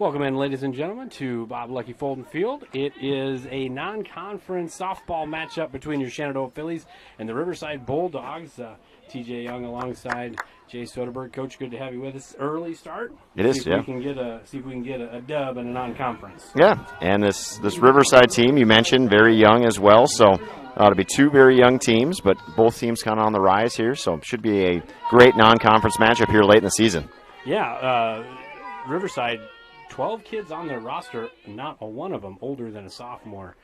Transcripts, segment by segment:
Welcome in, ladies and gentlemen, to Bob Lucky Fulton Field. It is a non-conference softball matchup between your Shenandoah Phillies and the Riverside Bulldogs. TJ Young alongside Jay Soderberg. Coach, good to have you with us. Early start. It is, yeah. See if we can get a dub in a non-conference. Yeah, and this Riverside team you mentioned, very young as well, so it'll be two very young teams, but both teams kind of on the rise here, so it should be a great non-conference matchup here late in the season. Yeah, Riverside, 12 kids on their roster, not a one of them older than a sophomore.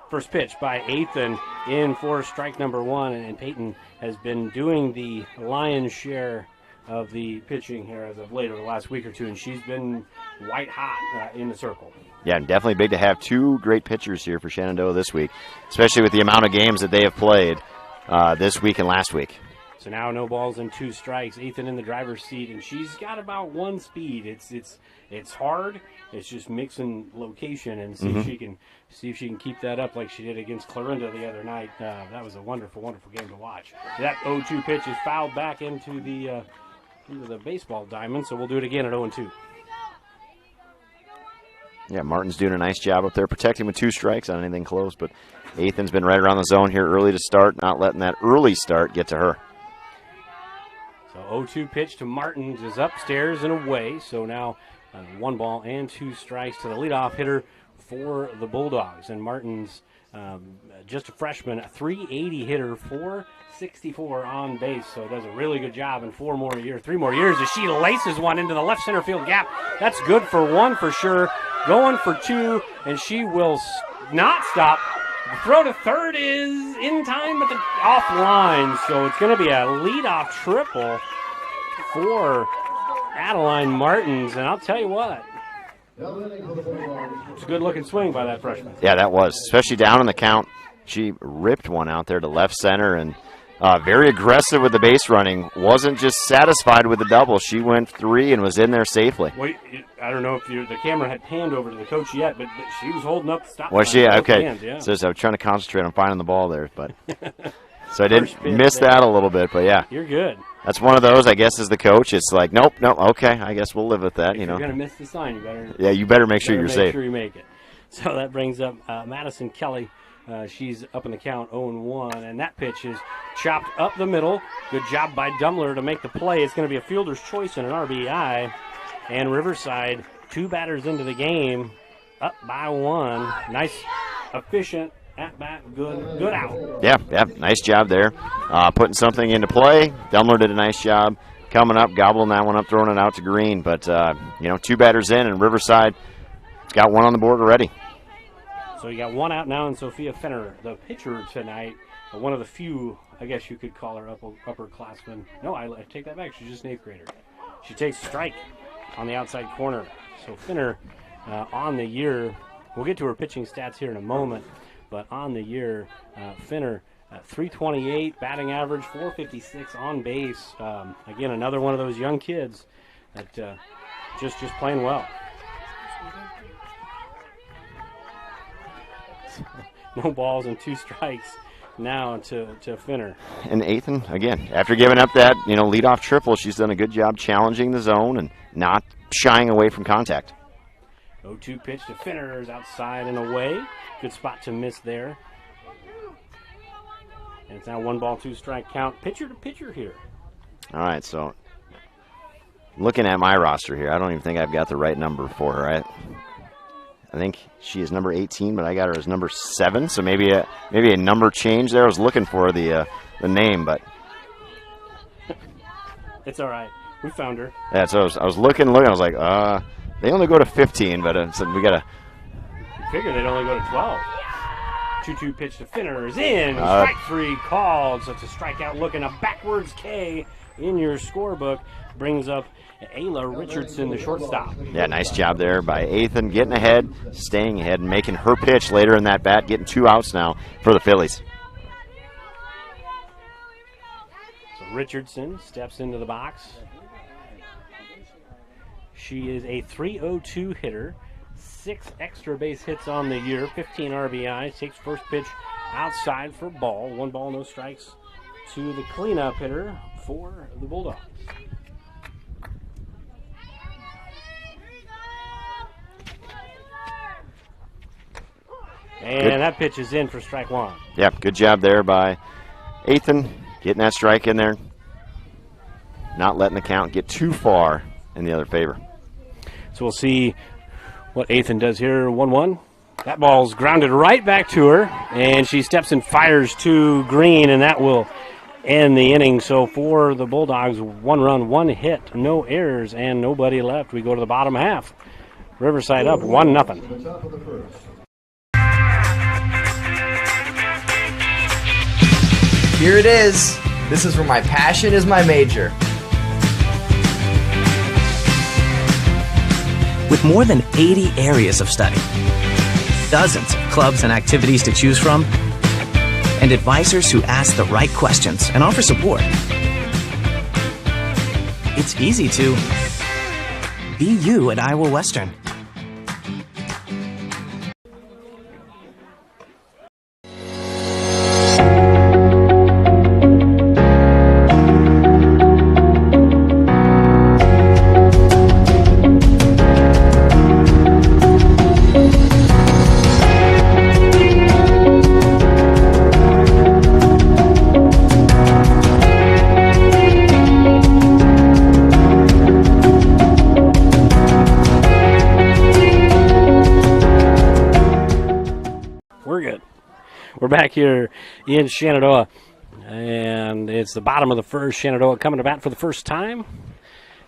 First pitch by Ethan in for strike number one, and Peyton has been doing the lion's share of the pitching here as of late over the last week or two, and she's been white hot in the circle. Yeah, and definitely big to have two great pitchers here for Shenandoah this week, especially with the amount of games that they have played this week and last week. So now no balls and two strikes. Ethan in the driver's seat, and she's got about one speed. It's hard. It's just mixing location and see if she can keep that up like she did against Clarinda the other night. That was a wonderful, wonderful game to watch. That 0-2 pitch is fouled back into the baseball diamond, so we'll do it again at 0-2. Yeah, Martin's doing a nice job up there protecting with two strikes on anything close, but Ethan's been right around the zone here early to start, not letting that early start get to her. So 0-2 pitch to Martins is upstairs and away. So now one ball and two strikes to the leadoff hitter for the Bulldogs. And Martins, just a freshman, a 380 hitter, 464 on base. So does a really good job in 3 more years as she laces one into the left center field gap. That's good for one for sure. Going for two, and she will not stop. The throw to third is in time, but offline. So it's going to be a leadoff triple for Adeline Martins. And I'll tell you what, it's a good-looking swing by that freshman. Yeah, that was, especially down in the count. She ripped one out there to left center and very aggressive with the base running. Wasn't just satisfied with the double. She went 3 and was in there safely. Well, I don't know if the camera had panned over to the coach yet, but she was holding up the stop. Was she? Okay. Hands, yeah. So I was trying to concentrate on finding the ball there, but so I did miss that a little bit. But yeah, you're good. That's one of those, I guess, as the coach. It's like, nope, okay, I guess we'll live with that. If you're going to miss the sign, you better make sure you're safe. Make sure you make it. So that brings up Madison Kelly. She's up in the count 0-1, and that pitch is chopped up the middle. Good job by Dumler to make the play. It's going to be a fielder's choice and an RBI. And Riverside, 2 batters into the game, up by 1. Nice, efficient at-bat, good out. Yeah, nice job there. Putting something into play. Dumler did a nice job coming up, gobbling that one up, throwing it out to Green. But, 2 batters in, and Riverside has got one on the board already. So you got 1 out now, and Sophia Fenner, the pitcher tonight, one of the few, I guess you could call her upperclassmen. No, I take that back. She's just an 8th grader. She takes a strike on the outside corner. So Fenner on the year, we'll get to her pitching stats here in a moment, but on the year, Fenner, 328 batting average, 456 on base. Again, another one of those young kids that just playing well. No balls and 2 strikes now to Fenner. And Ethan, again, after giving up that leadoff triple, she's done a good job challenging the zone and not shying away from contact. 0-2 pitch to Fenner is outside and away. Good spot to miss there. And it's now 1 ball, 2 strike count. Pitcher to pitcher here. All right, so looking at my roster here, I don't even think I've got the right number for her. I think she is number 18, but I got her as number 7, so maybe a number change there. I was looking for the name, but it's all right. We found her. Yeah, so I was looking. I was like, they only go to 15, but so we gotta. Figured they'd only go to 12. 2-2 pitch to Fenner is in. Strike 3 called, so it's a strikeout. Looking a backwards K in your scorebook brings up Ayla Richardson, the shortstop. Yeah, nice job there by Ethan, getting ahead, staying ahead, and making her pitch later in that bat, getting 2 outs now for the Phillies. So Richardson steps into the box. She is a 302 hitter, 6 extra base hits on the year, 15 RBIs, takes first pitch outside for ball. 1 ball, no strikes to the cleanup hitter for the Bulldogs. And that pitch is in for strike one. Yeah, good job there by Ethan, getting that strike in there. Not letting the count get too far in the other favor. So we'll see what Ethan does here. 1-1. That ball's grounded right back to her, and she steps and fires to Green, and that will end the inning. So for the Bulldogs, 1 run, 1 hit, no errors, and nobody left. We go to the bottom half. Riverside up 1-0. Here it is. This is where my passion is my major. With more than 80 areas of study, dozens of clubs and activities to choose from, and advisors who ask the right questions and offer support, it's easy to be you at Iowa Western. We're back here in Shenandoah, and it's the bottom of the first. Shenandoah coming to bat for the first time.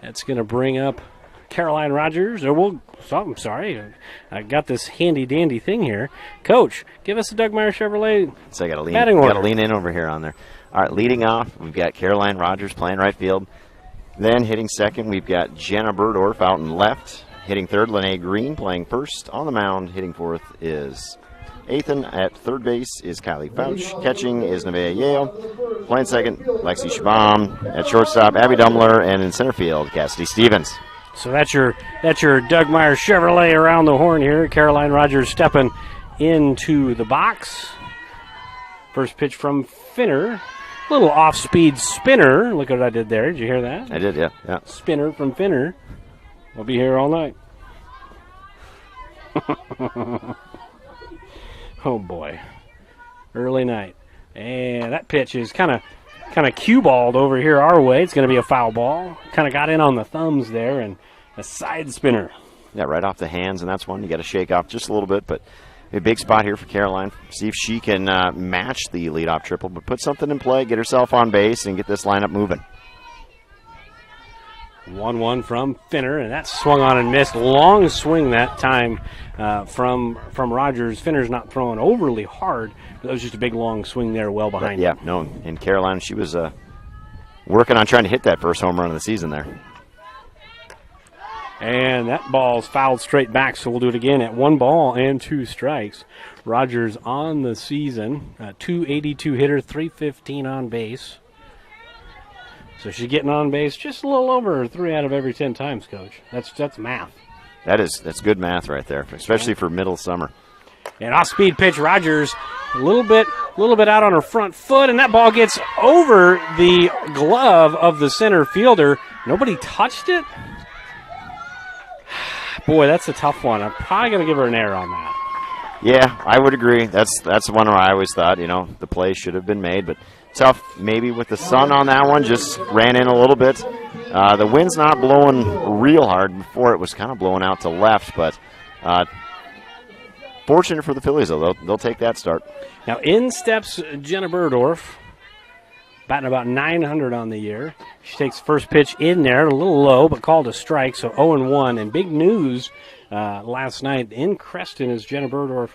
That's going to bring up Caroline Rogers. I'm sorry, I got this handy-dandy thing here. Coach, give us a Doug Meyer Chevrolet So I got batting order. to lean in over here on there. All right, leading off, we've got Caroline Rogers playing right field. Then hitting second, we've got Jenna Burdorf out in left. Hitting third, Lene Green playing first. On the mound, hitting fourth is Ethan. At third base is Kylie Fouch. Catching is Nevaeh Yale. Playing second, Lexi Schbaum. At shortstop, Abby Dumler. And in center field, Cassidy Stevens. So that's your Doug Meyer Chevrolet around the horn here. Caroline Rogers stepping into the box. First pitch from Finner. Little off-speed spinner. Look what I did there. Did you hear that? I did, yeah. Spinner from Finner. We'll be here all night. Oh boy, early night, and that pitch is kind of cue balled over here our way. It's going to be a foul ball. Kind of got in on the thumbs there, and a side spinner. Yeah, right off the hands, and that's one you got to shake off just a little bit. But a big spot here for Caroline. See if she can match the leadoff triple, but put something in play, get herself on base, and get this lineup moving. 1-1 from Finner, and that swung on and missed. Long swing that time from Rogers. Finner's not throwing overly hard, but that was just a big long swing there well behind him. Yeah, no, and Caroline, she was working on trying to hit that first home run of the season there. And that ball's fouled straight back, so we'll do it again at 1 ball and 2 strikes. Rogers on the season, a .282 hitter, .315 on base. So she's getting on base just a little over 3 out of every 10 times, Coach. That's math. That's good math right there, especially for middle summer. And off-speed pitch, Rogers a little bit out on her front foot, and that ball gets over the glove of the center fielder. Nobody touched it. Boy, that's a tough one. I'm probably going to give her an error on that. Yeah, I would agree. That's the one where I always thought, the play should have been made, but tough maybe with the sun on that one. Just ran in a little bit. The wind's not blowing real hard. Before it was kind of blowing out to left, but fortunate for the Phillies, though. They'll take that start. Now in steps Jenna Burdorf, batting about .900 on the year. She takes first pitch in there, a little low, but called a strike, so 0-1. And big news last night in Creston as Jenna Burdorf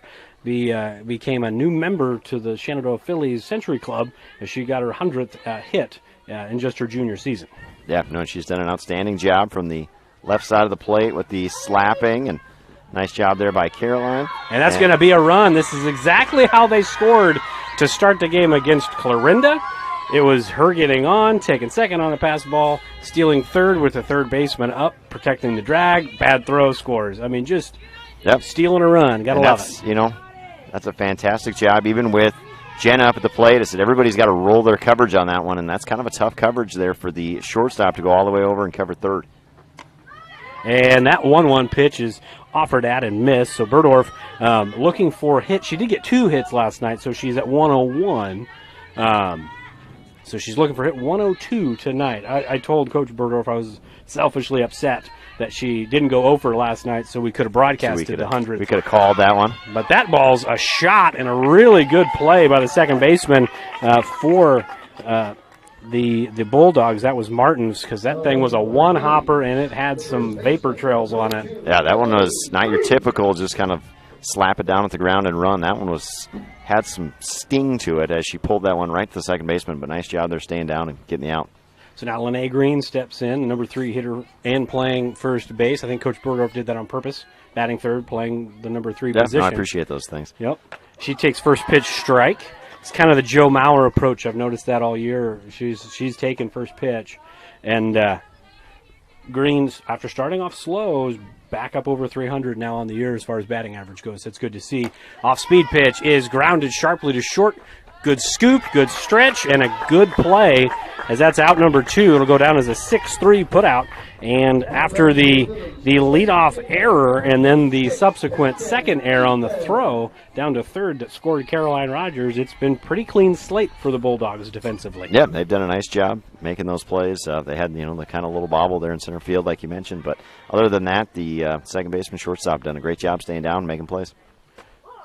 became a new member to the Shenandoah Phillies Century Club as she got her 100th hit in just her junior season. Yeah, no, she's done an outstanding job from the left side of the plate with the slapping, and nice job there by Caroline. And that's going to be a run. This is exactly how they scored to start the game against Clarinda. It was her getting on, taking second on the pass ball, stealing third with the third baseman up, protecting the drag, bad throw, scores. I mean, just stealing a run. Got to love it. That's a fantastic job, even with Jenna up at the plate. I said everybody's got to roll their coverage on that one, and that's kind of a tough coverage there for the shortstop to go all the way over and cover third. And that 1-1 pitch is offered at and missed. So Berdorf looking for a hit. She did get 2 hits last night, so she's at 101. So she's looking for hit 102 tonight. I told Coach Berdorf I was selfishly upset that she didn't go over last night, so we could have broadcasted the 100th. We could have called that one. But that ball's a shot and a really good play by the second baseman for the Bulldogs. That was Martin's, because that thing was a one-hopper and it had some vapor trails on it. Yeah, that one was not your typical just kind of slap it down at the ground and run. That one had some sting to it as she pulled that one right to the second baseman, but nice job there staying down and getting the out. So now Lene Green steps in, number 3 hitter, and playing first base. I think Coach Berdorf did that on purpose, batting third, playing the number 3 position. No, I appreciate those things. Yep. She takes first pitch strike. It's kind of the Joe Mauer approach. I've noticed that all year. She's taken first pitch. And Green's, after starting off slow, is back up over 300 now on the year as far as batting average goes. That's good to see. Off-speed pitch is grounded sharply to short. Good scoop, good stretch, and a good play, as that's out number 2. It'll go down as a 6-3 putout. And after the leadoff error and then the subsequent second error on the throw down to third that scored Caroline Rogers, it's been pretty clean slate for the Bulldogs defensively. Yeah, they've done a nice job making those plays. They had, the kind of little bobble there in center field like you mentioned. But other than that, the second baseman shortstop done a great job staying down and making plays.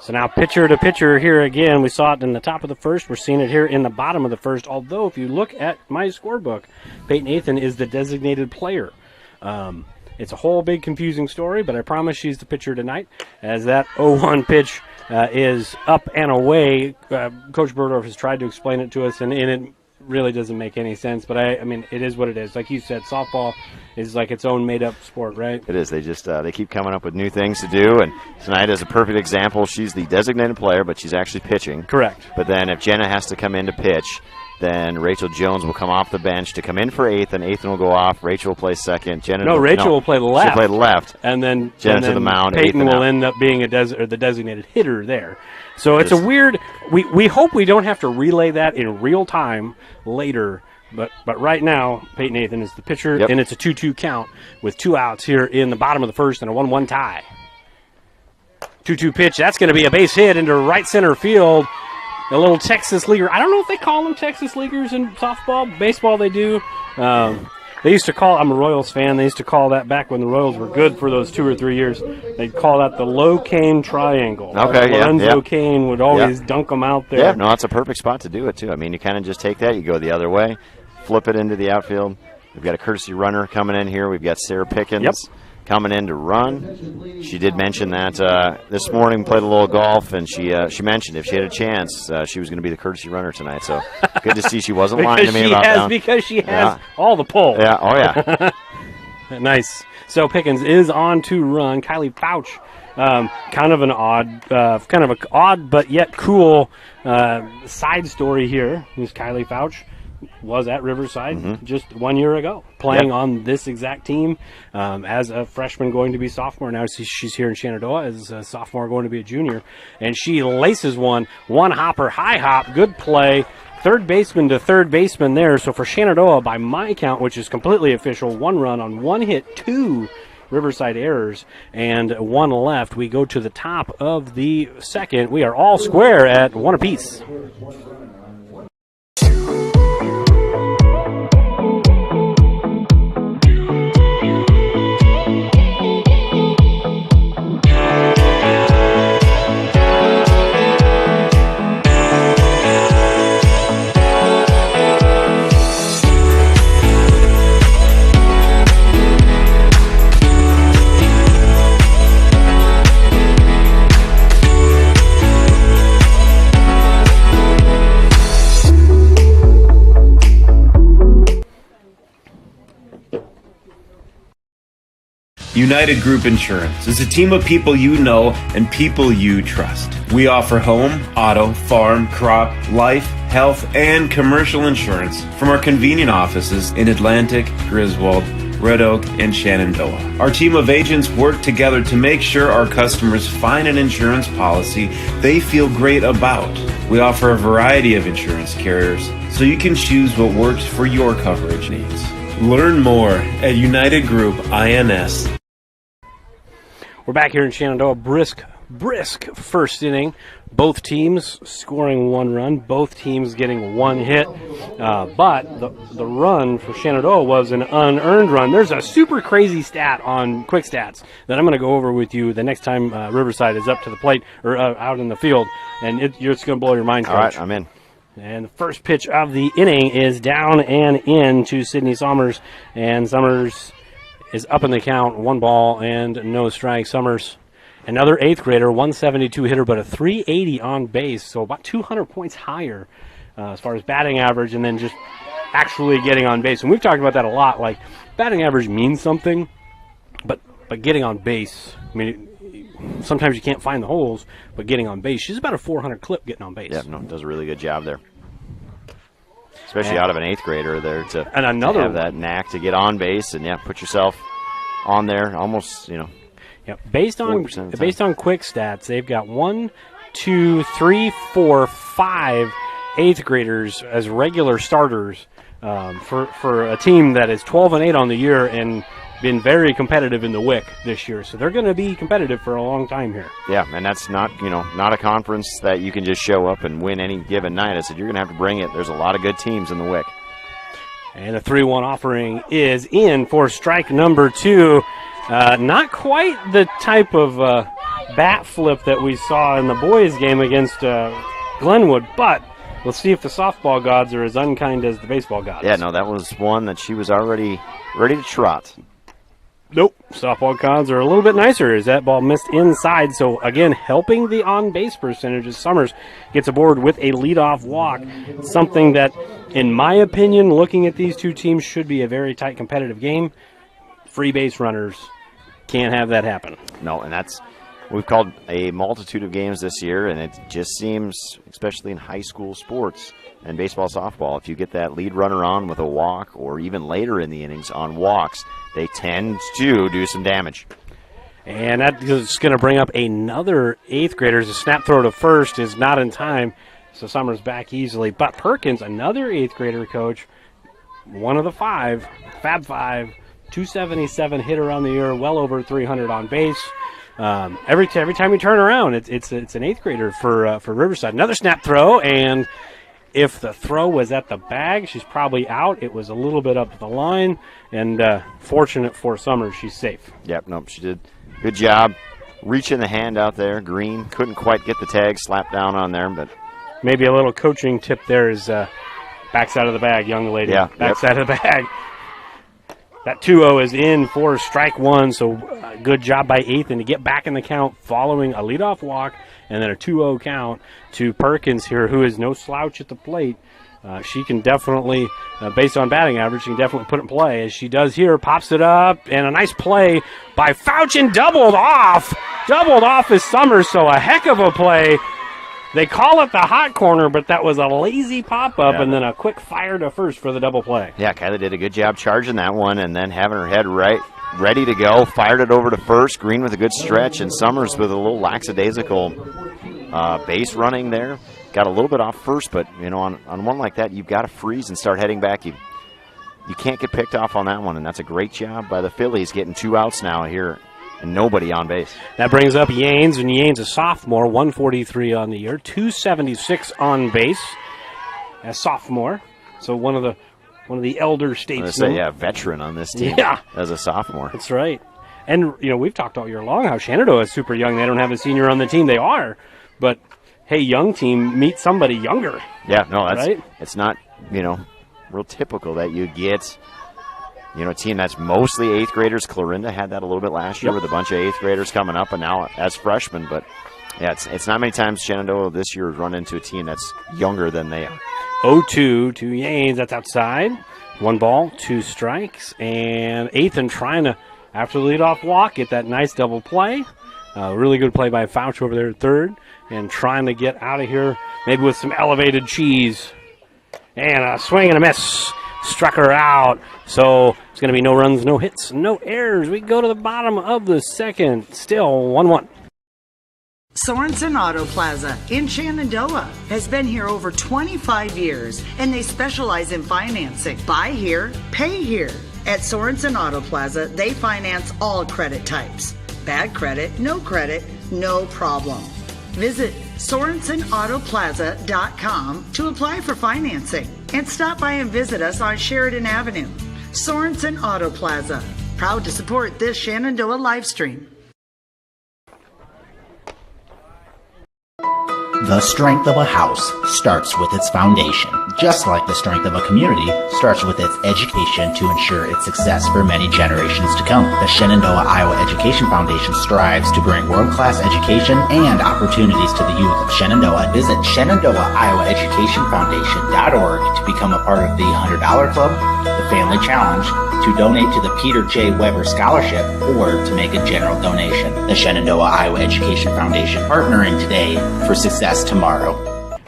So now pitcher to pitcher here again. We saw it in the top of the first. We're seeing it here in the bottom of the first. Although if you look at my scorebook, Peyton Athan is the designated player. It's a whole big confusing story, but I promise she's the pitcher tonight, as that 0-1 pitch is up and away. Coach Berdorf has tried to explain it to us, and it really doesn't make any sense. But I mean, it is what it is. Like you said, softball is like its own made-up sport, right? It is. They just they keep coming up with new things to do, and tonight is a perfect example. She's the designated player, but she's actually pitching. Correct. But then if Jenna has to come in to pitch, then Rachel Jones will come off the bench to come in for eighth, and Athan will go off. Rachel will play second. Rachel will play left. She'll play left. And then Jenna to the mound. Peyton will end up being the designated hitter there. So it's a weird. We hope we don't have to relay that in real time later. But right now, Peyton Athan is the pitcher, and it's a 2-2 count with 2 outs here in the bottom of the first and a 1-1 tie. 2-2 pitch. That's going to be a base hit into right center field. A little Texas leaguer. I don't know if they call them Texas leaguers in softball. Baseball, they do. They used to call, I'm a Royals fan, they used to call that back when the Royals were good for those 2 or 3 years. They'd call that the Low-Cane Triangle. Okay, Lorenzo Kane would always dunk them out there. Yeah, no, it's a perfect spot to do it, too. I mean, you kind of just take that, you go the other way, flip it into the outfield. We've got a courtesy runner coming in here. We've got Sarah Pickens coming in to run. She did mention that this morning, played a little golf, and she mentioned if she had a chance, she was going to be the courtesy runner tonight. So good to see she wasn't lying to me about that. Because she has all the pull. Yeah, oh yeah. Nice. So Pickens is on to run. Kylie Fouch, kind of an odd but yet cool side story here. Is Kylie Fouch was at Riverside just 1 year ago, playing on this exact team as a freshman going to be sophomore. Now she's here in Shenandoah as a sophomore going to be a junior, and she laces one hopper, high hop, good play, third baseman to third baseman there. So for Shenandoah, by my count, which is completely official, 1 run on 1 hit, 2 Riverside errors, and 1 left. We go to the top of the second. We are all square at 1 apiece. United Group Insurance is a team of people you know and people you trust. We offer home, auto, farm, crop, life, health, and commercial insurance from our convenient offices in Atlantic, Griswold, Red Oak, and Shenandoah. Our team of agents work together to make sure our customers find an insurance policy they feel great about. We offer a variety of insurance carriers, so you can choose what works for your coverage needs. Learn more at United Group INS. We're back here in Shenandoah. Brisk first inning. Both teams scoring 1 run. Both teams getting 1 hit. But the run for Shenandoah was an unearned run. There's a super crazy stat on Quick Stats that I'm going to go over with you the next time Riverside is up to the plate or out in the field. And it's going to blow your mind, Coach. All right, I'm in. And the first pitch of the inning is down and in to Sydney Summers. And Summers is up in the count. 1 ball and no strike. Summers, another 8th grader, 172 hitter, but a 380 on base. So about 200 points higher as far as batting average and then just actually getting on base. And we've talked about that a lot. Like, batting average means something, but getting on base, I mean, sometimes you can't find the holes, but getting on base, she's about a 400 clip getting on base. Yeah, no, does a really good job there. Especially out of an 8th grader there to have that knack to get on base and, put yourself on there almost, Yep. Based on Quick Stats, they've got 1, 2, 3, 4, 5 8th graders as regular starters for a team that is 12-8 on the year and been very competitive in the WIC this year. So they're going to be competitive for a long time here. Yeah, and that's not a conference that you can just show up and win any given night. I said you're going to have to bring it. There's a lot of good teams in the WIC. And a 3-1 offering is in for strike number 2. Not quite the type of bat flip that we saw in the boys' game against Glenwood, but we'll see if the softball gods are as unkind as the baseball gods. Yeah, no, that was one that she was already ready to trot. Nope. Softball gods are a little bit nicer as that ball missed inside. So, again, helping the on-base percentage as Summers gets aboard with a leadoff walk. Something that, in my opinion, looking at these two teams, should be a very tight competitive game. Free base runners can't have that happen. No, and we've called a multitude of games this year, and it just seems, especially in high school sports and baseball, softball, if you get that lead runner on with a walk or even later in the innings on walks, they tend to do some damage. And that is going to bring up another 8th grader. The snap throw to first is not in time, so Summers back easily. But Perkins, another 8th grader, Coach, one of the 5, Fab 5, 277 hitter on the year, well over 300 on base. Every time you turn around, it's an 8th grader for Riverside. Another snap throw, and if the throw was at the bag, she's probably out. It was a little bit up the line, and fortunate for Summers, she's safe. Yep, nope, she did good job reaching the hand out there. Green couldn't quite get the tag slapped down on there, but maybe a little coaching tip there is backside of the bag, young lady. Yeah, backside of the bag. That 2-0 is in for strike 1, so good job by Ethan to get back in the count following a leadoff walk and then a 2-0 count to Perkins here, who is no slouch at the plate. She can definitely, based on batting average, she can definitely put it in play, as she does here, pops it up, and a nice play by Fouchin, doubled off as Summers, so a heck of a play. They call it the hot corner, but that was a lazy pop-up and then a quick fire to first for the double play. Yeah, Kyla did a good job charging that one and then having her head ready to go. Fired it over to first. Green with a good stretch, and Summers with a little lackadaisical base running there. Got a little bit off first, but on one like that, you've got to freeze and start heading back. You can't get picked off on that one, and that's a great job by the Phillies getting 2 outs now here. And nobody on base. That brings up Yanes, and Yanes, a sophomore, 143 on the year, 276 on base as sophomore. So one of the elder statesmen. Veteran on this team. Yeah, as a sophomore. That's right. And we've talked all year long how Shenandoah is super young. They don't have a senior on the team. They are, but hey, young team, meet somebody younger. Yeah, no, that's right. It's not real typical that you get. A team that's mostly 8th graders. Clarinda had that a little bit last year with a bunch of 8th graders coming up, and now as freshmen. But yeah, it's not many times Shenandoah this year has run into a team that's younger than they are. 0-2 to Yanes. That's outside. 1 ball, 2 strikes, and Ethan trying to, after the leadoff walk, get that nice double play. Really good play by Fouch over there at third, and trying to get out of here maybe with some elevated cheese. And a swing and a miss. Struck her out, so it's going to be no runs, no hits, no errors. We go to the bottom of the second, still 1-1. Sorensen Auto Plaza in Shenandoah has been here over 25 years, and they specialize in financing. Buy here, pay here. At Sorensen Auto Plaza, they finance all credit types. Bad credit, no problem. Visit SorensenAutoplaza.com to apply for financing and stop by and visit us on Sheridan Avenue. Sorensen Auto Plaza, proud to support this Shenandoah live stream. The strength of a house starts with its foundation, just like the strength of a community starts with its education to ensure its success for many generations to come. The Shenandoah Iowa Education Foundation strives to bring world-class education and opportunities to the youth of Shenandoah. Visit ShenandoahIowaEducationFoundation.org to become a part of the $100 Club, the Family Challenge, to donate to the Peter J. Weber Scholarship, or to make a general donation. The Shenandoah Iowa Education Foundation, partnering today for success tomorrow.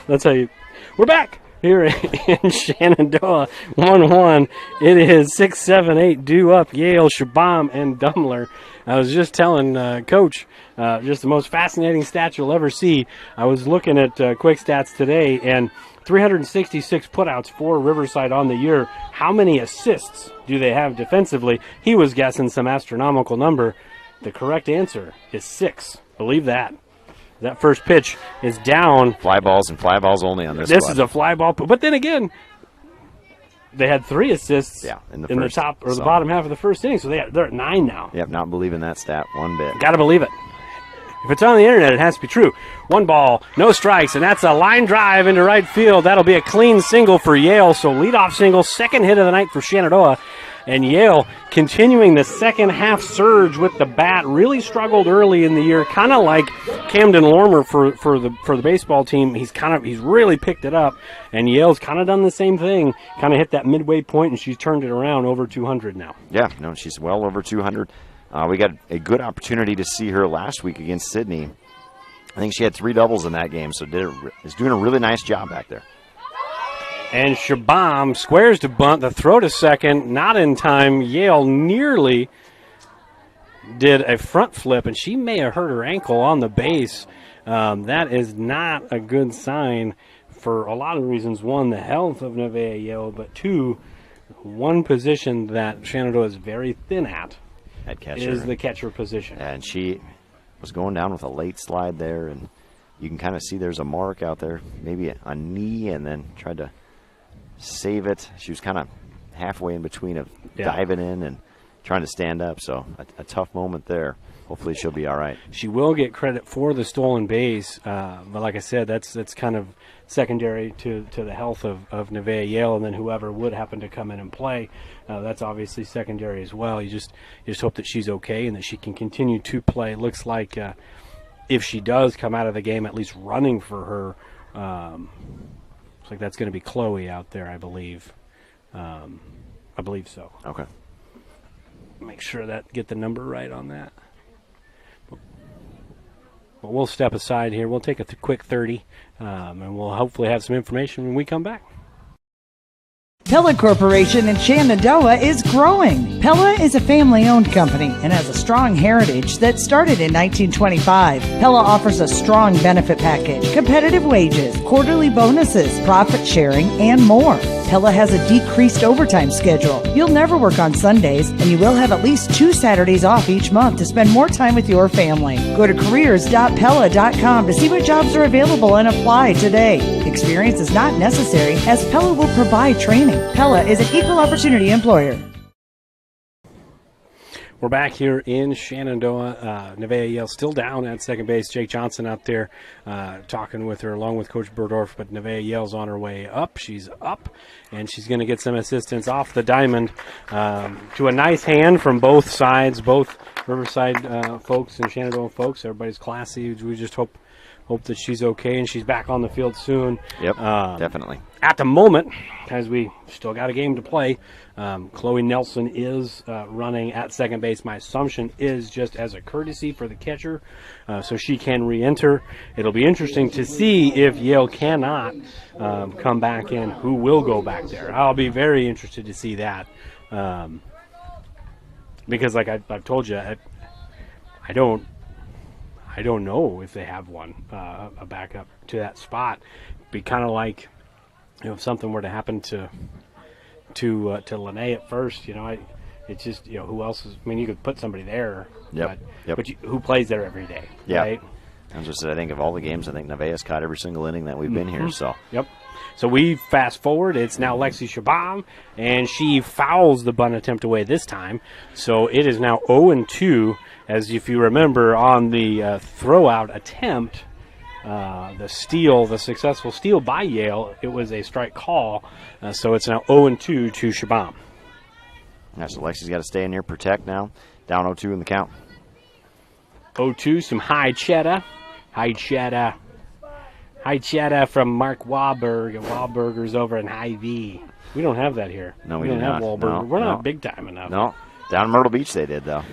That's how you. We're back here in Shenandoah. 1-1. It is 6, 7, 8 due up. Yale, Shabam, and Dumler. I was just telling Coach, just the most fascinating stats you'll ever see. I was looking at quick stats today, and 366 putouts for Riverside on the year. How many assists do they have defensively? He was guessing some astronomical number. The correct answer is 6. Believe that. That first pitch is down. Fly balls and fly balls only on this This squad. is a fly ball. But then again, they had 3 assists in the top or the bottom half of the first inning, so they're at 9 now. Yep, not believing that stat one bit. Got to believe it. If it's on the internet, it has to be true. 1 ball, no strikes, and that's a line drive into right field. That'll be a clean single for Yale. So leadoff single, second hit of the night for Shenandoah. And Yale continuing the second half surge with the bat. Really struggled early in the year, kind of like Camden Lormer for the baseball team. He's really picked it up, and Yale's kind of done the same thing. Kind of hit that midway point, and she's turned it around over 200 now. Yeah, no, she's well over 200. We got a good opportunity to see her last week against Sydney. I think she had 3 doubles in that game, so is doing a really nice job back there. And Shabam squares to bunt. The throw to second, not in time. Yale nearly did a front flip, and she may have hurt her ankle on the base. That is not a good sign for a lot of reasons. 1, the health of Nevaeh Yale, but 2, one position that Shenandoah is very thin at catcher is the catcher position. And she was going down with a late slide there, and you can kind of see there's a mark out there, maybe a knee, and then tried to save it. She was kind of halfway in between of diving in and trying to stand up, so a tough moment there. Hopefully she'll be all right. She will get credit for the stolen base, but like I said, that's kind of secondary to the health of Nevaeh Yale, and then whoever would happen to come in and play, that's obviously secondary as well. You just hope that she's okay and that she can continue to play. It looks like if she does come out of the game at least running for her, looks like that's going to be Chloe out there, I believe. I believe so. Okay. Make sure get the number right on that. But we'll step aside here. We'll take a quick 30, and we'll hopefully have some information when we come back. Pella Corporation in Shenandoah is growing. Pella is a family-owned company and has a strong heritage that started in 1925. Pella offers a strong benefit package, competitive wages, quarterly bonuses, profit sharing, and more. Pella has a decreased overtime schedule. You'll never work on Sundays, and you will have at least 2 Saturdays off each month to spend more time with your family. Go to careers.pella.com to see what jobs are available and apply today. Experience is not necessary, as Pella will provide training. Pella is an equal opportunity employer. We're back here in Shenandoah. Nevaeh Yale still down at second base. Jake Johnson out there talking with her along with Coach Burdorf, but Nevaeh Yale's on her way up. She's up, and she's going to get some assistance off the diamond to a nice hand from both sides, both Riverside folks and Shenandoah folks. Everybody's classy. We just hope that she's okay and she's back on the field soon. Yep, definitely. At the moment, as we still got a game to play, Chloe Nelson is running at second base. My assumption is just as a courtesy for the catcher, so she can re-enter. It'll be interesting to see if Yale cannot come back in, who will go back there. I'll be very interested to see that, because like I've told you, I don't know if they have one, a backup to that spot. It'd be kind of like, if something were to happen to Lene at first, It's just, who else is, I mean, you could put somebody there. Yep. But who plays there every day? Yeah. Right? I just said, I think of all the games, I think Nevaeh's caught every single inning that we've been here. So. Yep. So we fast forward. It's now Lexi Shabam, and she fouls the bunt attempt away this time. So it is now 0-2, as if you remember on the throw-out attempt, the successful steal by Yale, it was a strike call. So it's now 0-2 to Shabam. Yeah, so Lexi's got to stay in here, protect now. Down 0-2 in the count. 0-2, some high cheddar. High cheddar from Mark Wahlberg, and Wahlburgers over in Hy-Vee. We don't have that here. No, we don't do have not. Wahlburger. No, We're no. not big time enough. No, down in Myrtle Beach they did, though.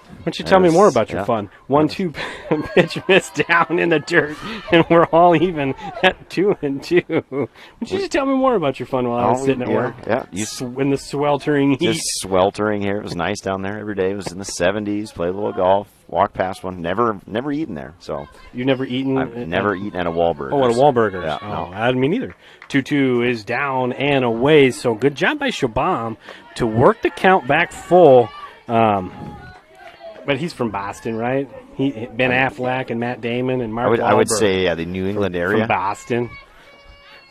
Why don't you tell me more about your fun? 1-2 pitch missed down in the dirt, and we're all even at 2-2. Why don't you just tell me more about your fun while I was sitting at work? Yeah, In the sweltering heat. just sweltering here. It was nice down there every day. It was in the 70s. Played a little golf. Walked past one. Never eaten there. So You've never eaten? I've never eaten at a Wahlburgers. Oh, at a Wahlburgers. Yeah, oh, no. I didn't mean either. 2-2 is down and away. So good job by Shabam to work the count back full. But he's from Boston, right? Ben Affleck and Matt Damon and Mark I would Wahlberg say the New England area. from Boston.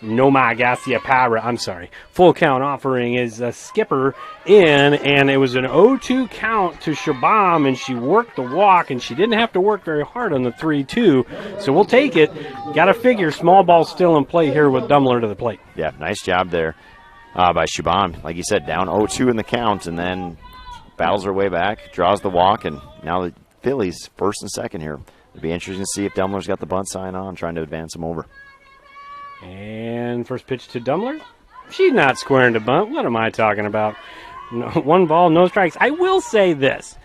Noma Garcia Parra, I'm sorry. Full count offering is a skipper in, and it was an 0-2 count to Shabam, and she worked the walk, and she didn't have to work very hard on the 3-2. So we'll take it. Got to figure small ball still in play here with Dummler to the plate. Yeah, nice job there by Shabam. Like you said, down 0-2 in the count, and then battles her way back, draws the walk, and now the Phillies first and second here. It'll be interesting to see if Dummler's got the bunt sign on, trying to advance him over. And first pitch to Dummler. She's not squaring to bunt. What am I talking about? No, 1 ball, no strikes. I will say this.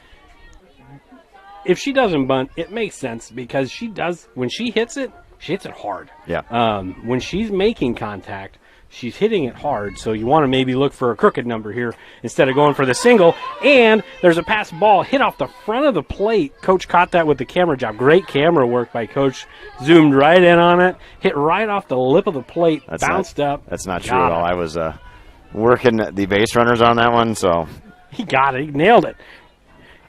If she doesn't bunt, it makes sense because she does, when she hits it hard. Yeah. When she's making contact, she's hitting it hard, so you want to maybe look for a crooked number here instead of going for the single. And there's a pass ball hit off the front of the plate. Coach caught that with the camera job. Great camera work by Coach. Zoomed right in on it, hit right off the lip of the plate, bounced up. That's not true at all. I was working the base runners on that one, so. He got it. He nailed it.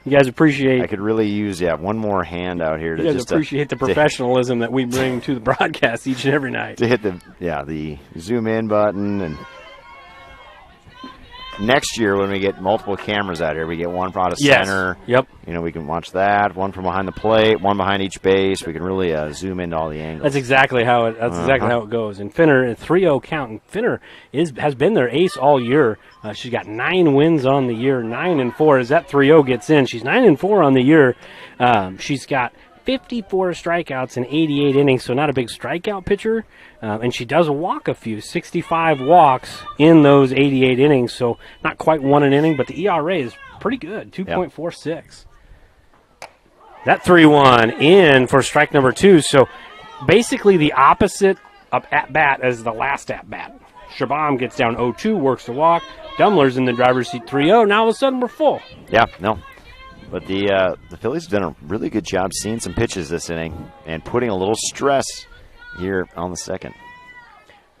You guys appreciate. I could really use one more hand out here to You guys just appreciate the professionalism that we bring to the broadcast each and every night. to hit the zoom in button. And next year when we get multiple cameras out here, we get one out of center. Yep. We can watch that, one from behind the plate, one behind each base. We can really zoom into all the angles. That's exactly how it goes. And Finner, a 3-0 count. And Finner has been their ace all year. She's got 9 wins on the year, 9-4. As that 3-0 gets in, she's 9-4 on the year. She's got 54 strikeouts in 88 innings, so not a big strikeout pitcher. And she does walk a few, 65 walks in those 88 innings, so not quite 1 an inning, but the ERA is pretty good, 2.46. That 3-1 in for strike number 2, so basically the opposite of at-bat as the last at-bat. Shabam gets down 0-2, works the walk. Dummler's in the driver's seat 3-0. Now all of a sudden we're full. Yeah, no. But the Phillies have done a really good job seeing some pitches this inning and putting a little stress here on the second.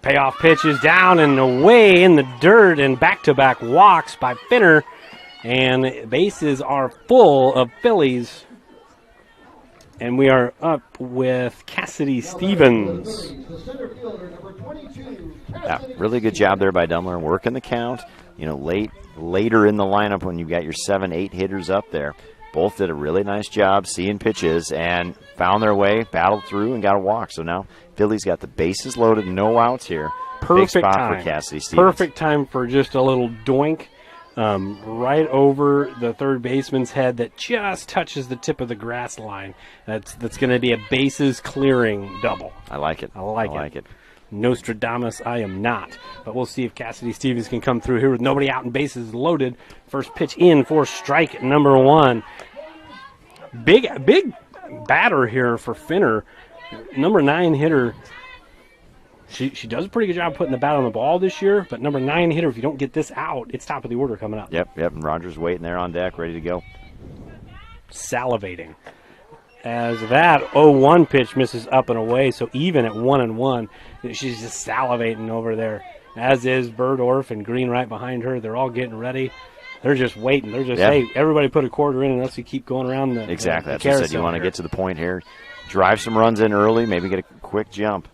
Payoff pitches down and away in the dirt, and back-to-back walks by Finner. And bases are full of Phillies. And we are up with Cassidy Stevens. Yeah, really good job there by Dummler, working the count. Later in the lineup when you got your 7-8 hitters up there, both did a really nice job seeing pitches and found their way, battled through, and got a walk. So now Philly's got the bases loaded, no outs here. Perfect Big spot time for Cassidy Stevens. Perfect time for just a little doink right over the third baseman's head that just touches the tip of the grass line. That's going to be a bases clearing double. I like it. I like it. Nostradamus, I am not. But we'll see if Cassidy Stevens can come through here with nobody out and bases loaded. First pitch in for strike number 1. Big batter here for Finner. Number 9 hitter. She does a pretty good job putting the bat on the ball this year, but number 9 hitter, if you don't get this out, it's top of the order coming up. Yep. And Rogers waiting there on deck, ready to go. Salivating. As that 0-1 pitch misses up and away, so even at 1-1, she's just salivating over there. As is Berdorf and Green right behind her. They're all getting ready. they're just waiting. They're just, hey, everybody put a quarter in and let's keep going around the Exactly. The That's what I said. You carousel want to here. get to the point here, drive some runs in early, maybe get a quick jump.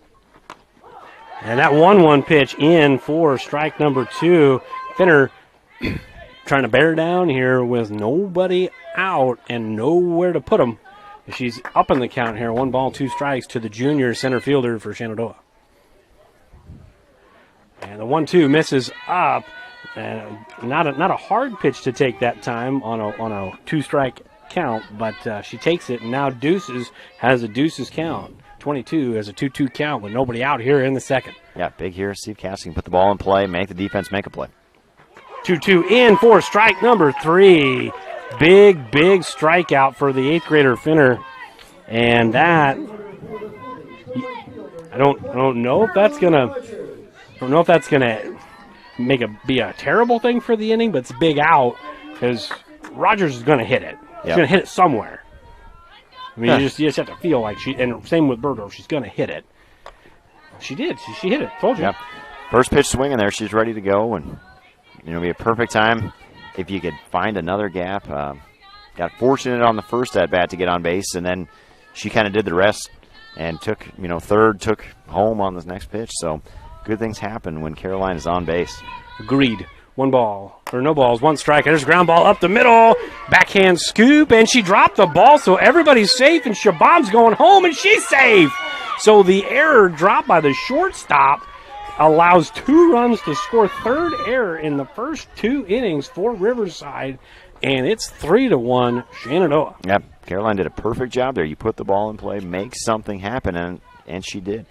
And that 1-1 pitch in for strike number 2. Finner trying to bear down here with nobody out and nowhere to put him. She's up in the count here. 1 ball, 2 strikes to the junior center fielder for Shenandoah. And the 1-2 misses up. And not a hard pitch to take that time on a 2-strike count, but she takes it, and now Deuces has a deuces count. 22 has a 2-2 count with nobody out here in the second. Yeah, big here. Steve Cassidy can put the ball in play, make the defense make a play. 2-2 in for strike number 3. Big strikeout for the 8th grader Finner. And that, I don't know if that's gonna be a terrible thing for the inning, but it's a big out because Rogers is gonna hit it. He's gonna hit it somewhere. I mean, you just have to feel like and same with Burdorf, she's gonna hit it. She did. She hit it. Told you. Yep. First pitch swinging there. She's ready to go, and be a perfect time if you could find another gap. Got fortunate on the first at bat to get on base, and then she kind of did the rest and took third, took home on this next pitch. So good things happen when Caroline is on base. Agreed. 1 ball, or no balls, 1 strike. There's a ground ball up the middle. Backhand scoop, and she dropped the ball, so everybody's safe, and Shabam's going home, and she's safe. So the error dropped by the shortstop allows 2 runs to score. 3rd error in the first 2 innings for Riverside, and it's 3-1 Shenandoah. Yep, Caroline did a perfect job there. You put the ball in play, make something happen, and she did.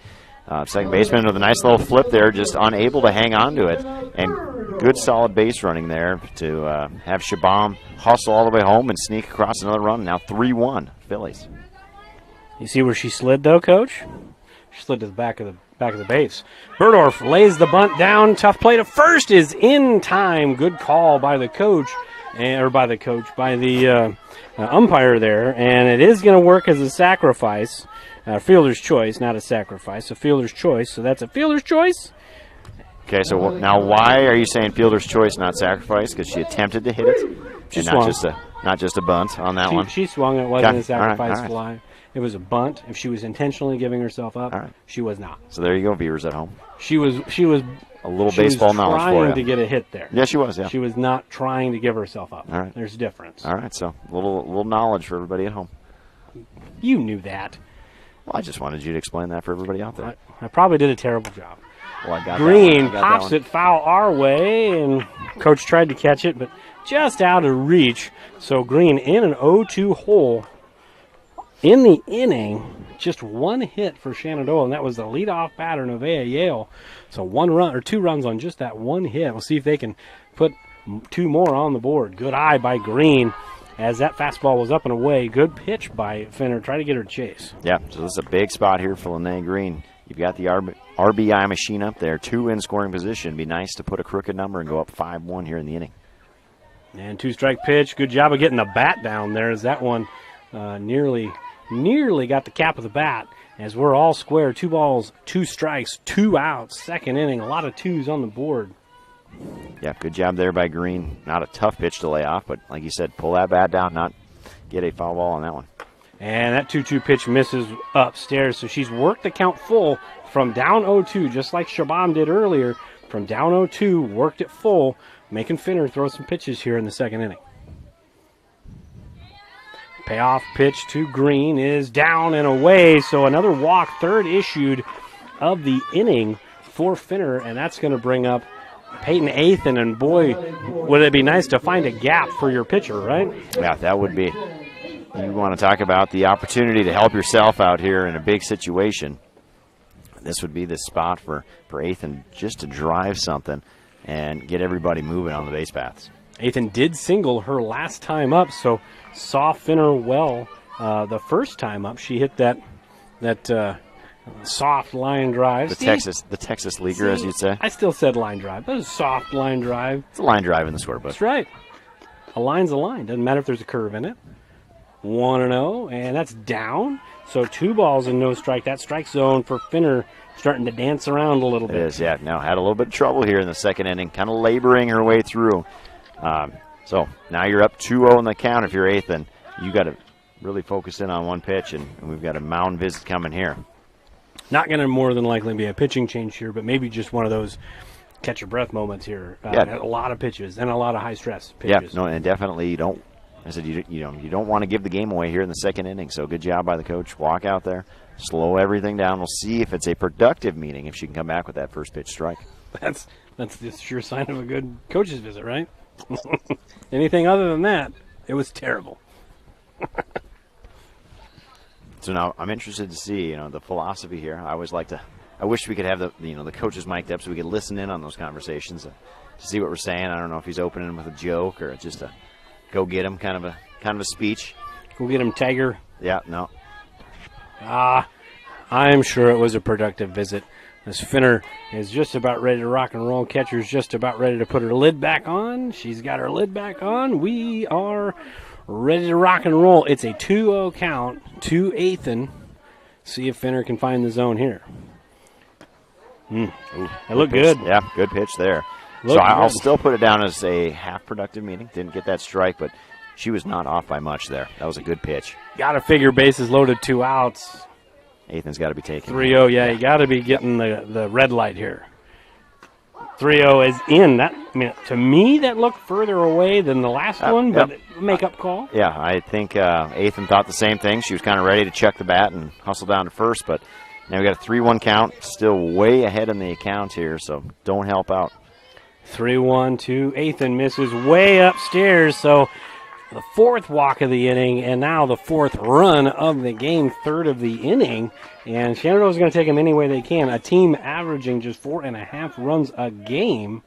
Second baseman with a nice little flip there, just unable to hang on to it. And good solid base running there to have Shabam hustle all the way home and sneak across another run. Now 3-1 Phillies. You see where she slid, though, Coach? She slid to the back of the base. Burdorf lays the bunt down. Tough play to first is in time. Good call by the coach, by the umpire there. And it is going to work as a sacrifice. Fielder's choice, not a sacrifice. A fielder's choice. So that's a fielder's choice. Okay, so now why are you saying fielder's choice, not sacrifice? Because she attempted to hit it, She and swung. not just a bunt on that one. She swung. It wasn't Okay. a sacrifice All right. fly. It was a bunt. If she was intentionally giving herself up, she was not. So there you go, viewers at home. She was A little baseball knowledge for trying you. to get a hit there. Yeah, she was. Yeah. She was not trying to give herself up. All right. There's a difference. All right, so a little knowledge for everybody at home. You knew that. Well, I just wanted you to explain that for everybody out there. I probably did a terrible job. Well, I got Green that one. pops it foul our way, and Coach tried to catch it, but just out of reach. So Green in an 0-2 hole in the inning. Just 1 hit for Shenandoah, and that was the leadoff batter, Nevaeh Yale. So 2 runs on just that 1 hit. We'll see if they can put 2 more on the board. Good eye by Green as that fastball was up and away. Good pitch by Finner. Try to get her to chase. Yeah, so this is a big spot here for Lene Green. You've got the RBI machine up there, 2 in scoring position. It'd be nice to put a crooked number and go up 5-1 here in the inning. And 2-strike pitch. Good job of getting the bat down there as that one nearly got the cap of the bat. As we're all square, 2 balls, 2 strikes, 2 outs. Second inning, a lot of 2s on the board. Yeah, good job there by Green. Not a tough pitch to lay off, but like you said, pull that bat down, not get a foul ball on that one. And that 2-2 pitch misses upstairs, so she's worked the count full from down 0-2, just like Shabam did earlier. From down 0-2, worked it full, making Finner throw some pitches here in the second inning. Payoff pitch to Green is down and away, so another walk, 3rd issued of the inning for Finner, and that's going to bring up Peyton Athan, and boy, would it be nice to find a gap for your pitcher, right? Yeah, that would be. You want to talk about the opportunity to help yourself out here in a big situation. This would be the spot for Athan just to drive something and get everybody moving on the base paths. Athan did single her last time up, so saw Finner well the first time up. She hit that soft line drive. The Texas leaguer, as you'd say. I still said line drive, but it was a soft line drive. It's a line drive in the scorebook. That's right. A line's a line. Doesn't matter if there's a curve in it. 1-0, and that's down. So 2 balls and no strike. That strike zone for Finner starting to dance around a little bit. It is, yeah. Now had a little bit of trouble here in the second inning, kind of laboring her way through. So now you're up 2-0 in the count if you're Ethan. You got to really focus in on one pitch, and we've got a mound visit coming here. Not going to more than likely be a pitching change here, but maybe just one of those catch your breath moments here. A lot of pitches and a lot of high stress pitches. Yeah, no, and definitely you don't. I said you don't want to give the game away here in the second inning. So good job by the coach. Walk out there, slow everything down. We'll see if it's a productive meeting if she can come back with that first pitch strike. That's the sure sign of a good coach's visit, right? Anything other than that, it was terrible. So now I'm interested to see, the philosophy here. I always like to. I wish we could have the coaches mic'd up so we could listen in on those conversations to see what we're saying. I don't know if he's opening with a joke or just a go get him kind of a speech. Go get him, Tiger. Yeah, no. I'm sure it was a productive visit. This Finner is just about ready to rock and roll. Catcher's just about ready to put her lid back on. She's got her lid back on. We are ready to rock and roll. It's a 2-0 count to Ethan. See if Finner can find the zone here. It looked good. Yeah, good pitch there. So I'll still put it down as a half productive meeting. Didn't get that strike, but she was not off by much there. That was a good pitch. Got to figure bases loaded, 2 outs. Ethan's got to be taking 3-0, yeah, you got to be getting the red light here. 3-0 is in. To me, that looked further away than the last one, but make-up call. Yeah, I think Ethan thought the same thing. She was kind of ready to check the bat and hustle down to first, but now we got a 3-1 count. Still way ahead in the account here, so don't help out. 3-1 to Ethan, misses way upstairs, so the 4th walk of the inning, and now the 4th run of the game, 3rd of the inning. And Shenandoah is going to take them any way they can. A team averaging just 4.5 runs a game.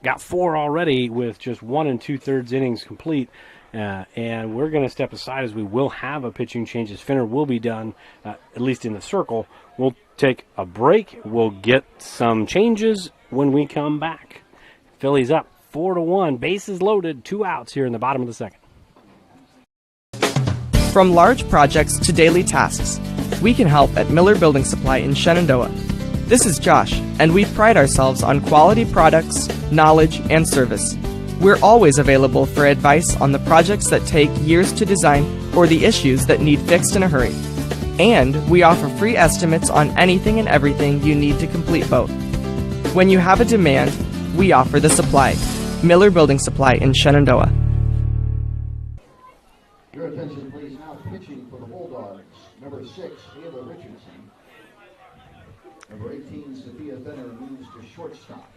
Got 4 already with just 1 2/3 innings complete. And we're going to step aside as we will have a pitching change as Finner will be done, at least in the circle. We'll take a break. We'll get some changes when we come back. Phillies up 4-1, bases loaded, 2 outs here in the bottom of the second. From large projects to daily tasks, we can help at Miller Building Supply in Shenandoah. This is Josh, and we pride ourselves on quality products, knowledge, and service. We're always available for advice on the projects that take years to design or the issues that need fixed in a hurry. And we offer free estimates on anything and everything you need to complete both. When you have a demand, we offer the supply. Miller Building Supply in Shenandoah. Your attention, please. Now pitching for the Bulldogs. Number 6, Ayla Richardson. Number 18, Sophia Benner moves to shortstop.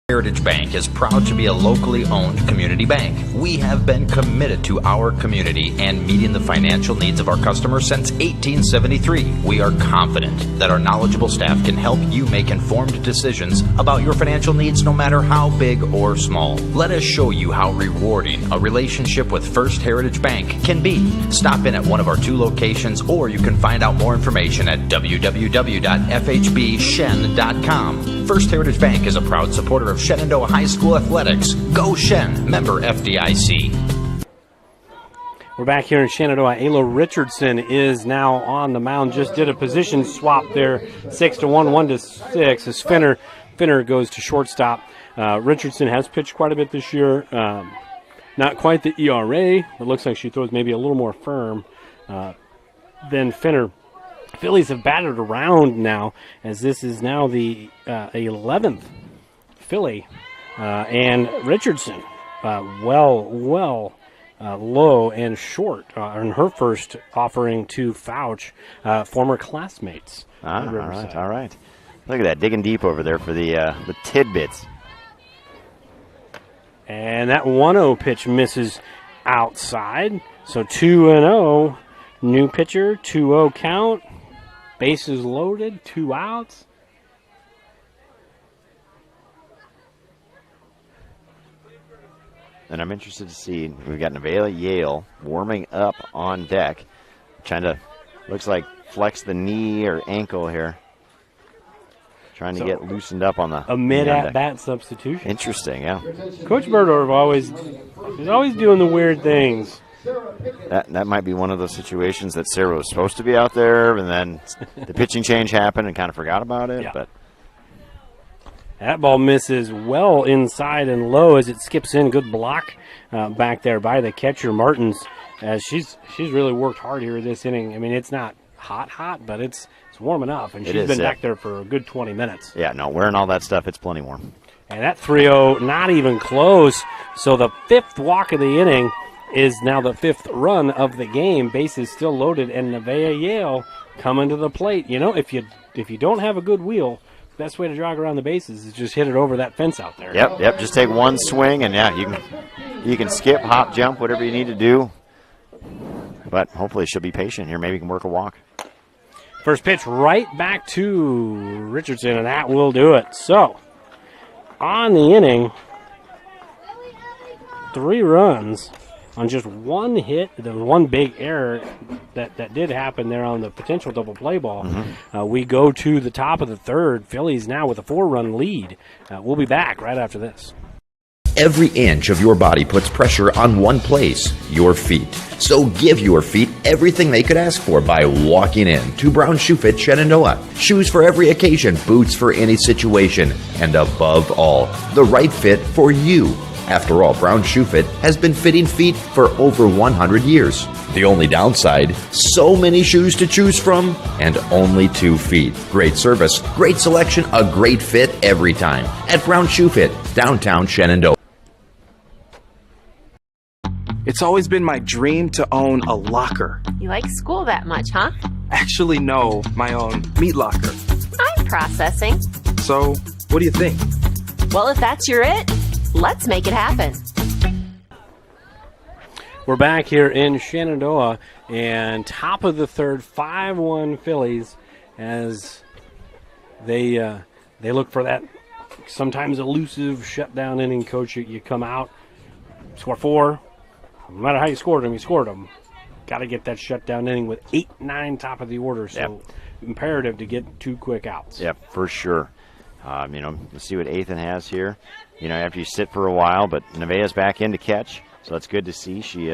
Heritage Bank is proud to be a locally owned community bank. We have been committed to our community and meeting the financial needs of our customers since 1873. We are confident that our knowledgeable staff can help you make informed decisions about your financial needs no matter how big or small. Let us show you how rewarding a relationship with First Heritage Bank can be. Stop in at one of our 2 locations, or you can find out more information at www.fhbshen.com. First Heritage Bank is a proud supporter of Shenandoah High School athletics. Go Shen, member FDIC. We're back here in Shenandoah. Ayla Richardson is now on the mound. Just did a position swap there, 6-1, 1-6 as Finner goes to shortstop. Richardson has pitched quite a bit this year. Not quite the ERA. It looks like she throws maybe a little more firm than Finner. Phillies have batted around now, as this is now the 11th Philly. And Richardson, low and short in her first offering to Fouch, former classmates. All right. Look at that, digging deep over there for the tidbits. And that 1-0 pitch misses outside. So 2-0, new pitcher, 2-0 count. Bases loaded, 2 outs. And I'm interested to see, we've got Nevaeh Yale warming up on deck. Trying to, looks like flex the knee or ankle here. Trying to get loosened up on the a mid-at-bat substitution. Interesting, yeah. Coach Burdorf is always doing the weird things. that might be one of those situations that Sarah was supposed to be out there, and then the pitching change happened and kind of forgot about it. Yeah. But that ball misses well inside and low as it skips in. Good block back there by the catcher, Martins. As she's really worked hard here this inning. I mean, it's not hot, but it's warm enough, and she's been back there for a good 20 minutes. Yeah, no, wearing all that stuff, it's plenty warm. And that 3-0, not even close. So the 5th walk of the inning is now the 5th run of the game. Bases still loaded, and Nevaeh Yale coming to the plate. You know, if you don't have a good wheel, best way to jog around the bases is just hit it over that fence out there. Yep. Just take one swing, and yeah, you can skip, hop, jump, whatever you need to do. But hopefully she'll be patient here. Maybe you can work a walk. First pitch right back to Richardson, and that will do it. So on the inning, 3 runs on just one hit. There was one big error that did happen there on the potential double play ball. We go to the top of the 3rd. Phillies now with a 4-run lead. We'll be back right after this. Every inch of your body puts pressure on one place, your feet. So give your feet everything they could ask for by walking in to Brown Shoe Fit Shenandoah. Shoes for every occasion, boots for any situation, and above all, the right fit for you. After all, Brown Shoe Fit has been fitting feet for over 100 years. The only downside, so many shoes to choose from and only 2 feet. Great service, great selection, a great fit every time at Brown Shoe Fit, downtown Shenandoah. It's always been my dream to own a locker. You like school that much, huh? Actually, no, my own meat locker. I'm processing. So, what do you think? Well, if that's your it, let's make it happen. We're back here in Shenandoah, and top of the 3rd, 5-1 Phillies as they look for that sometimes elusive shutdown inning. Coach, you come out, score 4. No matter how you scored them. Got to get that shutdown inning with 8-9 top of the order. So imperative to get 2 quick outs. Yep, for sure. Let's see what Ethan has here. After you sit for a while, but Nevaeh's back in to catch, so that's good to see. She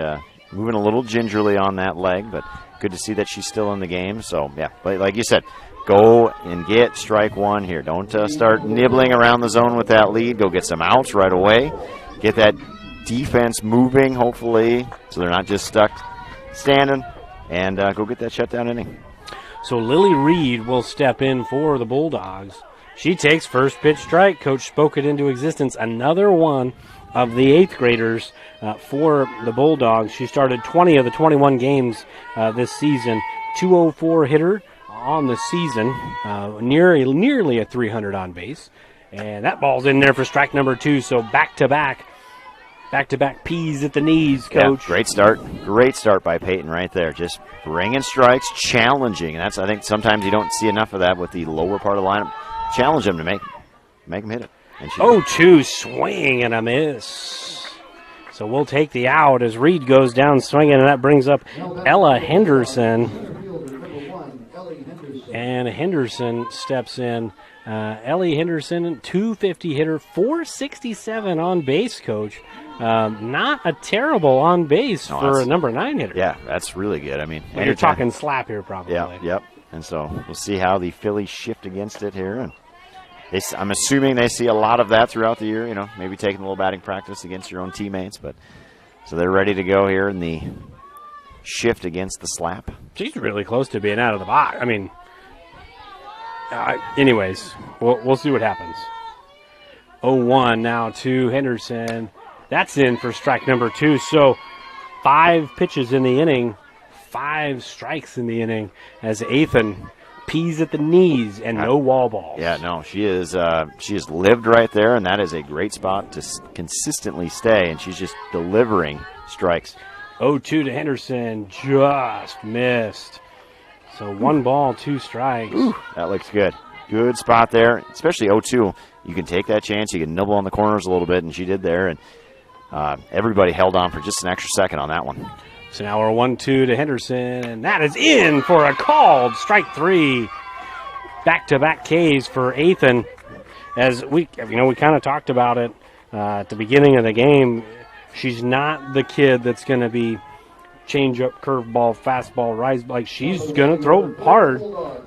moving a little gingerly on that leg, but good to see that she's still in the game. So, yeah, but like you said, go and get strike 1 here. Don't start nibbling around the zone with that lead. Go get some outs right away. Get that defense moving, hopefully, so they're not just stuck standing, and go get that shutdown inning. So Lily Reed will step in for the Bulldogs. She takes first pitch strike. Coach spoke it into existence. Another one of the 8th graders for the Bulldogs. She started 20 of the 21 games this season. 204 hitter on the season, nearly a 300 on base. And that ball's in there for strike number 2, so back-to-back peas at the knees, Coach. Yeah, great start by Peyton right there. Just bringing strikes, challenging. And I think sometimes you don't see enough of that with the lower part of the lineup. Challenge them to make them hit it. 0-2 swing and a miss. So we'll take the out as Reed goes down swinging, and that brings up Ella Henderson. And Henderson steps in. Ellie Henderson, 250 hitter, 467 on base, Coach. Not a terrible on base for a number 9 hitter. Yeah, that's really good. I mean, you're talking slap here, probably. Yep. And so we'll see how the Phillies shift against it here. And I'm assuming they see a lot of that throughout the year. Maybe taking a little batting practice against your own teammates, but so they're ready to go here in the shift against the slap. She's really close to being out of the box. I mean. Anyways, we'll see what happens. 0-1 now to Henderson. That's in for strike number 2. So 5 pitches in the inning, 5 strikes in the inning as Ethan peas at the knees and no wall balls. Yeah, no, she has lived right there, and that is a great spot to consistently stay, and she's just delivering strikes. 0-2 to Henderson, just missed. So 1 ball, 2 strikes. Ooh, that looks good. Good spot there, especially 0-2. You can take that chance. You can nibble on the corners a little bit, and she did there. And everybody held on for just an extra second on that one. So now we're 1-2 to Henderson, and that is in for a called strike 3. Back-to-back Ks for Ethan. As we kind of talked about it at the beginning of the game. She's not the kid that's going to be changeup, curveball, fastball, rise. Like, she's going to throw hard,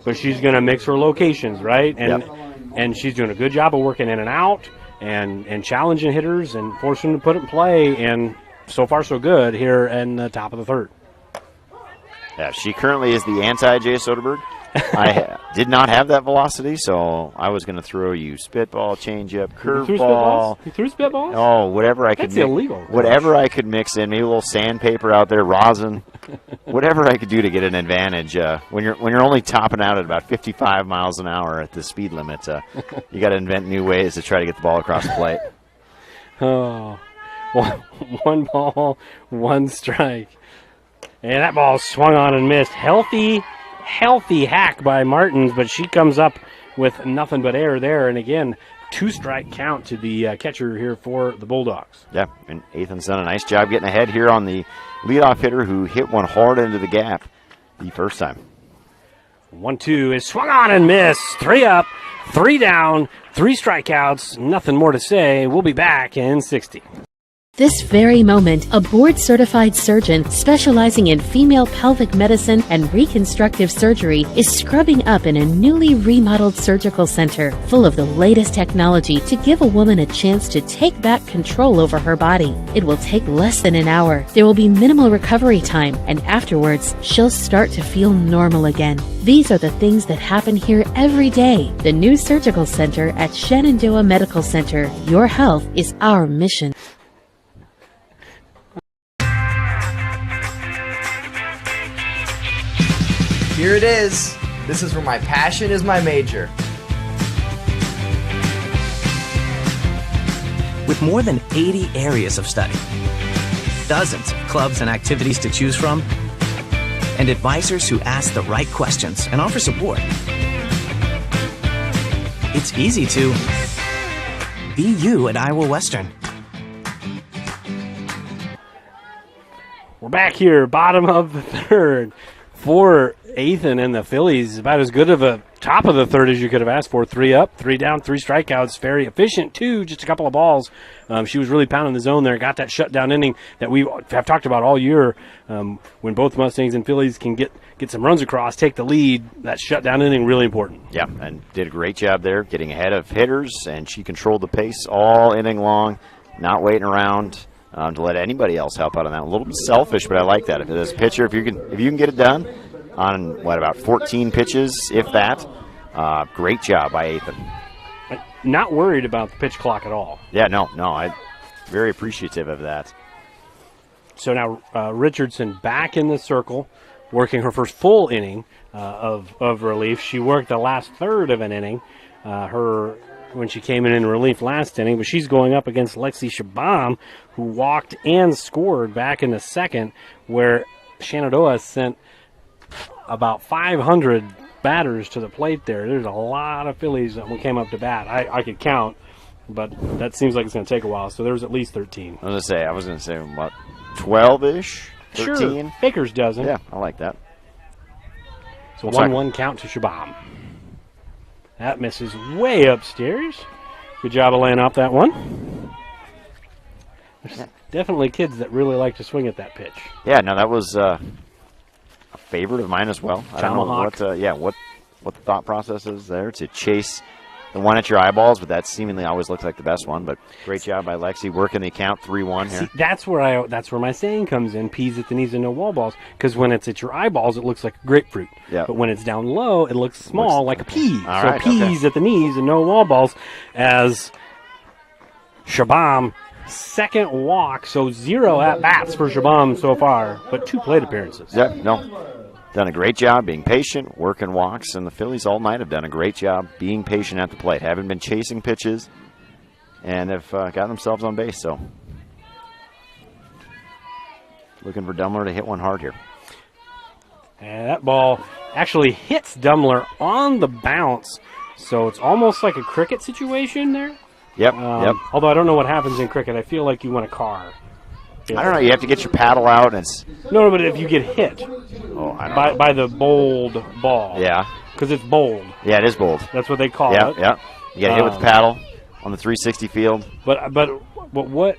but she's going to mix her locations, right? And she's doing a good job of working in and out and challenging hitters and forcing them to put it in play. And so far, so good here in the top of the third. Yeah, she currently is the anti-Jay Soderberg. I did not have that velocity, so I was going to throw you spitball, changeup, curveball. You threw spitballs? Oh, whatever I could. That's illegal. Whatever I could mix in, maybe a little sandpaper out there, rosin, whatever I could do to get an advantage. When you're only topping out at about 55 miles an hour at the speed limit, you got to invent new ways to try to get the ball across the plate. Oh, one ball, one strike. And that ball swung on and missed. Healthy hack by Martins, but she comes up with nothing but air there. And again, 2-strike count to the catcher here for the Bulldogs. Yeah, and Ethan's done a nice job getting ahead here on the leadoff hitter who hit one hard into the gap the first time. 1-2 is swung on and missed. 3 up, 3 down, 3 strikeouts. Nothing more to say. We'll be back in 60. This very moment, a board-certified surgeon specializing in female pelvic medicine and reconstructive surgery is scrubbing up in a newly remodeled surgical center full of the latest technology to give a woman a chance to take back control over her body. It will take less than an hour. There will be minimal recovery time, and afterwards, she'll start to feel normal again. These are the things that happen here every day. The new surgical center at Shenandoah Medical Center. Your health is our mission. Here it is. This is where my passion is my major. With more than 80 areas of study, dozens of clubs and activities to choose from, and advisors who ask the right questions and offer support, it's easy to be you at Iowa Western. We're back here, bottom of the third. For Ethan and the Phillies, about as good of a top of the third as you could have asked for. 3 up, 3 down, 3 strikeouts. Very efficient, too. Just a couple of balls. She was really pounding the zone there. Got that shutdown inning that we have talked about all year. When both Mustangs and Phillies can get some runs across, take the lead, that shutdown inning really important. Yeah, and did a great job there getting ahead of hitters, and she controlled the pace all inning long, not waiting around to let anybody else help out on that. A little bit selfish, but I like that. If as a pitcher, if you can get it done on about 14 pitches, if that, great job by Ethan. Not worried about the pitch clock at all. Yeah, no, I'm very appreciative of that. So now Richardson back in the circle, working her first full inning of relief. She worked the last third of an inning. When she came in relief last inning, but she's going up against Lexi Shabam, who walked and scored back in the second, where Shenandoah sent about 500 batters to the plate there. There's a lot of Phillies that came up to bat. I could count, but that seems like it's going to take a while, so there's at least 13. I was going to say about 12-ish, 13. Sure, Baker's dozen. Yeah, I like that. So 1-1 count to Shabam. That misses way upstairs. Good job of laying off that one. There's definitely kids that really like to swing at that pitch. Yeah, no, that was a favorite of mine as well. I don't know what the thought process is there to chase the one at your eyeballs, but that seemingly always looks like the best one. But great job by Lexi working the account 3-1 here. See, that's where my saying comes in: peas at the knees and no wall balls. Because when it's at your eyeballs, it looks like a grapefruit. Yeah. But when it's down low, it looks small, like a pea. All so right, peas at the knees and no wall balls. As Shabam, second walk, so 0 at bats for Shabam so far, but 2 plate appearances. Yep, no. Done a great job being patient, working walks, and the Phillies all night have done a great job being patient at the plate. Haven't been chasing pitches, and have got themselves on base. So, looking for Dumler to hit one hard here. And that ball actually hits Dumler on the bounce, so it's almost like a cricket situation there. Yep, Although I don't know what happens in cricket. I feel like you win a car. I don't know. You have to get your paddle out. And No, but if you get hit by the bowled ball. Yeah. Because it's bowled. Yeah, it is bowled. That's what they call it. Yeah. You got to hit with the paddle on the 360 field. But what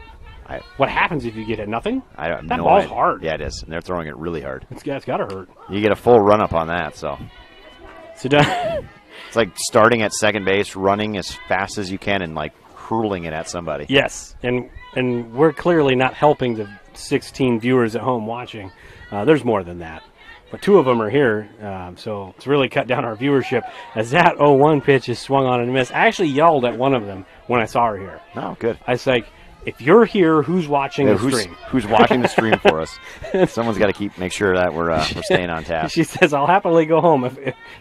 What happens if you get hit? Nothing? I don't That know. ball's hard. Yeah, it is. And they're throwing it really hard. It's got to hurt. You get a full run up on that, so. It's like starting at second base, running as fast as you can, and like hurling it at somebody. Yes, and we're clearly not helping the 16 viewers at home watching. There's more than that. But 2 of them are here, so it's really cut down our viewership. As that 0-1 pitch is swung on and missed. I actually yelled at one of them when I saw her here. Oh, good. I was like, if you're here, who's watching the stream? Who's watching the stream for us? Someone's got to make sure that we're staying on task. She says, I'll happily go home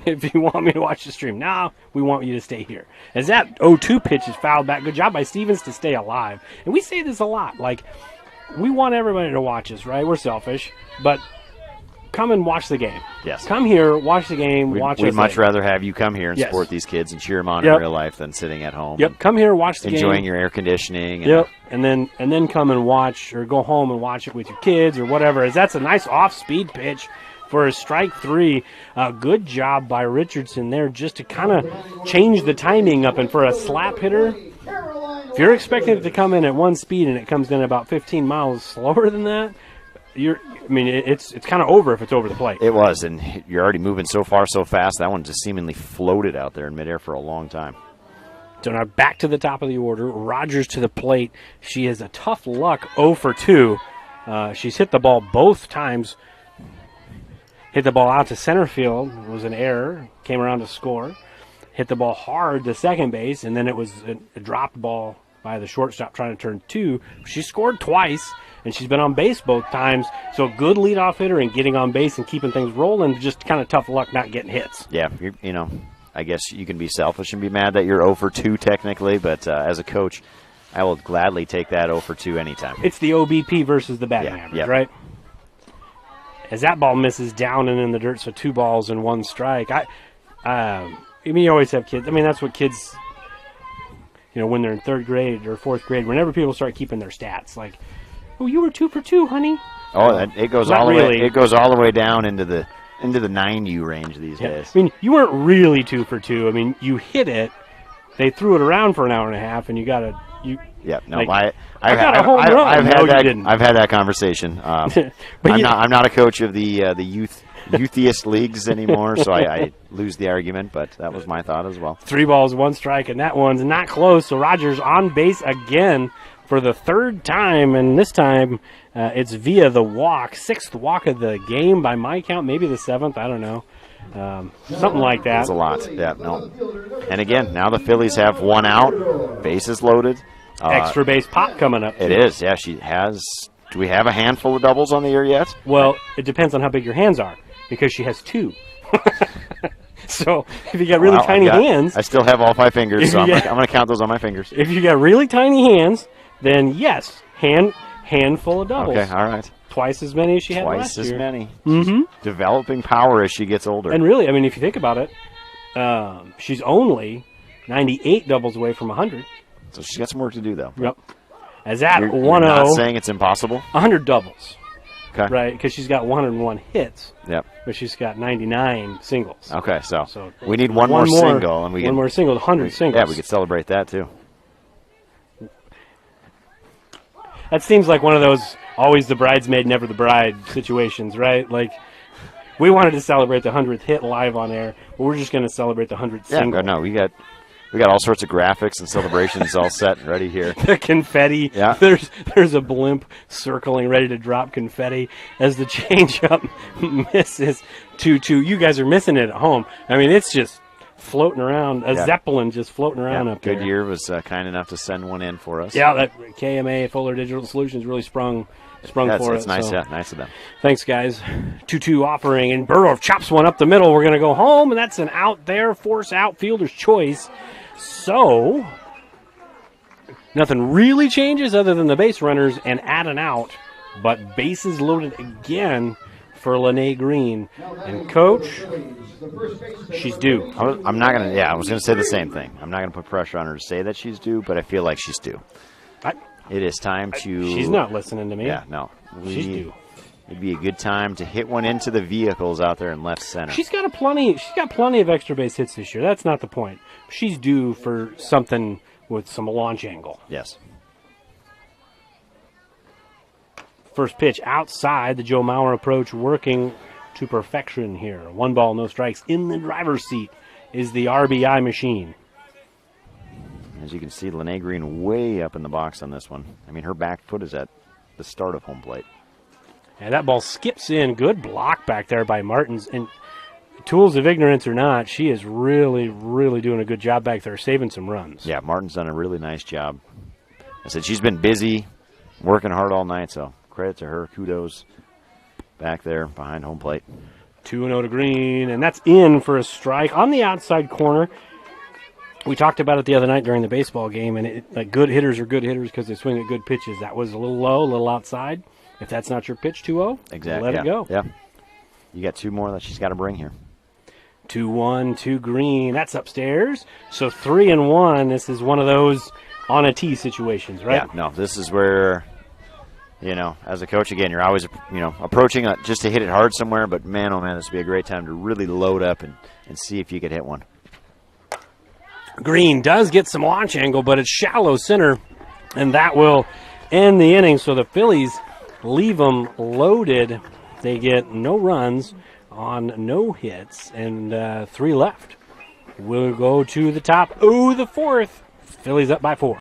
if you want me to watch the stream. No, we want you to stay here. As that 0-2 pitch is fouled back. Good job by Stevens to stay alive. And we say this a lot. Like, we want everybody to watch us, right? We're selfish. But come and watch the game. Yes. Come here, watch the game, watch us. We'd much rather have you come here and Yes. support these kids and cheer them on in real life than sitting at home. Yep. Come here, watch the game. Enjoying your air conditioning. Yep. And then come and watch or go home and watch it with your kids or whatever. As that's a nice off-speed pitch for a strike 3. Good job by Richardson there just to kind of change the timing up. And for a slap hitter, if you're expecting it to come in at 1 speed and it comes in about 15 miles slower than that, it's kind of over if it's over the plate. It was, and you're already moving so far so fast. That one just seemingly floated out there in midair for a long time. So now back to the top of the order. Rogers to the plate. She has a tough luck 0 for 2. She's hit the ball both times. Hit the ball out to center field. It was an error. Came around to score. Hit the ball hard to second base, and then it was a dropped ball by the shortstop trying to turn 2. She scored twice, and she's been on base both times. So good leadoff hitter and getting on base and keeping things rolling. Just kind of tough luck not getting hits. Yeah, I guess you can be selfish and be mad that you're 0 for 2 technically, but as a coach, I will gladly take that 0 for 2 anytime. It's the OBP versus the batting average, right? As that ball misses down and in the dirt, so 2 balls and 1 strike. You always have kids. That's what kids, when they're in 3rd grade or 4th grade, whenever people start keeping their stats, like, oh, you were 2 for 2, honey. Oh, it goes all the way. It goes all the way down into the 9U range these days. You weren't really 2 for 2. You hit it. They threw it around for an hour and a half, and you got to. Yep. No, like, I got a home run. I've had that conversation. I'm not a coach of the youthiest leagues anymore, so I lose the argument. But that was my thought as well. 3 balls, 1 strike, and that one's not close. So Rogers on base again for the 3rd time, and this time it's via the walk. 6th walk of the game by my count, maybe the 7th. I don't know. Something like that. That's a lot. Yeah, no. And again, now the Phillies have 1 out, bases loaded. Extra base pop coming up. It is, yeah. She has. Do we have a handful of doubles on the air yet? Well, it depends on how big your hands are, because she has 2. So if you got really tiny hands, I still have all 5 fingers, so I'm going to count those on my fingers. If you got really tiny hands, then yes, handful of doubles. Okay, all right. Twice as many as she had last year. Twice as many. Mm-hmm. Developing power as she gets older. And really, if you think about it, she's only 98 doubles away from 100. So she's got some work to do, though. Yep. As that 1-0. You're not saying it's impossible? 100 doubles. Okay. Right, because she's got 101 hits. Yep. But she's got 99 singles. Okay, so we need one more single. And one more single, 100 singles. Yeah, we could celebrate that, too. That seems like one of those always the bridesmaid, never the bride situations, right? Like, we wanted to celebrate the 100th hit live on air, but we're just going to celebrate the 100th single. Yeah, no, we got all sorts of graphics and celebrations all set and ready here. The confetti. Yeah. There's a blimp circling, ready to drop confetti as the changeup misses 2-2. You guys are missing it at home. It's just floating around, Zeppelin just floating around up there. Goodyear was kind enough to send one in for us. Yeah, that KMA, Fuller Digital Solutions, really sprung for it. That's nice, nice of them. Thanks, guys. 2-2 offering, and Burdorf chops one up the middle. We're going to go home, and that's an out there, force out, fielder's choice. So, nothing really changes other than the base runners and add an out, but bases loaded again for Lene Green. And Coach, she's due. I'm not going to, I was going to say the same thing. I'm not going to put pressure on her to say that she's due, but I feel like she's due. It is time to... She's not listening to me. Yeah, no. She's due. It'd be a good time to hit one into the vehicles out there in left center. She's got plenty of extra base hits this year. That's not the point. She's due for something with some launch angle. Yes. First pitch outside, the Joe Mauer approach working to perfection here. 1 ball, no strikes. In the driver's seat is the RBI machine. As you can see, Lene Green way up in the box on this one. I mean, her back foot is at the start of home plate. And that ball skips in. Good block back there by Martins. And tools of ignorance or not, she is really, really doing a good job back there, saving some runs. Yeah, Martin's done a really nice job. I said she's been busy, working hard all night, so credit to her. Kudos back there behind home plate. 2-0 to Green, and that's in for a strike on the outside corner. We talked about it the other night during the baseball game, and like good hitters are good hitters because they swing at good pitches. That was a little low, a little outside. If that's not your pitch, 2-0, exactly. Let it go. Yeah. You got 2 more that she's got to bring here. 2-1 to Green. That's upstairs. So 3-1. This is one of those on a tee situations, right? Yeah, no, this is where, as a coach, again, you're always, approaching just to hit it hard somewhere. But, man, oh, man, this would be a great time to really load up and see if you could hit one. Green does get some launch angle, but it's shallow center, and that will end the inning. So the Phillies leave them loaded. They get no runs on no hits, and 3 left. We'll go to the top. The 4th. Phillies up by 4.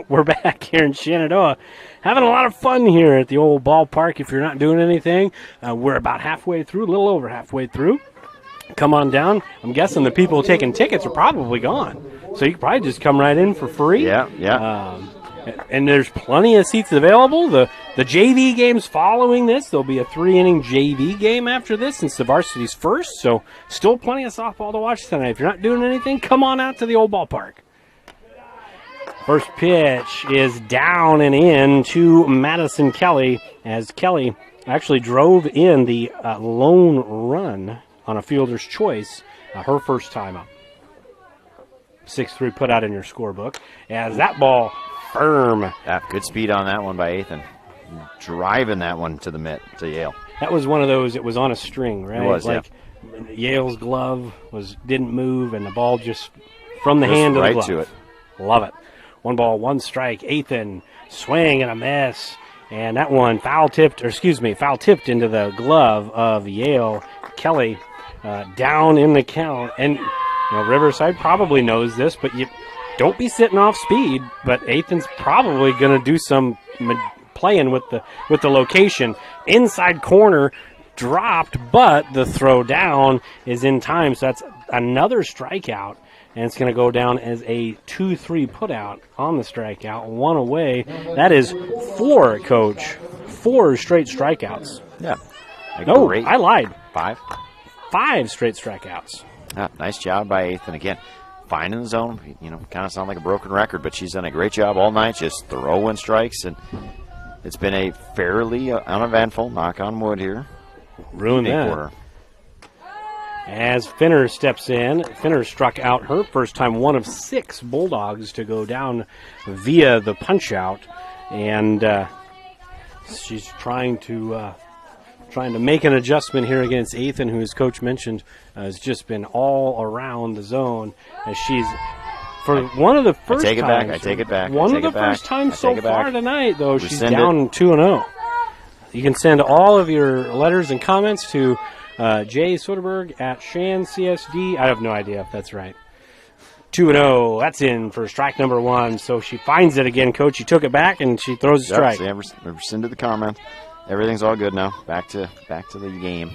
We're back here in Shenandoah, having a lot of fun here at the old ballpark. If you're not doing anything, we're about halfway through, a little over halfway through. Come on down. I'm guessing the people taking tickets are probably gone, so you can probably just come right in for free. Yeah. And there's plenty of seats available. The JV game's following this. There'll be a 3-inning JV game after this since the varsity's first, so still plenty of softball to watch tonight. If you're not doing anything, come on out to the old ballpark. First pitch is down and in to Madison Kelly, as Kelly actually drove in the lone run on a fielder's choice, her first time up. 6-3 put out in your scorebook, as that ball firm. Yeah, good speed on that one by Ethan. Driving that one to the mitt, to Yale. That was one of those, it was on a string, right? It was, like Yale's glove didn't move, and the ball just from the hand to the glove. Right to it. Love it. 1 ball, 1 strike. Ethan swing and a miss. And that one foul tipped into the glove of Yale. Kelly down in the count. And Riverside probably knows this, but you don't be sitting off speed. But Ethan's probably going to do some playing with the location. Inside corner, dropped, but the throw down is in time. So that's another strikeout. And it's going to go down as a 2-3 putout on the strikeout. 1 away. That is 4, Coach. 4 straight strikeouts. Yeah. No, I lied. 5? 5 straight strikeouts. Yeah, nice job by Ethan. Again, finding the zone. Kind of sound like a broken record, but she's done a great job all night just throwing strikes. And it's been a fairly uneventful, knock on wood here. Ruined that. Quarter. As Finner steps in, Finner struck out her first time, 1 of 6 Bulldogs to go down via the punch-out, and she's trying to make an adjustment here against Ethan, who, as Coach mentioned, has just been all around the zone. As she's one of the first times. I take it back. One of the first times so far tonight, though, she's down 2-0. You can send all of your letters and comments to Jay Soderberg at Shan CSD. I have no idea if that's right. 2-0. That's in for strike number 1. So she finds it again, Coach. She took it back, and she throws a strike. Yep, so rescinded the comment. Everything's all good now. Back to the game.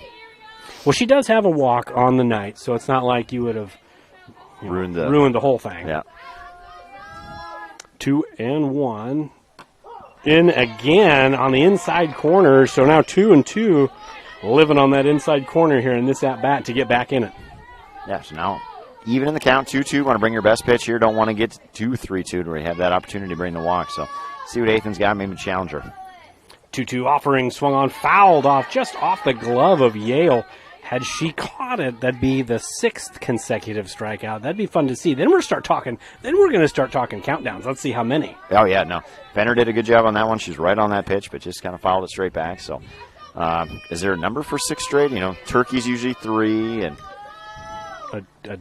Well, she does have a walk on the night, so it's not like you would have ruined the whole thing. Yeah. 2-1. In again on the inside corner. So now 2-2, living on that inside corner here in this at-bat to get back in it. Yeah, so now even in the count, 2-2. Want to bring your best pitch here. Don't want to get to 3-2 to have that opportunity to bring the walk. So see what Ethan's got, maybe challenge her. 2-2 offering, swung on, fouled off, just off the glove of Yale. Had she caught it, that'd be the 6th consecutive strikeout. That'd be fun to see. Then we're going to start talking countdowns. Let's see how many. Oh, yeah, no. Fenner did a good job on that one. She's right on that pitch, but just kind of fouled it straight back. So is there a number for 6 straight? You know, turkey's usually 3. And a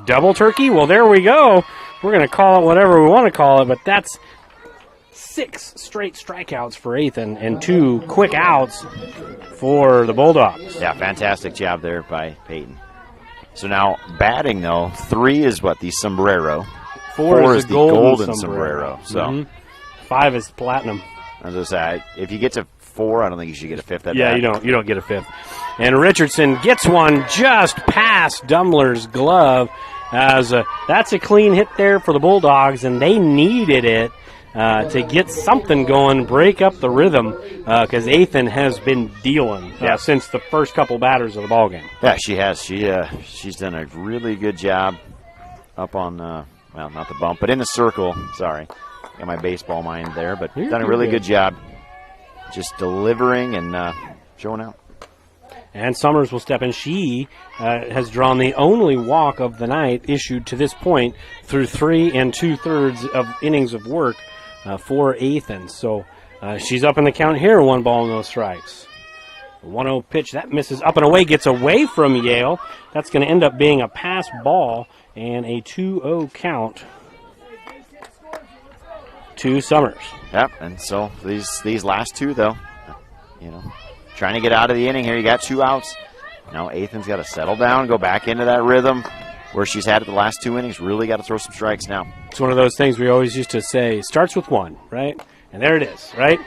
double turkey? Well, there we go. We're going to call it whatever we want to call it, but that's 6 straight strikeouts for Ethan and 2 quick outs for the Bulldogs. Yeah, fantastic job there by Peyton. So now batting, though, 3 is what? The sombrero. 4 is the golden sombrero. So 5 is platinum. As I say, if you get to 4, I don't think you should get a 5th at Yeah, bat. you don't get a 5th. And Richardson gets one just past Dumler's glove. That's a clean hit there for the Bulldogs, and they needed it to get something going, break up the rhythm, because Ethan has been dealing since the first couple batters of the ballgame. Yeah, she has. She's done a really good job up on, well, not the bump, but in the circle. Sorry, got my baseball mind there, but done a really good job just delivering and showing out. And Summers will step in. She has drawn the only walk of the night issued to this point through 3 2/3 of innings of work for Ethan. So she's up in the count here, 1 ball, no strikes. 1-0 pitch, that misses up and away, gets away from Yale. That's going to end up being a pass ball and a 2-0 count to Summers. Yep, and so these last 2, though, trying to get out of the inning here. You got 2 outs. Now Ethan's got to settle down, go back into that rhythm where she's had it the last 2 innings. Really got to throw some strikes now. It's one of those things we always used to say, starts with 1, right? And there it is, right?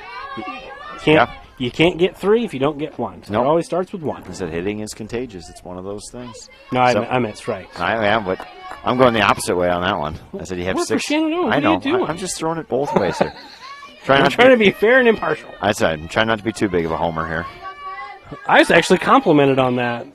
You can't get 3 if you don't get 1. So It always starts with 1. I said hitting is contagious. It's one of those things. No, I meant strikes. I am, but I'm going the opposite way on that one. I said you have 6. I know. I'm just throwing it both ways here. I'm trying to be fair and impartial. I said I'm trying not to be too big of a homer here. I was actually complimented on that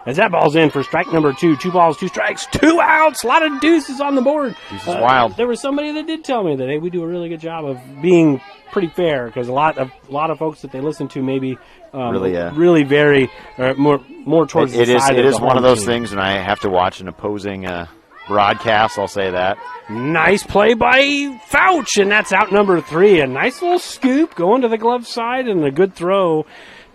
as that ball's in for strike number 2. 2 balls, 2 strikes, 2 outs. A lot of deuces on the board. Deuces wild. There was somebody that did tell me that, hey, we do a really good job of being pretty fair, because a lot of folks that they listen to maybe really vary more towards the side. It is one of those things when I have to watch an opposing broadcast. I'll say that. Nice play by Fouch, and that's out number 3. A nice little scoop going to the glove side, and a good throw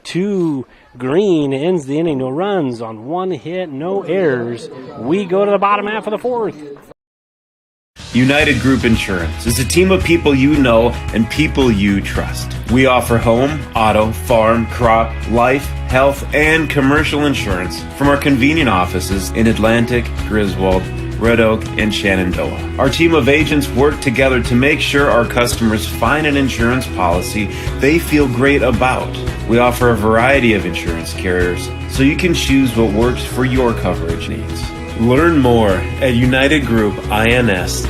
to Green. Ends the inning. No runs on 1 hit, no errors. We go to the bottom half of the 4th. United Group Insurance is a team of people you know and people you trust. We offer home, auto, farm, crop, life, health, and commercial insurance from our convenient offices in Atlantic, Griswold, Red Oak, and Shenandoah. Our team of agents work together to make sure our customers find an insurance policy they feel great about. We offer a variety of insurance carriers so you can choose what works for your coverage needs. Learn more at United Group INS.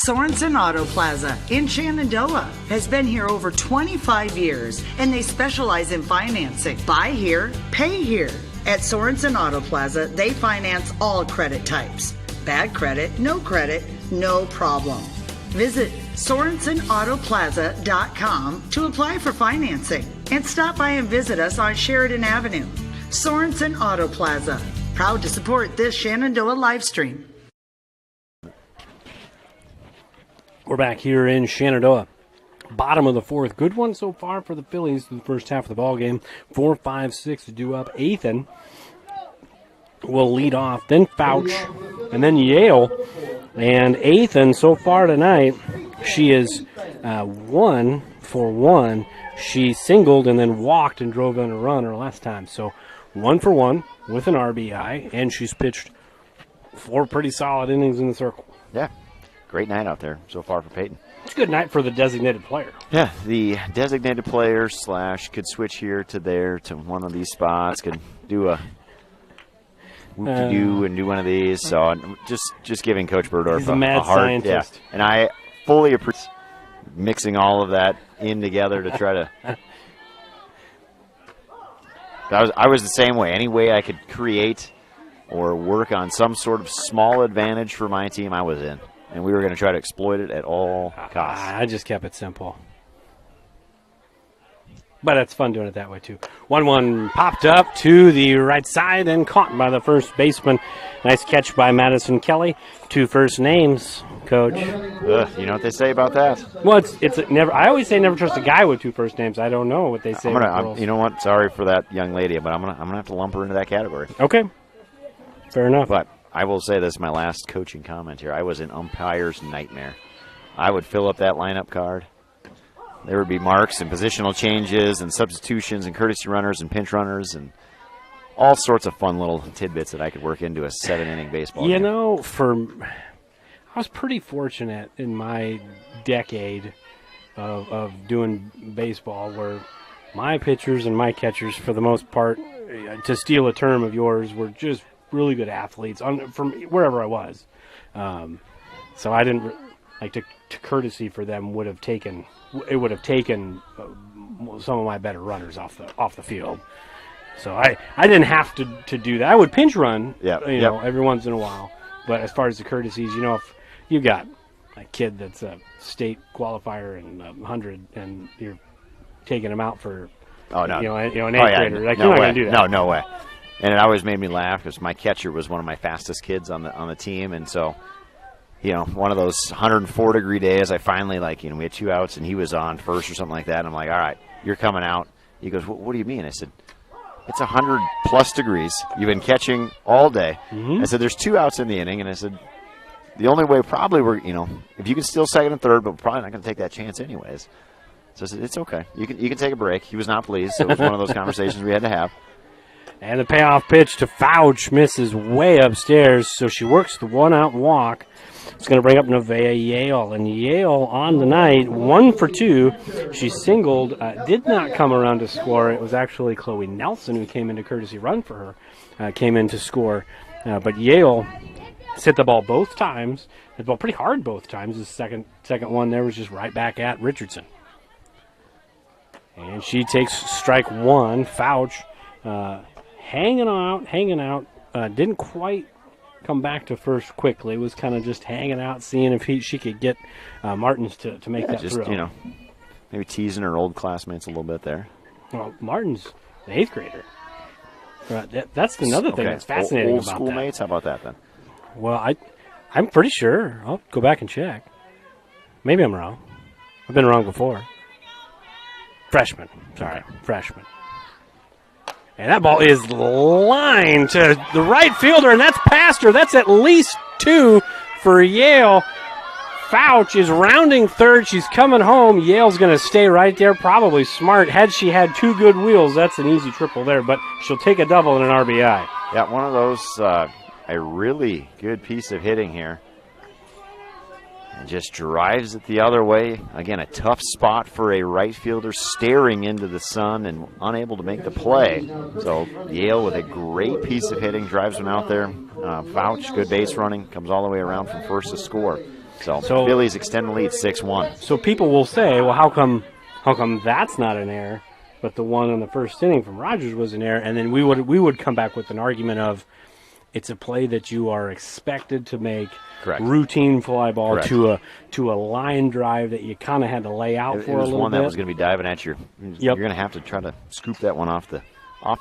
Sorensen Auto Plaza in Shenandoah has been here over 25 years, and they specialize in financing. Buy here, pay here. At Sorensen Auto Plaza, they finance all credit types. Bad credit, no problem. Visit SorensenAutoplaza.com to apply for financing, and stop by and visit us on Sheridan Avenue. Sorensen Auto Plaza, proud to support this Shenandoah live stream. We're back here in Shenandoah. Bottom of the 4th. Good one so far for the Phillies in the first half of the ball game. 4-5-6 to do up. Ethan will lead off, then Fouch, and then Yale. And Ethan, so far tonight, she is 1 for 1. She singled and then walked and drove in a run her last time. So 1 for 1 with an RBI, and she's pitched 4 pretty solid innings in the circle. Yeah, great night out there so far for Peyton. It's a good night for the designated player. Yeah, the designated player / could switch here to there to one of these spots, could do a whoop-de-doo and do one of these. So just giving Coach Burdorf a hard scientist. Yeah, and I fully appreciate mixing all of that in together to try to. I was the same way. Any way I could create or work on some sort of small advantage for my team, I was in. And we were going to try to exploit it at all costs. I just kept it simple. But it's fun doing it that way, too. 1-1 popped up to the right side and caught by the first baseman. Nice catch by Madison Kelly. 2 first names, Coach. You know what they say about that? Well, it's never. I always say never trust a guy with 2 first names. I don't know what they say. You know what? Sorry for that young lady, but I'm gonna have to lump her into that category. Okay. Fair enough. But I will say this is my last coaching comment here. I was an umpire's nightmare. I would fill up that lineup card. There would be marks and positional changes and substitutions and courtesy runners and pinch runners and all sorts of fun little tidbits that I could work into a 7-inning baseball game. You know, I was pretty fortunate in my decade of doing baseball where my pitchers and my catchers, for the most part, to steal a term of yours, were just really good athletes from wherever I was. So I didn't to courtesy for them would have taken some of my better runners off the field. So I didn't have to do that. I would pinch run, every once in a while. But as far as the courtesies, if you got a kid that's a state qualifier and 100, and you're taking him out for an 8th grader, you're not going to do that. No way. And it always made me laugh because my catcher was one of my fastest kids on the team, and so. One of those 104-degree days, I finally, we had 2 outs, and he was on first or something like that. And I'm like, all right, you're coming out. He goes, what do you mean? I said, it's 100-plus degrees. You've been catching all day. Mm-hmm. I said, there's 2 outs in the inning. And I said, the only way probably if you can steal second and third, but we're probably not going to take that chance anyways. So I said, it's okay. You can take a break. He was not pleased. So it was one of those conversations we had to have. And the payoff pitch to Fouch misses way upstairs, so she works the 1-out walk. It's going to bring up Nevaeh Yale, and Yale on the night, 1 for 2. She singled, did not come around to score. It was actually Chloe Nelson who came in to courtesy run for her, came in to score. But Yale hit the ball both times. Hit the ball pretty hard both times. The second one there was just right back at Richardson. And she takes strike 1. Fouch hanging out. Didn't quite come back to first quickly. Was kind of just hanging out, seeing if she could get Martins to make that just, throw. Maybe teasing her old classmates a little bit there. Well, Martin's the 8th grader. That's another thing that's fascinating old about that. Schoolmates? How about that then? Well, I'm pretty sure. I'll go back and check. Maybe I'm wrong. I've been wrong before. Freshman. And that ball is lined to the right fielder, and that's past her. That's at least 2 for Yale. Fouch is rounding third. She's coming home. Yale's going to stay right there. Probably smart. Had she had 2 good wheels, that's an easy triple there, but she'll take a double and an RBI. Yeah, one of those, a really good piece of hitting here. And just drives it the other way. Again, a tough spot for a right fielder, staring into the sun and unable to make the play. So Yale with a great piece of hitting, drives one out there. Fouch, good base running, comes all the way around from first to score. So Phillies extend the lead 6-1. So people will say, well, how come that's not an error, but the one in the first inning from Rogers was an error? And then we would come back with an argument of it's a play that you are expected to make. Correct. Routine fly ball. Correct. to a line drive that you kind of had to lay out for a little bit. It was one that was going to be diving at you. You're going to have to try to scoop that one off the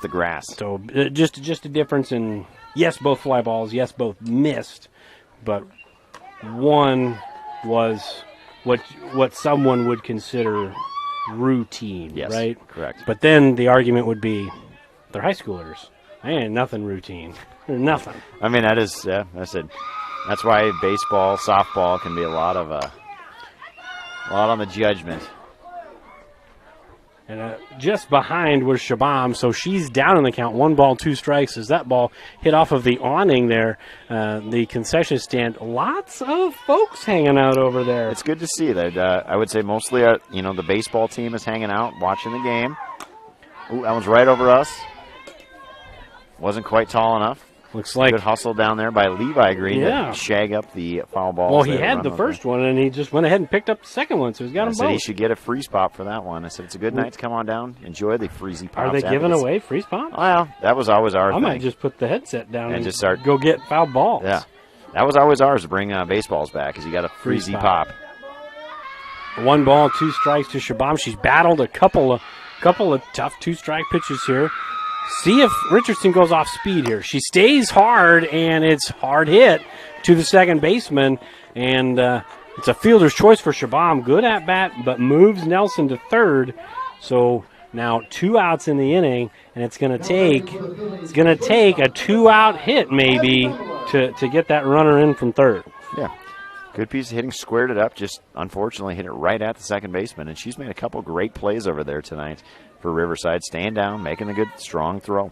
grass. So just a difference in, yes, both fly balls, yes, both missed, but one was what someone would consider routine, yes, right? Correct. But then the argument would be they're high schoolers. Ain't nothing routine. There's nothing. I mean, that is, I said, that's why baseball, softball can be a lot on the judgment. And just behind was Shabam, so she's down in the count. 1 ball, 2 strikes as that ball hit off of the awning there, the concession stand. Lots of folks hanging out over there. It's good to see that. I would say mostly, the baseball team is hanging out, watching the game. Ooh, that one's right over us. Wasn't quite tall enough. Looks like good hustle down there by Levi Green yeah. to shag up the foul ball. Well, he had the first one, and he just went ahead and picked up the second one, so he's got them both. I said he should get a freeze pop for that one. I said it's a good night to come on down, enjoy the freezy pops. Are they giving away freeze pops? Well, that was always our thing. I might just put the headset down and just start go get foul balls. Yeah, that was always ours to bring baseballs back, because you got a freezy pop. 1 ball, 2 strikes to Shabam. She's battled a couple of tough 2-strike pitches here. See if Richardson goes off speed here. She stays hard, and it's hard hit to the second baseman. And it's a fielder's choice for Shabam. Good at bat, but moves Nelson to third. So now 2 outs in the inning, and it's going to take a 2-out hit maybe to get that runner in from third. Yeah. Good piece of hitting, squared it up, just unfortunately hit it right at the second baseman. And she's made a couple great plays over there tonight for Riverside, staying down, making a good, strong throw.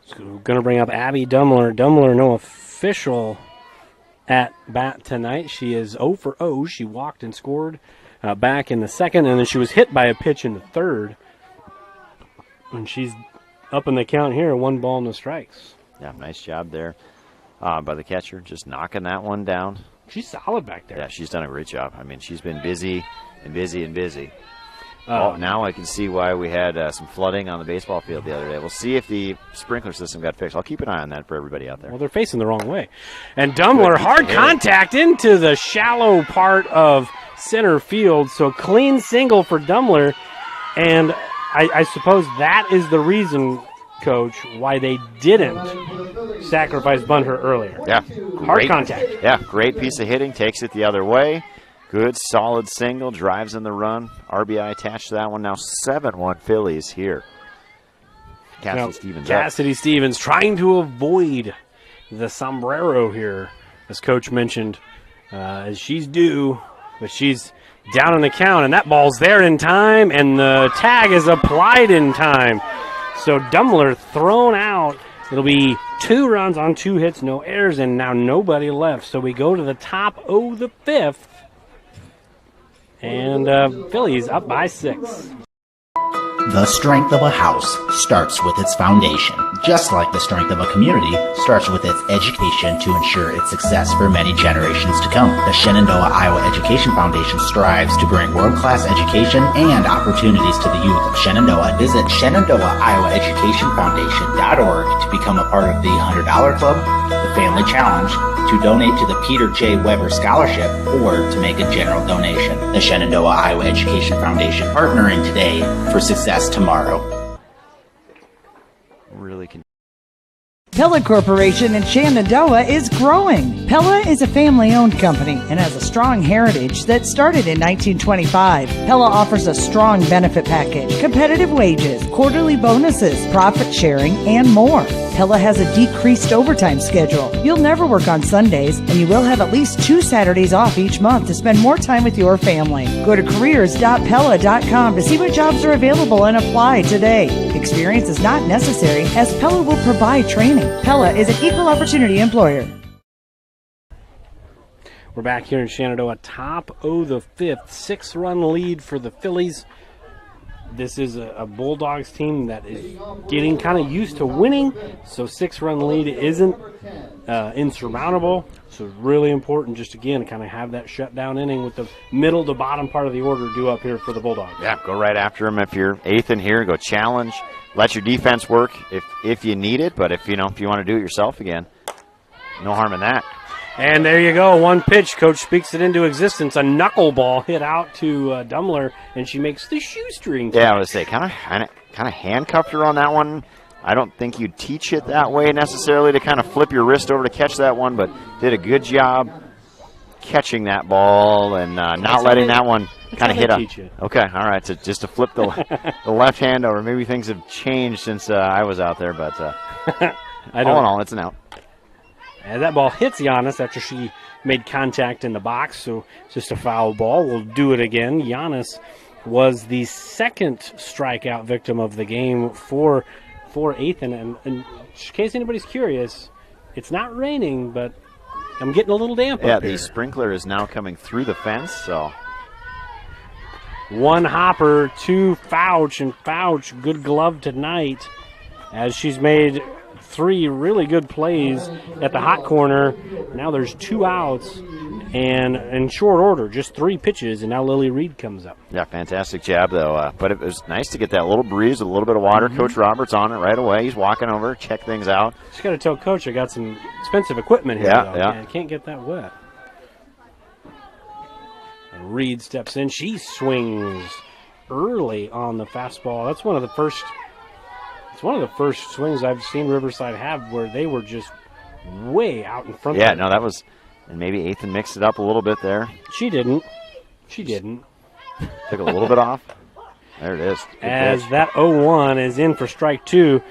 So we're going to bring up Abby Dumler. Dumler, no official at bat tonight. She is 0 for 0. She walked and scored back in the second, and then she was hit by a pitch in the third. And she's up in the count here, 1 ball, no strikes. Yeah, nice job there by the catcher, just knocking that one down. She's solid back there. Yeah, she's done a great job. I mean, she's been busy and busy and busy. Now I can see why we had some flooding on the baseball field the other day. We'll see if the sprinkler system got fixed. I'll keep an eye on that for everybody out there. Well, they're facing the wrong way. And Dumler, hard contact into the shallow part of center field. So clean single for Dumler. And I suppose that is the reason, Coach, why they didn't sacrifice bunt her earlier. Yeah. Hard contact. Yeah, great piece of hitting. Takes it the other way. Good, solid single. Drives in the run. RBI attached to that one. Now 7-1 Phillies here. Cassidy Stevens trying to avoid the sombrero here, as Coach mentioned, as she's due, but she's down in the count, and that ball's there in time, and the tag is applied in time. So Dumler thrown out. It'll be 2 runs on 2 hits, no errors, and now nobody left. So we go to the top of the 5th, and Phillies up by 6. The strength of a house starts with its foundation, just like the strength of a community starts with its education to ensure its success for many generations to come. The Shenandoah, Iowa Education Foundation strives to bring world-class education and opportunities to the youth of Shenandoah. Visit ShenandoahIowaEducationFoundation.org to become a part of the $100 Club, the Family Challenge, to donate to the Peter J. Weber Scholarship, or to make a general donation. The Shenandoah, Iowa Education Foundation, partnering today for success tomorrow. Really can. Pella Corporation in Shenandoah is growing. Pella is a family-owned company and has a strong heritage that started in 1925. Pella offers a strong benefit package, competitive wages, quarterly bonuses, profit sharing, and more. Pella has a decreased overtime schedule. You'll never work on Sundays, and you will have at least 2 Saturdays off each month to spend more time with your family. Go to careers.pella.com to see what jobs are available and apply today. Experience is not necessary, as Pella will provide training. Pella is an equal opportunity employer. We're back here in Shenandoah, top of the 5th, 6-run lead for the Phillies. This is a Bulldogs team that is getting kind of used to winning, so 6-run lead isn't insurmountable. So really important just, again, to kind of have that shutdown inning with the middle to bottom part of the order due up here for the Bulldogs. Yeah, go right after them. If you're 8th in here, go challenge. Let your defense work if you need it, but if you want to do it yourself again, no harm in that. And there you go, 1 pitch. Coach speaks it into existence. A knuckleball hit out to Dumler, and she makes the shoestring catch. Yeah, I was going to say, kind of handcuffed her on that one. I don't think you'd teach it that way necessarily to kind of flip your wrist over to catch that one, but did a good job catching that ball and not letting that one kind of hit up. Okay, all right, so just to flip the left hand over. Maybe things have changed since I was out there, but all in all, it's an out. And that ball hits Giannis after she made contact in the box, so it's just a foul ball. We'll do it again. Giannis was the second strikeout victim of the game for Ethan. And in case anybody's curious, it's not raining, but I'm getting a little damp Yeah, up here. the sprinkler is now coming through the fence, so. One hopper to Fouch, and Fouch, good glove tonight, as she's made 3 really good plays at the hot corner. Now there's 2 outs, and in short order, just 3 pitches, and now Lily Reed comes up. Yeah, fantastic job, though. But it was nice to get that little breeze, a little bit of water. Coach Roberts on it right away. He's walking over, check things out. Just got to tell Coach I got some expensive equipment here. Yeah, though. yeah. I can't get that wet. And Reed steps in. She swings early on the fastball. That's one of the first. It's one of the first swings I've seen Riverside have where they were just way out in front. Yeah, of no, that was, and maybe Ethan mixed it up a little bit there. She didn't. She didn't. Took a little bit off. There it is. Good As pitch. that 0-1 is in for strike 2,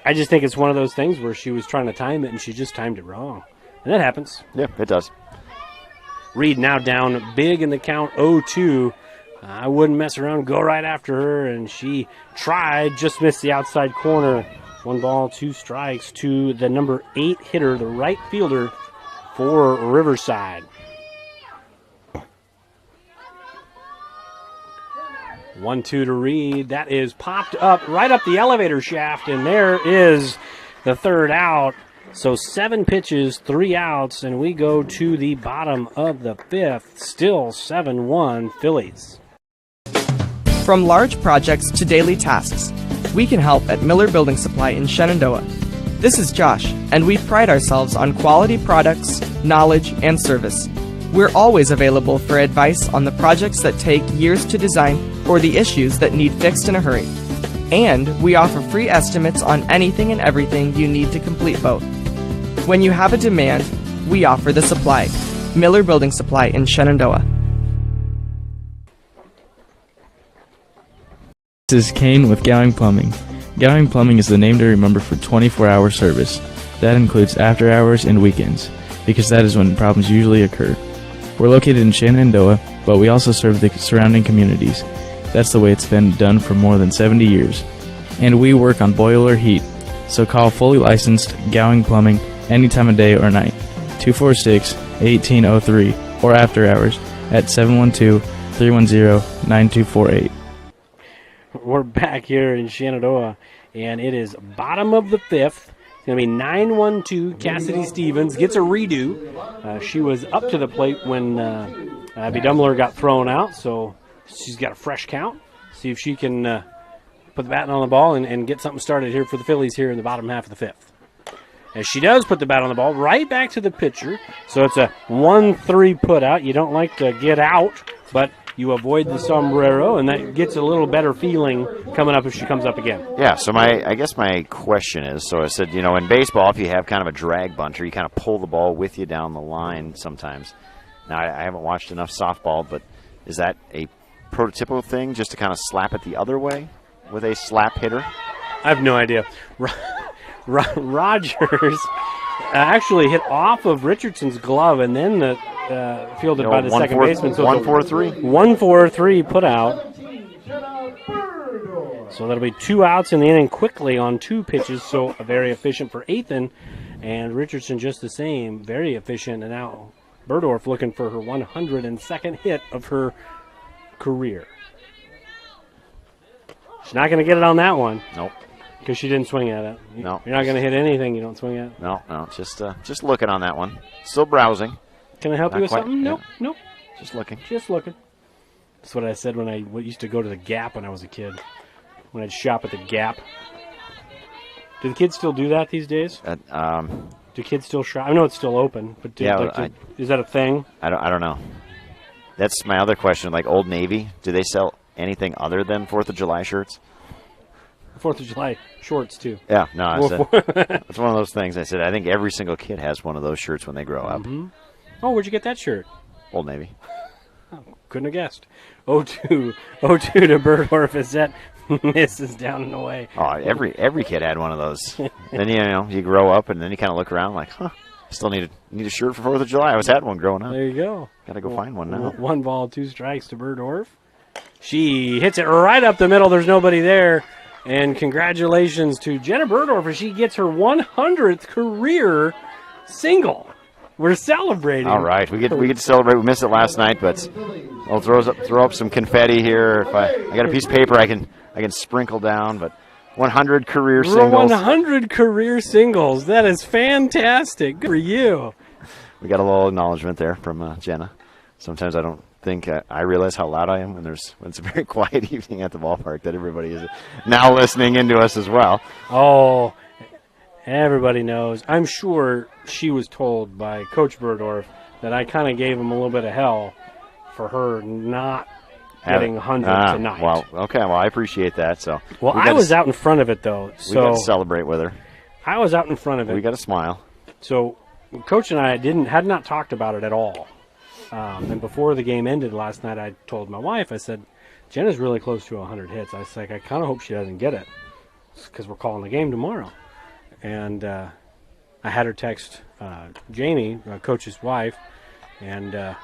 I just think it's one of those things where she was trying to time it and she just timed it wrong. And that happens. Yeah, it does. Reed now down big in the count, 0-2. I wouldn't mess around, go right after her, and she tried, just missed the outside corner. 1 ball, 2 strikes to the number 8 hitter, the right fielder for Riverside. 1-2 to Reed. That is popped up right up the elevator shaft, and there is the 3rd out. So 7 pitches, 3 outs, and we go to the bottom of the 5th. Still 7-1 Phillies. From large projects to daily tasks, we can help at Miller Building Supply in Shenandoah. This is Josh, and we pride ourselves on quality products, knowledge, and service. We're always available for advice on the projects that take years to design or the issues that need fixed in a hurry. And we offer free estimates on anything and everything you need to complete both. When you have a demand, we offer the supply. Miller Building Supply in Shenandoah. This is Kane with Gowing Plumbing. Gowing Plumbing is the name to remember for 24-hour service. That includes after hours and weekends, because that is when problems usually occur. We're located in Shenandoah, but we also serve the surrounding communities. That's the way it's been done for more than 70 years. And we work on boiler heat, so call fully licensed Gowing Plumbing any time of day or night. 246-1803 or after hours at 712-310-9248. We're back here in Shenandoah, and it is bottom of the 5th. It's going to be 9-1-2. Cassidy Stevens gets a redo. She was up to the plate when Abby Dumbler got thrown out, so she's got a fresh count. See if she can put the bat on the ball and get something started here for the Phillies here in the bottom half of the 5th. As she does put the bat on the ball, right back to the pitcher. So it's a 1-3 put out. You don't like to get out, but you avoid the sombrero, and that gets a little better feeling coming up if she comes up again. Yeah, so I guess my question is, so I said, in baseball, if you have kind of a drag bunter, you kind of pull the ball with you down the line sometimes. Now, I haven't watched enough softball, but is that a prototypical thing, just to kind of slap it the other way with a slap hitter? I have no idea. Rogers actually hit off of Richardson's glove and then fielded by the second baseman. So 1-4-3? 1-4-3 put out. So that'll be 2 outs in the inning quickly on 2 pitches. So very efficient for Ethan. And Richardson just the same. Very efficient. And now Burdorf looking for her 102nd hit of her career. She's not going to get it on that one. Nope. Because she didn't swing at it. No. You're not going to hit anything you don't swing at. No, just looking on that one. Still browsing. Can I help Not you with quite, something? yeah. Nope. Just looking. Just looking. That's what I said when I used to go to the Gap when I was a kid. When I'd shop at the Gap. Do the kids still do that these days? Do kids still shop? I know it's still open, but is that a thing? I don't know. That's my other question. Like Old Navy, do they sell anything other than 4th of July shirts? 4th of July shorts, too. Yeah, no, it's one of those things. I said, I think every single kid has one of those shirts when they grow up. Mm-hmm. Oh, where'd you get that shirt? Old Navy. Oh, couldn't have guessed. 0-2 to Burdorf as that misses down and away. Oh, every kid had one of those. Then, you grow up, and then you kind of look around like, huh, Still need a shirt for 4th of July. I was had one growing up. There you go. Got to go find one now. 1 ball, 2 strikes to Burdorf. She hits it right up the middle. There's nobody there. And congratulations to Jenna Burdorf as she gets her 100th career single. We're celebrating. All right, we get to celebrate. We missed it last night, but I'll throw up some confetti here. If I got a piece of paper, I can sprinkle down. But 100 career singles. 100 career singles. That is fantastic. Good for you. We got a little acknowledgement there from Jenna. Sometimes I don't think I realize how loud I am when it's a very quiet evening at the ballpark, that everybody is now listening into us as well. Oh, everybody knows. I'm sure she was told by Coach Burdorf that I kind of gave him a little bit of hell for her not getting 100 tonight. Well, okay. Well, I appreciate that. So, well, I was out in front of it though. So we got to celebrate with her. I was out in front of it. We got to smile. So, Coach and I had not talked about it at all. And before the game ended last night, I told my wife, I said, Jenna's really close to 100 hits. I was like, I kind of hope she doesn't get it because we're calling the game tomorrow. And I had her text Jamie, Coach's wife, and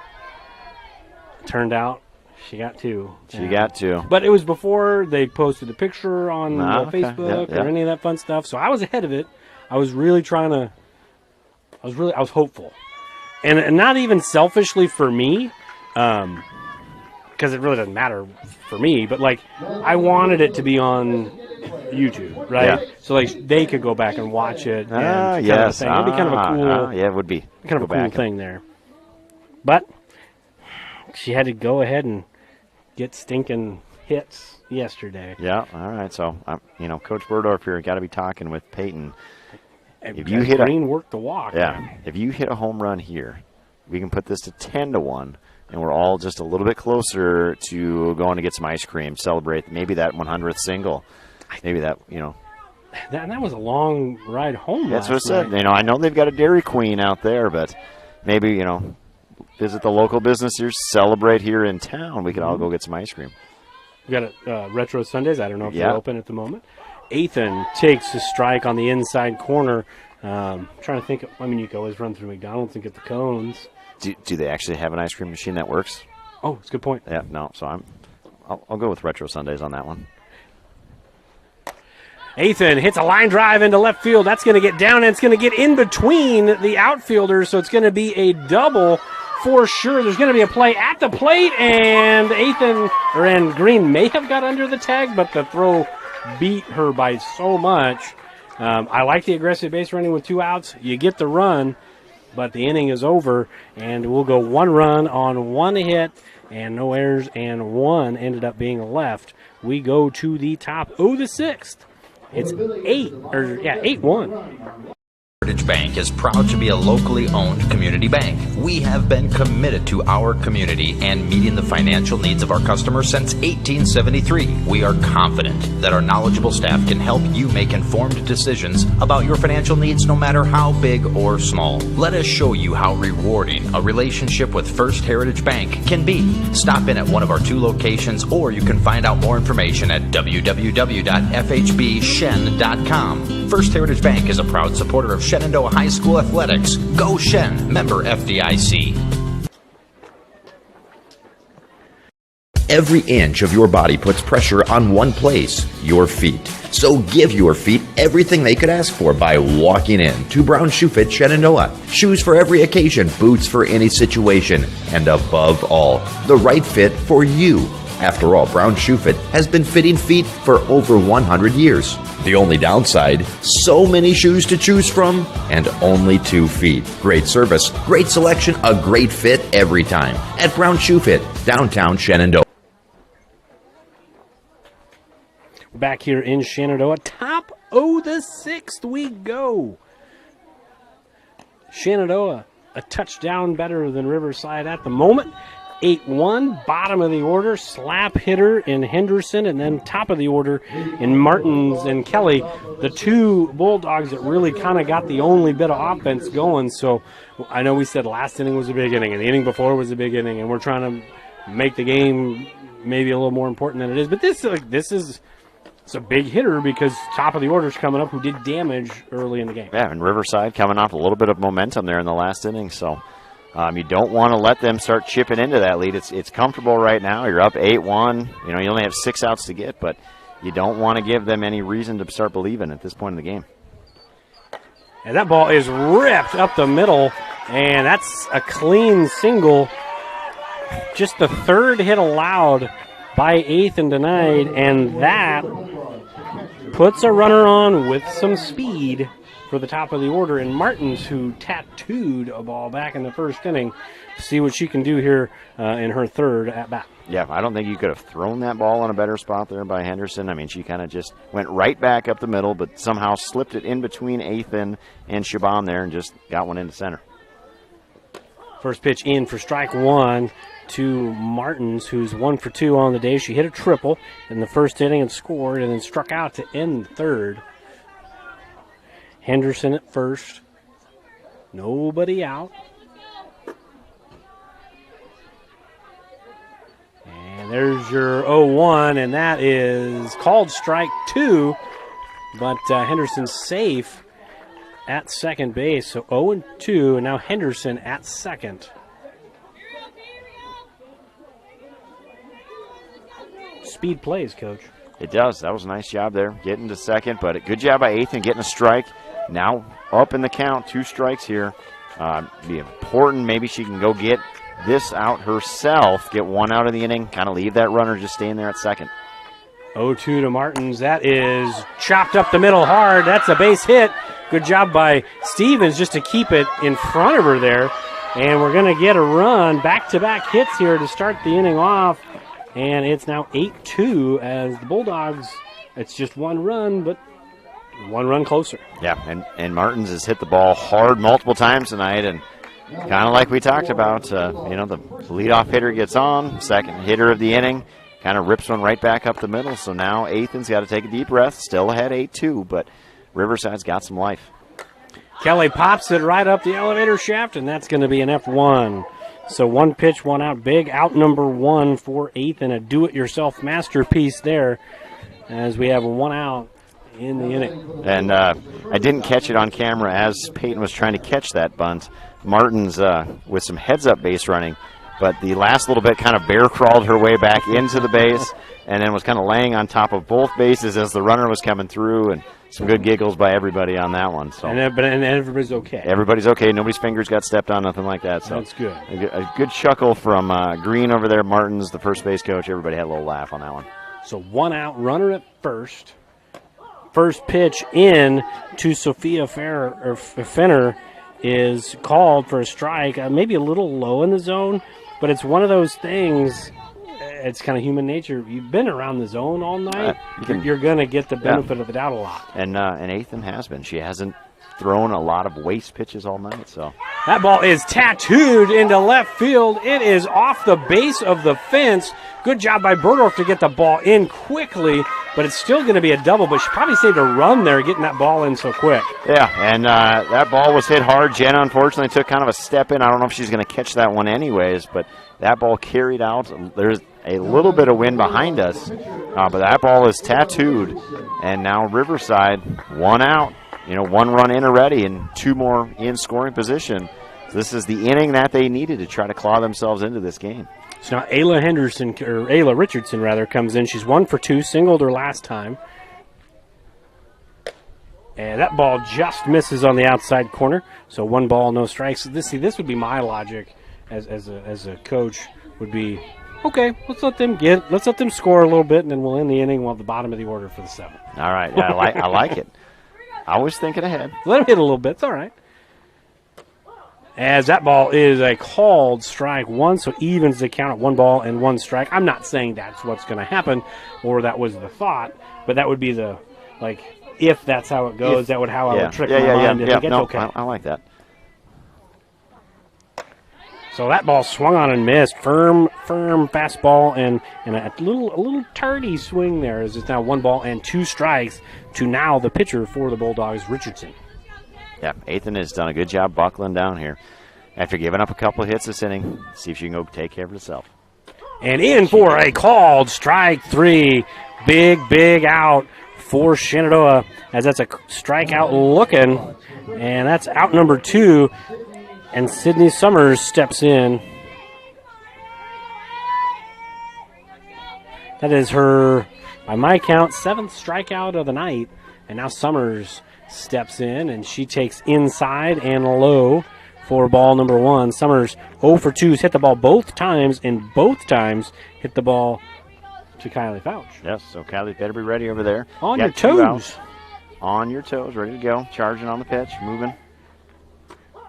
turned out she got 2. She got 2. But it was before they posted the picture on Facebook or any of that fun stuff. So I was ahead of it. I was really I was hopeful. And not even selfishly for me, because it really doesn't matter for me, but like I wanted it to be on YouTube, right? Yeah. So like they could go back and watch it. And yes. It'd be kind of a cool, yeah, it would be kind of a cool thing there. But she had to go ahead and get stinking hits yesterday. Yeah. All right. So Coach Burdorf here got to be talking with Peyton. If you hit Green work the walk. Yeah. Man. If you hit a home run here, we can put this to 10-1, and we're all just a little bit closer to going to get some ice cream, celebrate maybe that 100th single. Maybe that, That was a long ride home. That's what I said. I know they've got a Dairy Queen out there, but maybe, visit the local business here, celebrate here in town. We could all go get some ice cream. We got Retro Sundays. I don't know if they're open at the moment. Ethan takes a strike on the inside corner. Trying to think. You can always run through McDonald's and get the cones. Do they actually have an ice cream machine that works? Oh, that's a good point. Yeah, no. So I'll go with Retro Sundays on that one. Ethan hits a line drive into left field. That's going to get down, and it's going to get in between the outfielders, so it's going to be a double for sure. There's going to be a play at the plate, and Green may have got under the tag, but the throw beat her by so much. I like the aggressive base running with 2 outs. You get the run, but the inning is over, and we'll go 1 run on 1 hit, and no errors, and 1 ended up being left. We go to the top of the 6th. It's 8-1. Heritage Bank is proud to be a locally owned community bank. We have been committed to our community and meeting the financial needs of our customers since 1873. We are confident that our knowledgeable staff can help you make informed decisions about your financial needs, no matter how big or small. Let us show you how rewarding a relationship with First Heritage Bank can be. Stop in at one of our 2 locations, or you can find out more information at www.fhbshen.com. First Heritage Bank is a proud supporter of Shenandoah High School athletics. Go Shen, member FDIC. Every inch of your body puts pressure on one place, your feet. So give your feet everything they could ask for by walking in to Brown Shoe Fit Shenandoah. Shoes for every occasion, boots for any situation, and above all, the right fit for you. After all, Brown Shoe Fit has been fitting feet for over 100 years. The only downside, so many shoes to choose from and only 2 feet. Great service, great selection, a great fit every time at Brown Shoe Fit, downtown Shenandoah. Back here in Shenandoah, top of the 6th we go. Shenandoah, a touchdown better than Riverside at the moment. 8-1, bottom of the order, slap hitter in Henderson, and then top of the order in Martins and Kelly, the 2 Bulldogs that really kind of got the only bit of offense going. So I know we said last inning was a big inning, and the inning before was a big inning, and we're trying to make the game maybe a little more important than it is. But this is It's a big hitter because top of the order's coming up who did damage early in the game. Yeah, and Riverside coming off a little bit of momentum there in the last inning, so you don't want to let them start chipping into that lead. It's comfortable right now. You're up 8-1. You know, you only have 6 outs to get, but you don't want to give them any reason to start believing at this point in the game. And that ball is ripped up the middle, and that's a clean single. Just the third hit allowed by Ethan denied, and that puts a runner on with some speed for the top of the order. And Martins, who tattooed a ball back in the first inning, see what she can do here in her third at bat. Yeah, I don't think you could have thrown that ball in a better spot there by Henderson. I mean, she kind of just went right back up the middle, but somehow slipped it in between Ethan and Shaban there and just got one into center. First pitch in for strike one to Martins, who's 1 for 2 on the day. She hit a triple in the first inning and scored, and then struck out to end the third. Henderson at first. Nobody out. And there's your 0-1, and that is called strike 2, but Henderson's safe at second base. So 0-2, and now Henderson at second. Speed plays, Coach. It does. That was a nice job there, getting to second, but a good job by Ethan getting a strike. Now up in the count, 2 strikes here. Be important. Maybe she can go get this out herself, get 1 out of the inning, kind of leave that runner just staying there at second. 0-2 to Martins. That is chopped up the middle hard. That's a base hit. Good job by Stevens just to keep it in front of her there. And we're going to get a run. Back-to-back hits here to start the inning off. And it's now 8-2 as the Bulldogs, it's just 1 run, but 1 run closer. Yeah, and Martins has hit the ball hard multiple times tonight, and kind of like we talked about, you know, the leadoff hitter gets on, second hitter of the inning, kind of rips one right back up the middle. So now Ethan's got to take a deep breath, still ahead 8-2, but Riverside's got some life. Kelly pops it right up the elevator shaft, and that's going to be an F1. So 1 pitch, 1 out, big out number 1 for Ethan, a do-it-yourself masterpiece there as we have 1 out in the inning. And I didn't catch it on camera as Peyton was trying to catch that bunt. Martins with some heads-up base running, but the last little bit kind of bear-crawled her way back into the base and then was kind of laying on top of both bases as the runner was coming through, and some good giggles by everybody on that one. So and everybody's okay. Everybody's okay. Nobody's fingers got stepped on, nothing like that. So that's good. A good chuckle from Green over there, Martins, the first base coach. Everybody had a little laugh on that one. So 1 out, runner at first. First pitch in to Sophia Fenner is called for a strike. Maybe a little low in the zone, but it's one of those things. It's kind of human nature. You've been around the zone all night. You're going to get the benefit of the doubt a lot. And Ethan has been. She hasn't thrown a lot of waste pitches all night. So that ball is tattooed into left field. It is off the base of the fence. Good job by Berdorf to get the ball in quickly, but it's still going to be a double. But she probably saved a run there getting that ball in so quick. Yeah, and that ball was hit hard. Jenna, unfortunately, took kind of a step in. I don't know if she's going to catch that one anyways, but that ball carried out. There's a little bit of wind behind us, but that ball is tattooed. And now Riverside, 1 out. 1 run in already and 2 more in scoring position. So this is the inning that they needed to try to claw themselves into this game. So now Ayla Richardson comes in. She's 1 for 2, singled her last time. And that ball just misses on the outside corner. So 1 ball, no strikes. This would be my logic as a coach would be, okay, let's let them score a little bit, and then we'll end the inning while at the bottom of the order for the 7th. All right, yeah, I like it. I was thinking ahead. Let him hit a little bit. It's all right. As that ball is a called strike 1, so evens the count at 1 ball and 1 strike. I'm not saying that's what's going to happen or that was the thought, but that would be if that's how it goes, that would how I would trick my mind. Yeah, it's okay. I like that. So that ball swung on and missed. Firm fastball and a little tardy swing there as it's now 1 ball and 2 strikes to now the pitcher for the Bulldogs, Richardson. Yeah, Ethan has done a good job buckling down here. After giving up a couple of hits this inning, see if she can go take care of herself. And in for a called strike 3. Big out for Shenandoah, as that's a strikeout looking. And that's out number 2. And Sydney Summers steps in. That is her, by my count, 7th strikeout of the night. And now Summers steps in, and she takes inside and low for ball number 1. Summers 0 for 2's hit the ball both times, and both times hit the ball to Kylie Fouch. Yes, so Kylie better be ready over there. On your toes. On your toes, ready to go. Charging on the pitch, moving.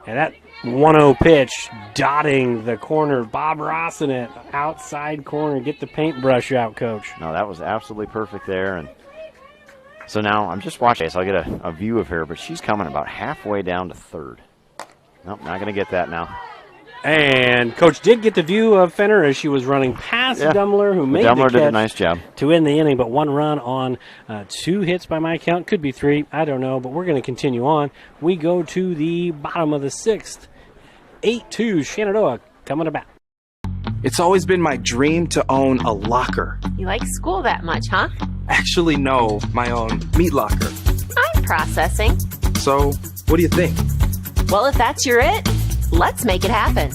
And that 1-0 pitch dotting the corner. Bob Ross in it, outside corner. Get the paintbrush out, Coach. No, that was absolutely perfect there. And so now I'm just watching this. I'll get a view of her, but she's coming about halfway down to third. Nope, not going to get that now. And Coach did get the view of Fenner as she was running past Dummler, who made the catch. Did a nice job to end the inning, but 1 run on 2 hits by my count. Could be 3, I don't know, but we're going to continue on. We go to the bottom of the 6th. 8-2 Shenandoah coming to bat. It's always been my dream to own a locker. You like school that much, huh? Actually, no, my own meat locker. I'm processing. So, what do you think? Well, if that's your it, let's make it happen.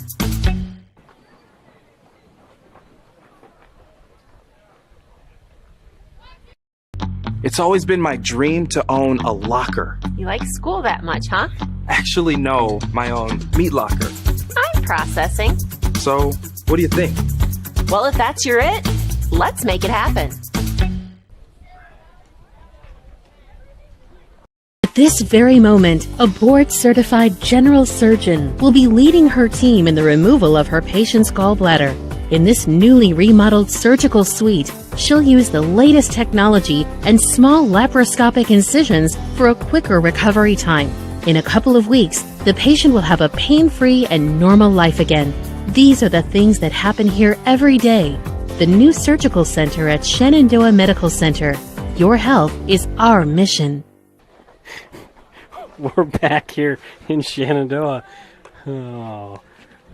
It's always been my dream to own a locker. You like school that much, huh? Actually, no, my own meat locker. I'm processing. So, what do you think? Well, if that's your it, let's make it happen. At this very moment, a board-certified general surgeon will be leading her team in the removal of her patient's gallbladder. In this newly remodeled surgical suite, she'll use the latest technology and small laparoscopic incisions for a quicker recovery time. In a couple of weeks, the patient will have a pain-free and normal life again. These are the things that happen here every day. The new surgical center at Shenandoah Medical Center. Your health is our mission. We're back here in Shenandoah. Oh.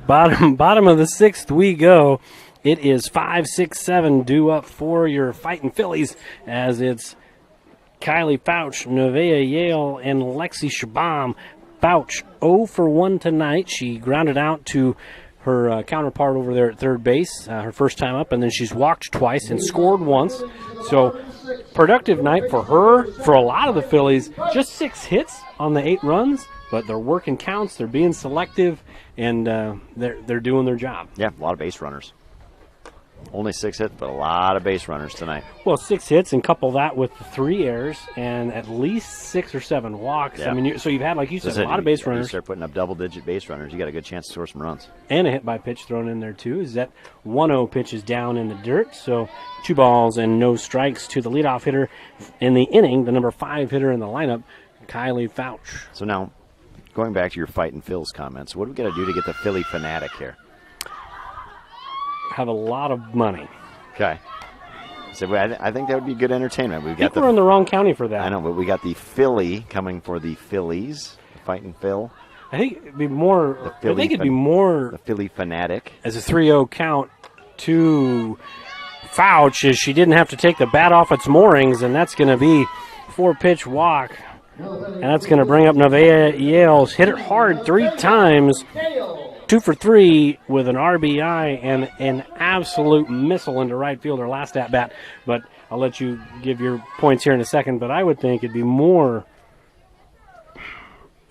Bottom of the 6th we go. It is 5-6-7 due up for your Fighting Phillies, as it's Kylie Fouch, Nevaeh Yale, and Lexi Shabam. Fouch 0 for 1 tonight. She grounded out to her counterpart over there at third base, her first time up, and then she's walked twice and scored once. So productive night for her. For a lot of the Phillies, just 6 hits on the 8 runs, but they're working counts, they're being selective, and they're doing their job. Yeah, a lot of base runners. Only 6 hits, but a lot of base runners tonight. Well, 6 hits, and couple that with the 3 errors and at least 6 or 7 walks. Yeah. I mean, so you've had, like you said, a lot of base runners. You start putting up double-digit base runners, you got a good chance to score some runs. And a hit by pitch thrown in there, too. Is that 1-0 pitch is down in the dirt, so 2 balls and no strikes to the leadoff hitter in the inning, the number 5 hitter in the lineup, Kylie Fouch. So now, going back to your Fightin' Phil's comments, what do we got to do to get the Philly fanatic here? Have a lot of money. Okay. So I think that would be good entertainment. I think we're in the wrong county for that. I know, but we got the Philly coming for the Phillies, Fightin' Phil. I think it'd be more. I think it'd be more the Philly fanatic as a 3-0 count to Fouch, as she didn't have to take the bat off its moorings, and that's going to be 4-pitch walk, and that's going to bring up Nevaeh Yale's hit it hard 3 times. 2 for 3 with an RBI and an absolute missile into right field, her last at bat. But I'll let you give your points here in a second. But I would think it'd be more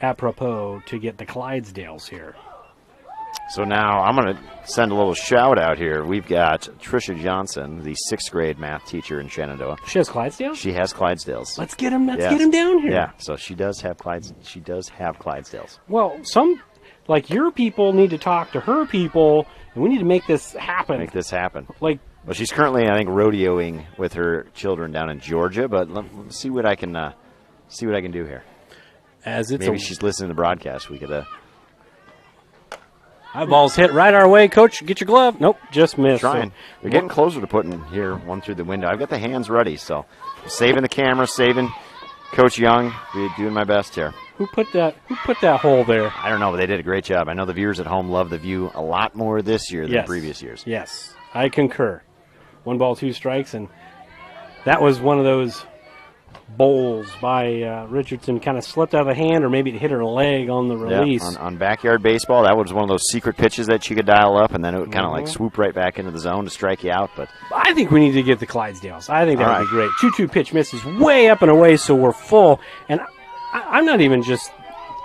apropos to get the Clydesdales here. So now I'm going to send a little shout out here. We've got Trisha Johnson, the 6th grade math teacher in Shenandoah. She has Clydesdales? She has Clydesdales. Let's get him. Let's get him down here. Yeah. So she does have Clydesdales. Well, some. Like, your people need to talk to her people, and we need to make this happen. Like, well, she's currently, I think, rodeoing with her children down in Georgia. But let's see what I can do here. As it's maybe she's listening to the broadcast. We could. High ball's hit right our way, Coach. Get your glove. Nope, just missed. Trying. We're getting closer to putting here one through the window. I've got the hands ready, so saving the camera, saving Coach Young. Be doing my best here. Who put that hole there? I don't know, but they did a great job. I know the viewers at home love the view a lot more this year than previous years. Yes. I concur. 1 ball, 2 strikes, and that was one of those bowls by Richardson. Kind of slipped out of the hand, or maybe it hit her leg on the release. Yeah, on backyard baseball, that was one of those secret pitches that she could dial up, and then it would kind of like swoop right back into the zone to strike you out. But I think we need to get the Clydesdales. I think that would be great. 2-2 pitch misses way up and away, so we're full. And I'm not even just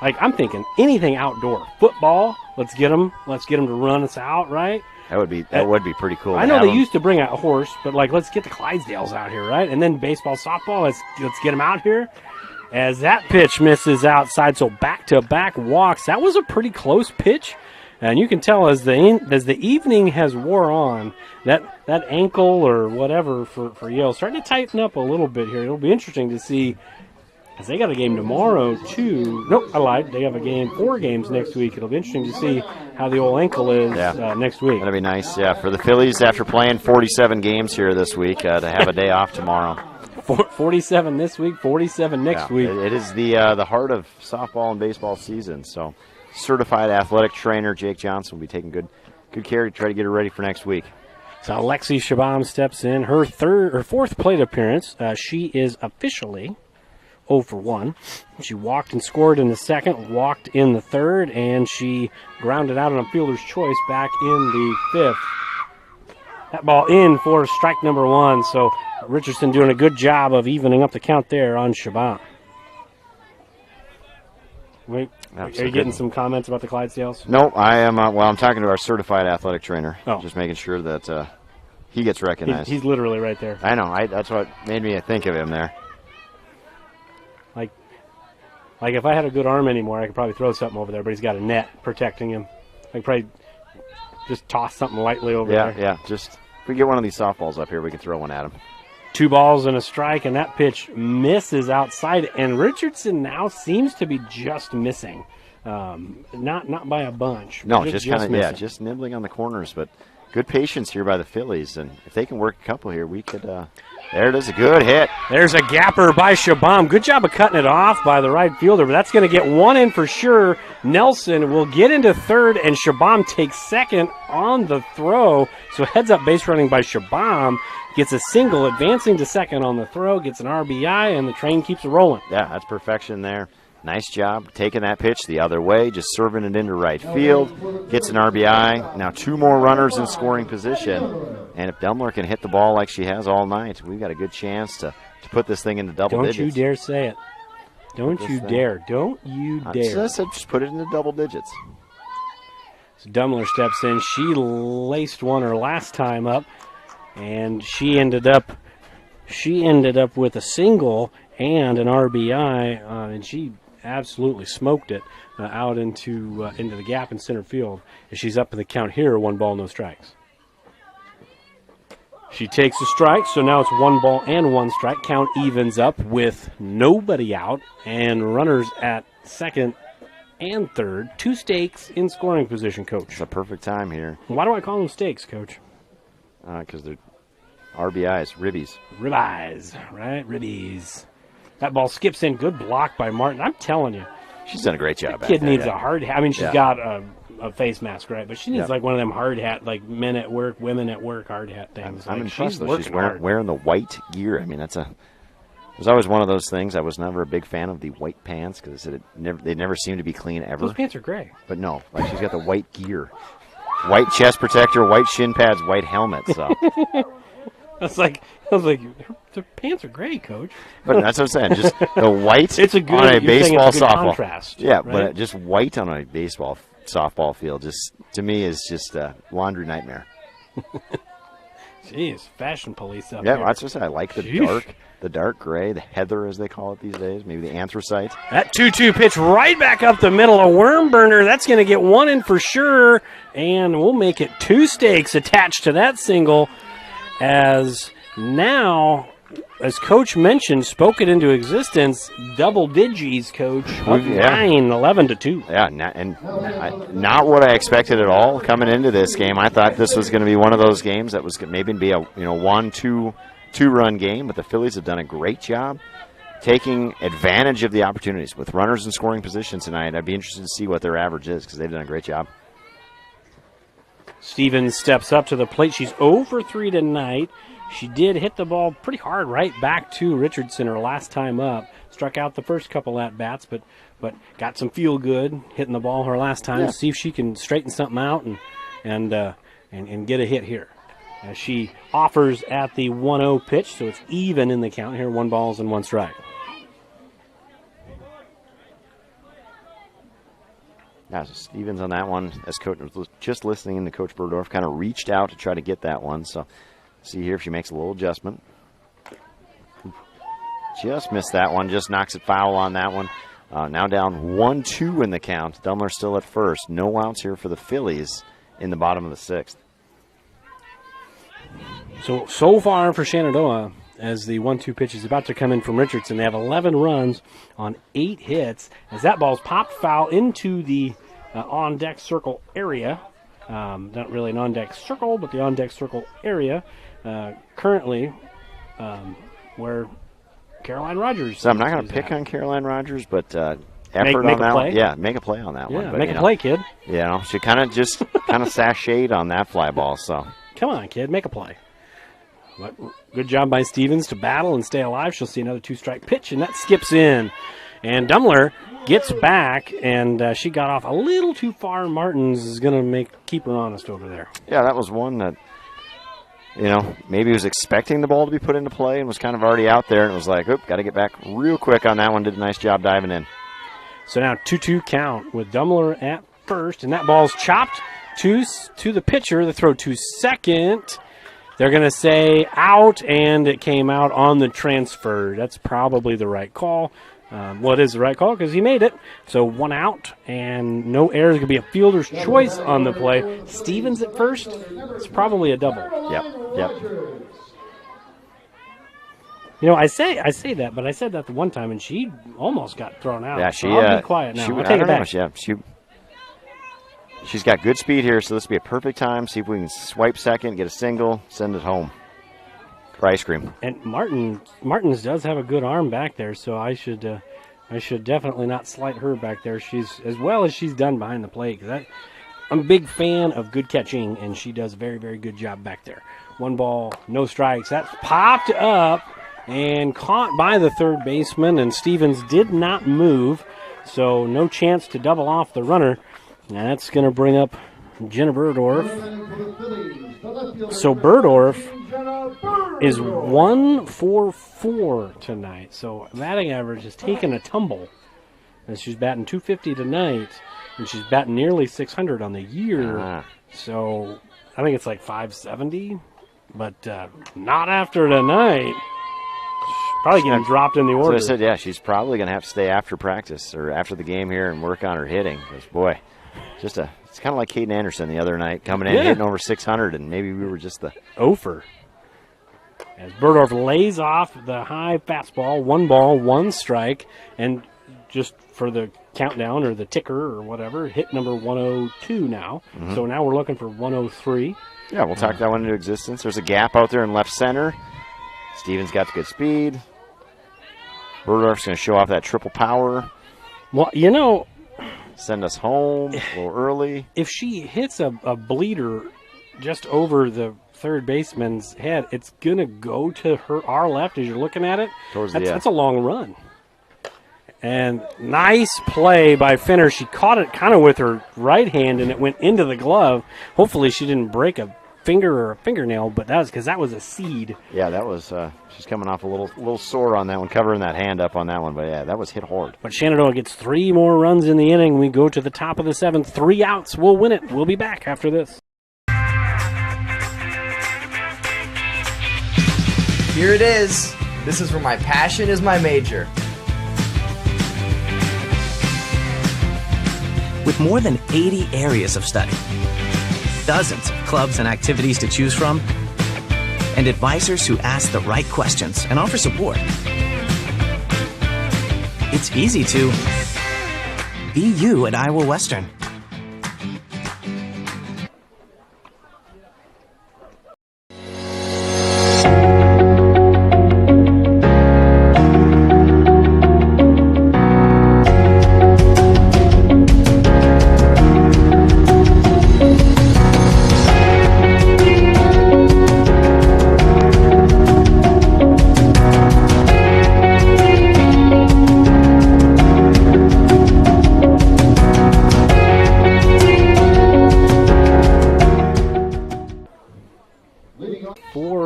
like, I'm thinking anything outdoor. Football, let's get them to run us out, right? That would be pretty cool. I know they used to bring out a horse, but like, let's get the Clydesdales out here, right? And then baseball, softball, let's get them out here. As that pitch misses outside, so back-to-back walks. That was a pretty close pitch, and you can tell as the evening has wore on, that ankle or whatever for Yale starting to tighten up a little bit here. It'll be interesting to see, as they got a game tomorrow too. Nope, I lied. They have a game, 4 games next week. It'll be interesting to see how the old ankle is next week. That'll be nice, for the Phillies after playing 47 games here this week to have a day off tomorrow. 47 this week, 47 next week. It is the heart of softball and baseball season. So, certified athletic trainer Jake Johnson will be taking good care to try to get her ready for next week. So Lexi Shabam steps in, her 4th plate appearance. She is officially 0 for 1. She walked and scored in the 2nd, walked in the 3rd, and she grounded out on a fielder's choice back in the 5th. That ball in for strike number 1. So Richardson doing a good job of evening up the count there on Shabam. Wait, are you getting some comments about the Clydesdales? No, I am. I'm talking to our certified athletic trainer. Just making sure that he gets recognized. He's literally right there. I know. That's what made me think of him there. Like if I had a good arm anymore, I could probably throw something over there, but he's got a net protecting him. I could probably just toss something lightly over there. Yeah. Just if we get one of these softballs up here, we can throw one at him. 2 balls and a strike, and that pitch misses outside. And Richardson now seems to be just missing, not by a bunch. No, just kind of just nibbling on the corners. But good patience here by the Phillies, and if they can work a couple here, we could. There it is, a good hit. There's a gapper by Shabam. Good job of cutting it off by the right fielder, but that's going to get 1 in for sure. Nelson will get into 3rd, and Shabam takes 2nd on the throw. So heads up base running by Shabam. Gets a single, advancing to 2nd on the throw, gets an RBI, and the train keeps rolling. Yeah, that's perfection there. Nice job taking that pitch the other way, just serving it into right field. Gets an RBI. Now 2 more runners in scoring position. And if Delmler can hit the ball like she has all night, we've got a good chance to put this thing into double digits. Don't you dare say it. Don't you dare. Don't you dare. I said just put it into double digits. So Delmler steps in. She laced one her last time up. And she ended up with a single and an RBI, and she absolutely smoked it out into the gap in center field. And she's up in the count here, 1 ball, no strikes. She takes a strike, so now it's 1 ball and 1 strike. Count evens up with nobody out and runners at 2nd and 3rd. 2 stakes in scoring position, Coach. It's a perfect time here. Why do I call them stakes, Coach? Because they're RBIs, ribbies. Ribeyes, right? Ribbies. That ball skips in. Good block by Martin. I'm telling you. She's done a great job. That kid needs a hard hat. I mean, she's got a face mask, right? But she needs like one of them hard hat, like men at work, women at work hard hat things. I'm impressed, though. She's wearing the white gear. I mean, it was always one of those things. I was never a big fan of the white pants because they never seem to be clean ever. Those pants are gray. But no, like she's got the white gear. White chest protector, white shin pads, white helmet. So I was like, the pants are gray, Coach. But that's what I'm saying. Just the white it's a good, on a baseball softball contrast. Yeah, right? But just white on a baseball softball field, just to me is just a laundry nightmare. Jeez, fashion police up here. here. Yeah, that's just I like the dark gray, the heather as they call it these days, maybe the anthracite. That 2-2 pitch right back up the middle, a worm burner. That's going to get 1 in for sure, and we'll make it 2 stakes attached to that single. As now, as Coach mentioned, spoke it into existence, double digits, Coach, up 11-2. Yeah, not what I expected at all coming into this game. I thought this was going to be one of those games that was maybe be a 1-2-run game, but the Phillies have done a great job taking advantage of the opportunities with runners in scoring position tonight. I'd be interested to see what their average is because they've done a great job. Stevens steps up to the plate. She's 0 for 3 tonight. She did hit the ball pretty hard right back to Richardson her last time up. Struck out the first couple at-bats, but got some feel good hitting the ball her last time. Yeah. See if she can straighten something out and get a hit here. As she offers at the 1-0 pitch, so it's even in the count here, 1 ball and 1 strike. Yeah, so Stevens on that one, as coach was just listening in to Coach Burdorf, kind of reached out to try to get that one. So see here if she makes a little adjustment. Just missed that one, just knocks it foul on that one. Now down 1-2 in the count. Dumler still at first. No outs here for the Phillies in the bottom of the 6th. So far for Shenandoah, as the 1-2 pitch is about to come in from Richardson, they have 11 runs on 8 hits. As that ball's popped foul into the on-deck circle area. Not really an on-deck circle, but the on-deck circle area. Currently, where Caroline Rogers. So I'm not going to pick on Caroline Rogers, but effort make on that a play. one. Yeah, make a play on that one. Yeah, But, make a play, kid. You know, she kind of sashayed on that fly ball. So come on, kid, make a play. But good job by Stevens to battle and stay alive. She'll see another 2-strike pitch, and that skips in. And Dumler gets back, and she got off a little too far. Martins is going to keep her honest over there. yeah, that was one that, you know, maybe was expecting the ball to be put into play and was kind of already out there, and it was like, oop, got to get back real quick on that one. Did a nice job diving in. So now 2-2 count with Dumler at first, and that ball's chopped to the pitcher. The throw to second. They're going to say out, and it came out on the transfer. That's probably the right call. It is the right call because he made it. So 1 out and no errors. Going to be a fielder's choice on the play. Stevens at first. It's probably a double. Yep. You know, I say that, but I said that the one time, and she almost got thrown out. Yeah, so I'll be quiet now. I'll take it back. She's got good speed here, so this will be a perfect time. See if we can swipe second, get a single, send it home for ice cream. And Martins does have a good arm back there, so I should definitely not slight her back there. She's as well as she's done behind the plate. I'm a big fan of good catching, and she does a very, very good job back there. 1 ball, no strikes. That's popped up and caught by the third baseman, and Stevens did not move, so no chance to double off the runner. And that's going to bring up Jenna Burdorf. So Burdorf is 1 for 4 tonight. So batting average has taken a tumble. And she's batting .250 tonight, and she's batting nearly .600 on the year. So I think it's like .570, but not after tonight. She's probably getting dropped in the order. So I said, yeah, she's probably going to have to stay after practice or after the game here and work on her hitting. Because, boy, it's kind of like Caden Anderson the other night, coming in hitting over 600, and maybe we were just the over. As Burdorf lays off the high fastball, 1 ball, 1 strike, and just for the countdown or the ticker or whatever, hit number 102 now. Mm-hmm. So now we're looking for 103. Yeah, we'll talk that one into existence. There's a gap out there in left center. Stevens got the good speed. Burdorf's going to show off that triple power. Well, you know, send us home a little early. If she hits a bleeder just over the third baseman's head, it's going to go to our left as you're looking at it. That's a long run. And nice play by Finner. She caught it kind of with her right hand, and it went into the glove. Hopefully she didn't break a finger or a fingernail, but that was because that was a seed. Yeah, that was she's coming off a little sore on that one, covering that hand up on that one. But, yeah, that was hit hard. But Shenandoah gets 3 more runs in the inning. We go to the top of the 7th. 3 outs. We'll win it. We'll be back after this. Here it is. This is where my passion is my major. With more than 80 areas of study, dozens of clubs and activities to choose from, and advisors who ask the right questions and offer support, it's easy to be you at Iowa Western.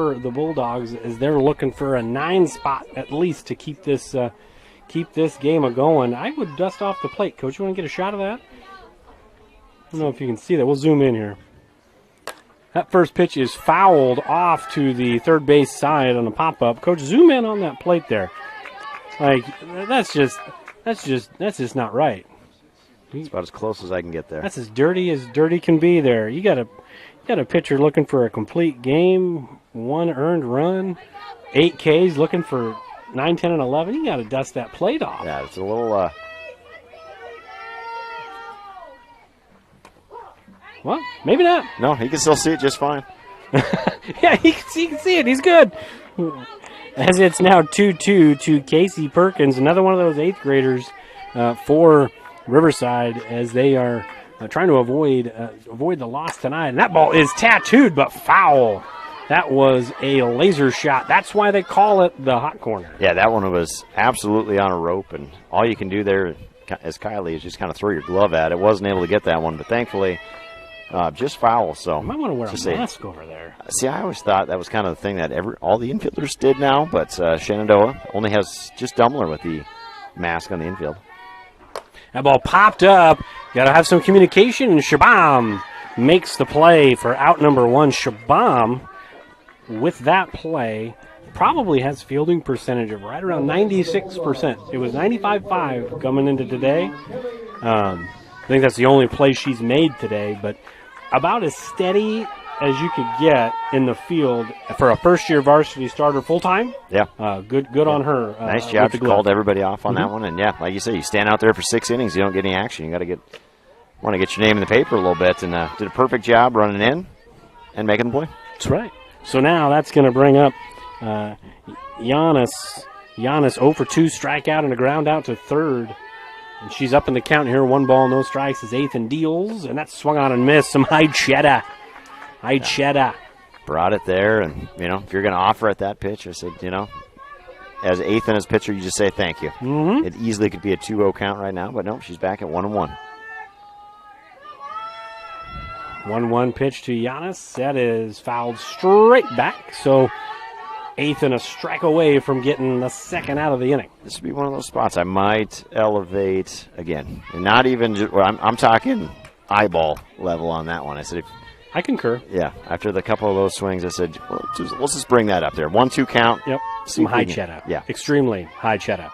for the Bulldogs as they're looking for a 9 spot at least to keep this game a-going. I would dust off the plate. Coach, you want to get a shot of that? I don't know if you can see that. We'll zoom in here. That first pitch is fouled off to the third base side on the pop-up. Coach, zoom in on that plate there. Like, that's just not right. It's about as close as I can get there. That's as dirty can be there. You got a pitcher looking for a complete game, 1 earned run, 8 Ks, looking for 9, 10, and 11. You got to dust that plate off. Yeah, it's a little. Well, maybe not. No, he can still see it just fine. Yeah, he can see it. He's good. As it's now 2-2 to Casey Perkins, another one of those 8th graders for Riverside, as they are trying to avoid the loss tonight. And that ball is tattooed but foul. That was a laser shot. That's why they call it the hot corner. Yeah, that one was absolutely on a rope, and all you can do there as Kylie is just kind of throw your glove at it. Wasn't able to get that one, but thankfully just foul. So you might want to wear a mask over there. See, I always thought that was kind of the thing that all the infielders did now, but Shenandoah only has just Dummler with the mask on the infield. That ball popped up. Got to have some communication, and Shabam makes the play for out number 1. Shabam, with that play, probably has fielding percentage of right around 96%. It was 95.5 coming into today. I think that's the only play she's made today, but about as steady as you could get in the field for a first-year varsity starter full-time. Yeah. Good on her. Nice job. She called everybody off on that one. And, yeah, like you said, you stand out there for 6 innings, you don't get any action. You got to want to get your name in the paper a little bit, and did a perfect job running in and making the play. That's right. So now that's going to bring up Giannis. Giannis 0 for 2, strikeout and a ground out to third. And she's up in the count here. 1 ball, no strikes as Ethan deals. And that's swung on and missed. Some high cheddar. Brought it there. And, if you're going to offer at that pitch, I said, as Ethan as pitcher, you just say thank you. Mm-hmm. It easily could be a 2-0 count right now, but no, she's back at 1-1. 1-1 pitch to Giannis. That is fouled straight back. So Ethan a strike away from getting the second out of the inning. This would be one of those spots I might elevate again. And not even just, I'm talking eyeball level on that one. I said, I concur. Yeah, after the couple of those swings, I said, well, let's just bring that up there. 1-2 count. Yep, some high cheddar. Yeah. Extremely high cheddar.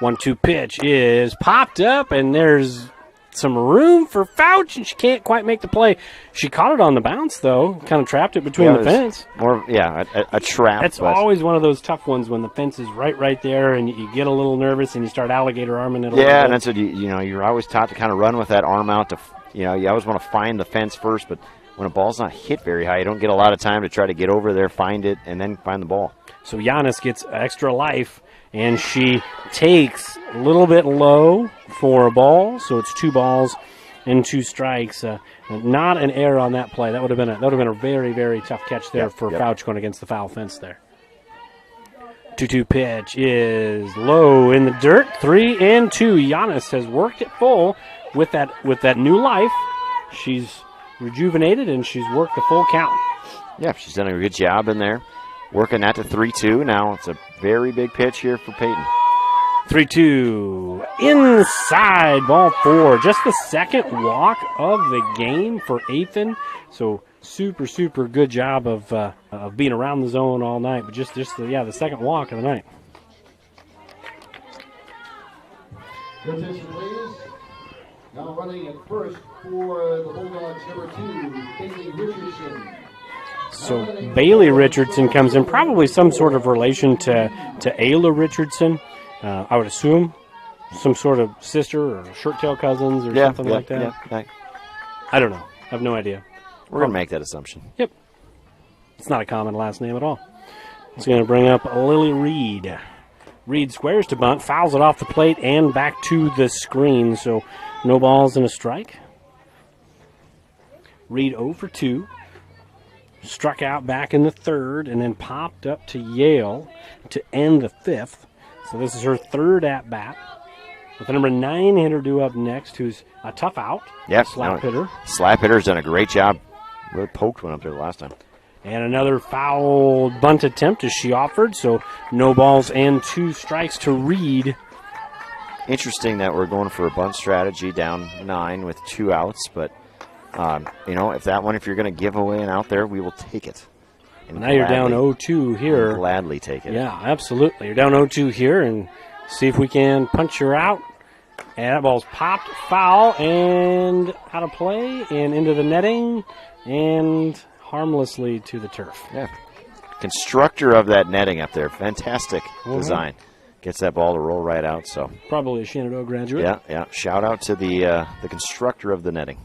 1-2 pitch is popped up, and there's some room for Fouch, and she can't quite make the play. She caught it on the bounce, though, kind of trapped it between the fence. A trap. That's always one of those tough ones when the fence is right there, and you get a little nervous, and you start alligator arming it a little bit. Yeah, and that's what you're always taught to kind of run with that arm out. You always want to find the fence first, but when a ball's not hit very high, you don't get a lot of time to try to get over there, find it, and then find the ball. So Giannis gets extra life, and she takes a little bit low for a ball, so it's 2 balls and 2 strikes. Not an error on that play. That would have been a very, very tough catch there for Fouch going against the foul fence there. 2-2 pitch is low in the dirt. 3-2. Giannis has worked it full with that new life. She's rejuvenated, and she's worked the full count. Yeah, she's done a good job in there. Working that to 3-2. Now it's a very big pitch here for Peyton. 3-2. Inside, ball 4. Just the second walk of the game for Ethan. So super, super good job of being around the zone all night. But just the second walk of the night. Your attention, please. Now running at first for the Bulldogs, number 2, Bailey Richardson. So Bailey Richardson comes in, probably some sort of relation to Ayla Richardson. I would assume some sort of sister or short-tail cousins or something like that. Yeah. I don't know. I have no idea. We're going to make that assumption. Yep. It's not a common last name at all. It's going to bring up Lily Reed. Reed squares to bunt, fouls it off the plate and back to the screen. So no balls and a strike. Reed 0 for 2. Struck out back in the third and then popped up to Yale to end the 5th. So this is her 3rd at-bat. With the number 9 hitter due up next, who's a tough out. Yep. Slap hitter. Slap hitter's done a great job. Really poked one up there the last time. And another foul bunt attempt as she offered, so no balls and 2 strikes to Reed. Interesting that we're going for a bunt strategy down 9 with 2 outs, but if you're going to give away an out there, we will take it. And now you're down 0-2 here. Gladly take it. Yeah, absolutely. You're down 0-2 here, and see if we can punch her out. And that ball's popped, foul, and out of play, and into the netting, and harmlessly to the turf. Yeah. Constructor of that netting up there. Fantastic design. Gets that ball to roll right out. So probably a Shenandoah graduate. Yeah. Shout out to the constructor of the netting.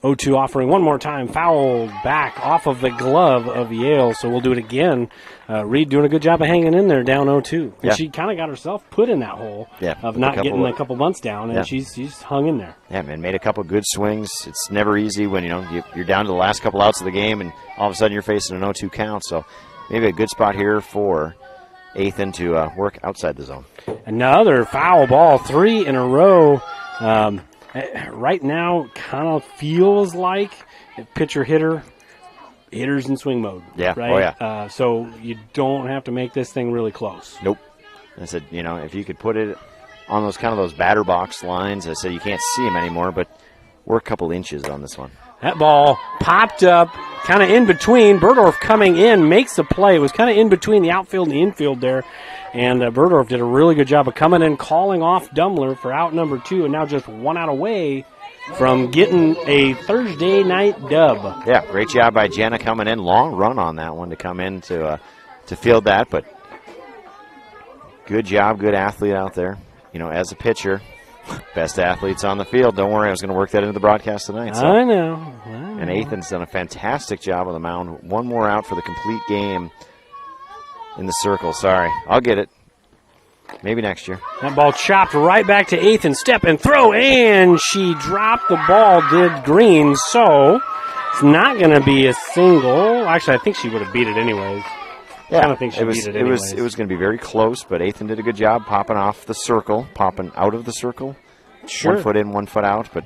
0-2 offering one more time. Fouled back off of the glove of Yale, so we'll do it again. Reed doing a good job of hanging in there down 0-2. And she kind of got herself put in that hole of not getting a couple bunts down, and she's hung in there. Yeah, man, made a couple good swings. It's never easy when you're down to the last couple outs of the game, and all of a sudden you're facing an 0-2 count. So maybe a good spot here for Ethan to work outside the zone. Another foul ball, 3 in a row. Right now, kind of feels like hitters in swing mode. Yeah, right? Oh yeah. So you don't have to make this thing really close. Nope. I said, if you could put it on those batter box lines, I said you can't see them anymore, but we're a couple inches on this one. That ball popped up, kind of in between. Burdorf coming in, makes the play. It was kind of in between the outfield and the infield there. And Burdorf did a really good job of coming in, calling off Dummler for out number 2, and now just 1 out away from getting a Thursday night dub. Yeah, great job by Jenna coming in. Long run on that one to come in to field that, but good job, good athlete out there. As a pitcher, best athletes on the field. Don't worry, I was going to work that into the broadcast tonight. So. I know. And Ethan's done a fantastic job on the mound. 1 more out for the complete game in the circle. Sorry, I'll get it. Maybe next year. That ball chopped right back to Ethan. Step and throw, and she dropped the ball, did Green. So it's not going to be a single. Actually, I think she would have beat it anyways. Yeah, I don't think she beat it anyways. It was going to be very close, but Ethan did a good job popping off the circle, popping out of the circle. Sure. 1 foot in, 1 foot out, but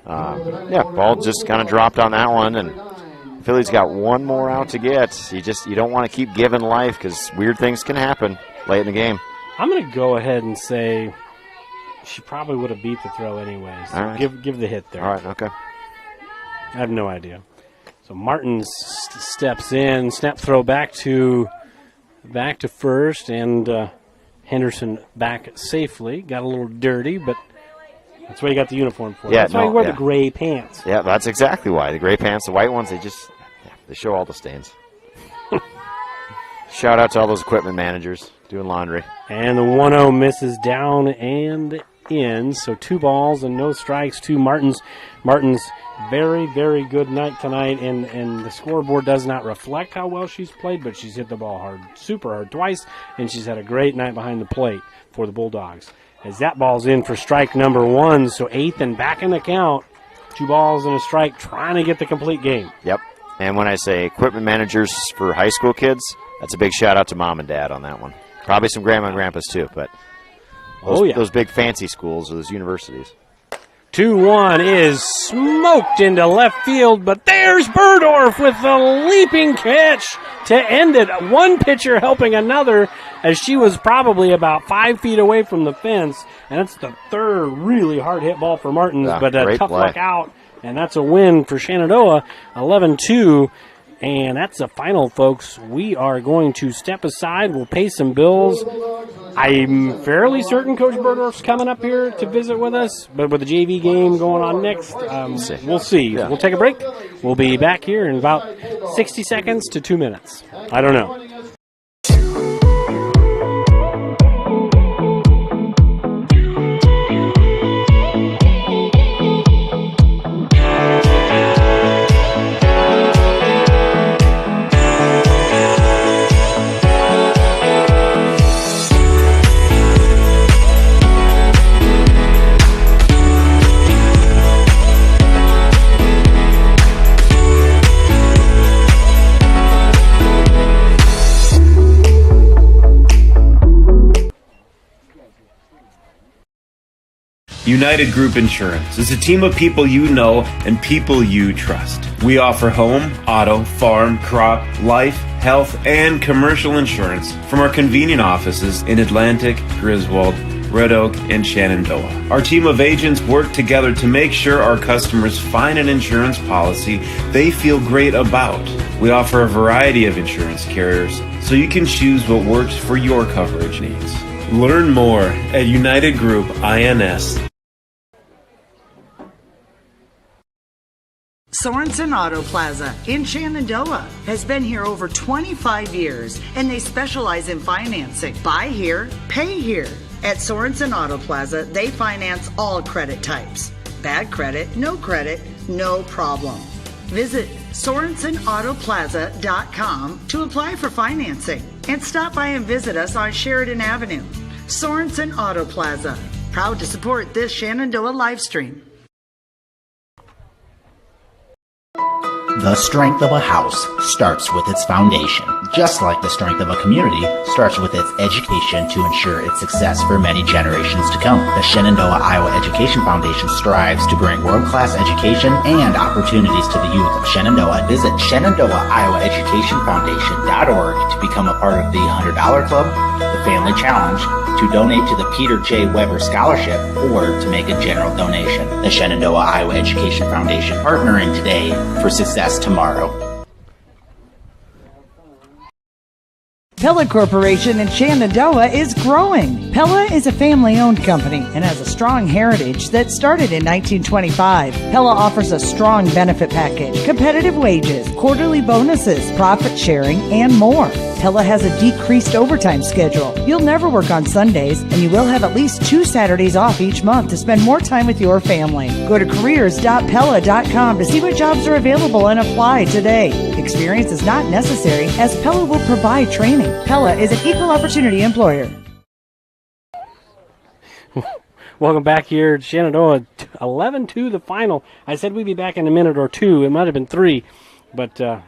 ball just kind of dropped on that one, and Philly's got 1 more out to get. You don't want to keep giving life because weird things can happen late in the game. I'm going to go ahead and say she probably would have beat the throw anyways. So all right. Give the hit there. All right, okay. I have no idea. So Martin steps in, snap throw back to first, and Henderson back safely. Got a little dirty, but that's why you got the uniform for. Yeah, that's why you wear the gray pants. Yeah, that's exactly why. The gray pants, the white ones, they show all the stains. Shout out to all those equipment managers doing laundry. And the 1-0 misses down and in, so 2 balls and no strikes to Martin's very, very good night tonight, and the scoreboard does not reflect how well she's played, but she's hit the ball hard, super hard twice, and she's had a great night behind the plate for the Bulldogs. As that ball's in for strike number 1, so Ethan back in the count, 2 balls and a strike, trying to get the complete game. Yep, and when I say equipment managers for high school kids, that's a big shout out to mom and dad on that one. Probably some grandma and grandpas too, but those big fancy schools or those universities. 2-1 is smoked into left field, but there's Burdorf with the leaping catch to end it. One pitcher helping another as she was probably about 5 feet away from the fence, and that's the 3rd really hard hit ball for Martins, but a tough luck out, and that's a win for Shenandoah, 11-2. And that's the final, folks. We are going to step aside. We'll pay some bills. I'm fairly certain Coach Burdorf's coming up here to visit with us, but with the JV game going on next, we'll see. Yeah. We'll take a break. We'll be back here in about 60 seconds to 2 minutes. I don't know. United Group Insurance is a team of people you know and people you trust. We offer home, auto, farm, crop, life, health, and commercial insurance from our convenient offices in Atlantic, Griswold, Red Oak, and Shenandoah. Our team of agents work together to make sure our customers find an insurance policy they feel great about. We offer a variety of insurance carriers so you can choose what works for your coverage needs. Learn more at United Group INS. Sorensen Auto Plaza in Shenandoah has been here over 25 years, and they specialize in financing. Buy here, pay here. At Sorensen Auto Plaza, they finance all credit types. Bad credit, no problem. Visit SorensenAutoplaza.com to apply for financing and stop by and visit us on Sheridan Avenue. Sorensen Auto Plaza, proud to support this Shenandoah live stream. The strength of a house starts with its foundation, just like the strength of a community starts with its education to ensure its success for many generations to come. The Shenandoah Iowa Education Foundation strives to bring world-class education and opportunities to the youth of Shenandoah. Visit ShenandoahIowaEducationFoundation.org to become a part of the $100 Club, the Family Challenge, to donate to the Peter J. Weber Scholarship, or to make a general donation. The Shenandoah Iowa Education Foundation, partnering today for success tomorrow. Pella Corporation in Shenandoah is growing. Pella is a family-owned company and has a strong heritage that started in 1925. Pella offers a strong benefit package, competitive wages, quarterly bonuses, profit sharing, and more. Pella has a decreased overtime schedule. You'll never work on Sundays, and you will have at least 2 Saturdays off each month to spend more time with your family. Go to careers.pella.com to see what jobs are available and apply today. Experience is not necessary, as Pella will provide training. Pella is an equal opportunity employer. Welcome back here to Shenandoah, 11-2 the final. I said we'd be back in a minute or two. It might have been 3, but got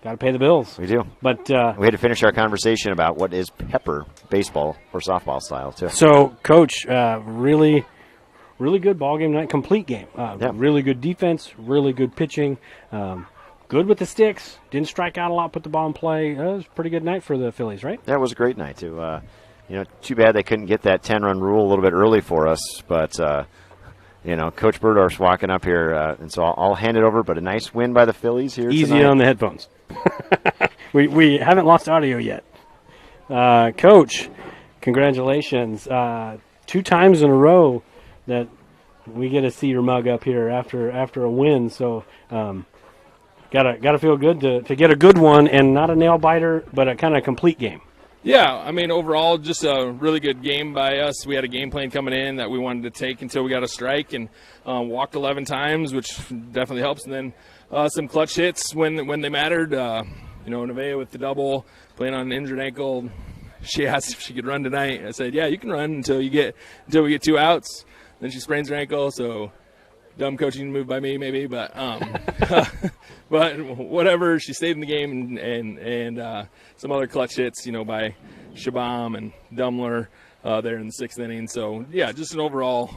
to pay the bills. We do. But we had to finish our conversation about what is pepper baseball or softball style, too. So, Coach, really good ball game tonight, complete game. Really good defense, really good pitching. Good with the sticks. Didn't strike out a lot, put the ball in play. It was a pretty good night for the Phillies, right? That was a great night, too. Too bad they couldn't get that 10-run rule a little bit early for us. But, Coach Burdorf's walking up here, and so I'll hand it over. But a nice win by the Phillies here Easy tonight. on the headphones. we haven't lost audio yet. Coach, congratulations. 2 times in a row that we get to see your mug up here after a win. So, Gotta feel good to get a good one, and not a nail biter, but a kind of complete game. Yeah, I mean, overall, just a really good game by us. We had a game plan coming in that we wanted to take until we got a strike, and walked 11 times, which definitely helps. And then some clutch hits when they mattered. Nevaeh with the double, playing on an injured ankle. She asked if she could run tonight. I said, yeah, you can run until we get 2 outs. Then she sprains her ankle, so dumb coaching move by me, maybe, but but whatever. She stayed in the game, and some other clutch hits, by Shabam and Dumler there in the 6th inning. So yeah, just an overall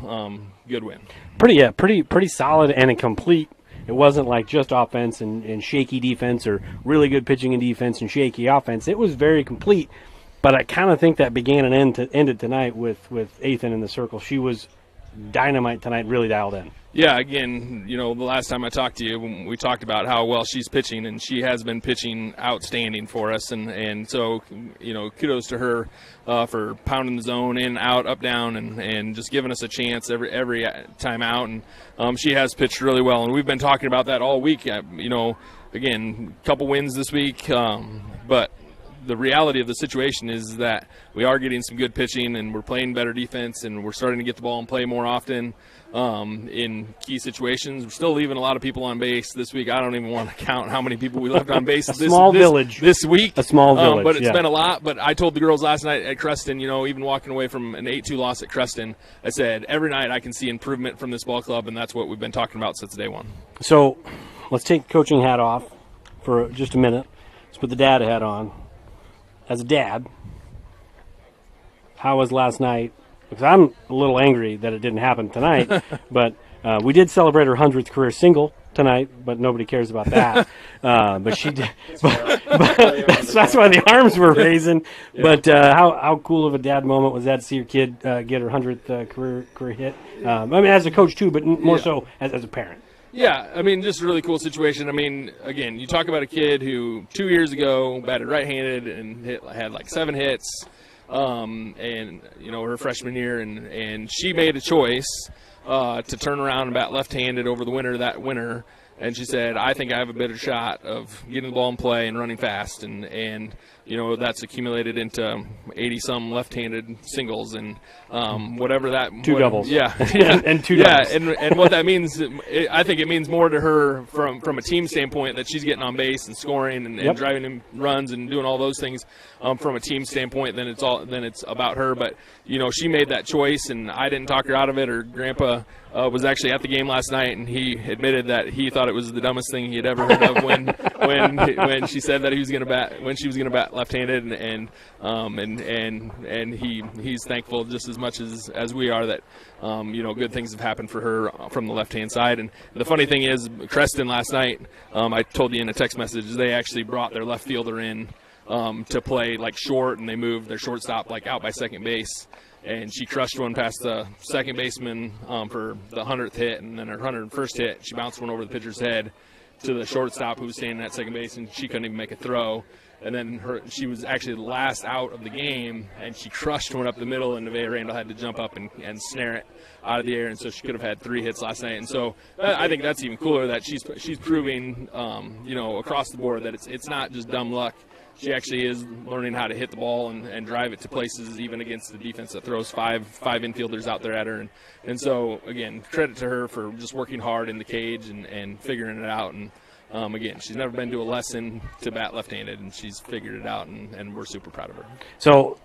good win. Pretty solid and a complete. It wasn't like just offense and shaky defense, or really good pitching and defense and shaky offense. It was very complete. But I kind of think that began and ended tonight with Ethan in the circle. She was dynamite tonight, really dialed in. Yeah, again, the last time I talked to you, we talked about how well she's pitching, and she has been pitching outstanding for us. And so, kudos to her for pounding the zone in, out, up, down, and just giving us a chance every time out. And she has pitched really well, and we've been talking about that all week. Again, a couple wins this week, but the reality of the situation is that we are getting some good pitching, and we're playing better defense, and we're starting to get the ball in play more often in key situations. We're still leaving a lot of people on base this week. I don't even want to count how many people we left on base this week. A small village, but it's been a lot. But I told the girls last night at Creston, even walking away from an 8-2 loss at Creston, I said, every night I can see improvement from this ball club, and that's what we've been talking about since day one. So let's take the coaching hat off for just a minute. Let's put the dad hat on. As a dad, how was last night because I'm a little angry that it didn't happen tonight, but we did celebrate her 100th career single tonight, but nobody cares about that. But she did. But that's why the arms were raising. Yeah. But how cool of a dad moment was that to see your kid get her 100th career hit? I mean, as a coach too, but more so as a parent. Yeah, I mean, just a really cool situation. I mean, again, you talk about a kid who 2 years ago batted right-handed and had like 7 hits, and her freshman year, and she made a choice to turn around and bat left-handed over the winter that winter. And she said, I think I have a better shot of getting the ball in play and running fast. And that's accumulated into 80-some left-handed singles and whatever that. Two doubles. Yeah. and two doubles. Yeah, and what that means, I think it means more to her from a team standpoint that she's getting on base and scoring and driving in runs and doing all those things from a team standpoint than it's about her. But, she made that choice, and I didn't talk her out of it. Her grandpa was actually at the game last night, and he admitted that he thought it was the dumbest thing he had ever heard of when she said that he was going to bat when she was going to bat left-handed, and he's thankful just as much as we are that good things have happened for her from the left-hand side. And the funny thing is, Creston last night, I told you in a text message, they actually brought their left fielder in to play like short, and they moved their shortstop like out by second base. And she crushed one past the second baseman for the 100th hit, and then her 101st hit, she bounced one over the pitcher's head to the shortstop who was standing at second base, and she couldn't even make a throw. And then she was actually the last out of the game, and she crushed one up the middle, and Nevaeh Randall had to jump up and snare it out of the air, and so she could have had 3 hits last night. And so I think that's even cooler that she's proving, across the board that it's not just dumb luck. She actually is learning how to hit the ball and drive it to places, even against the defense that throws five infielders out there at her. And so, again, credit to her for just working hard in the cage and figuring it out. And, again, she's never been to a lesson to bat left-handed, and she's figured it out, and we're super proud of her. So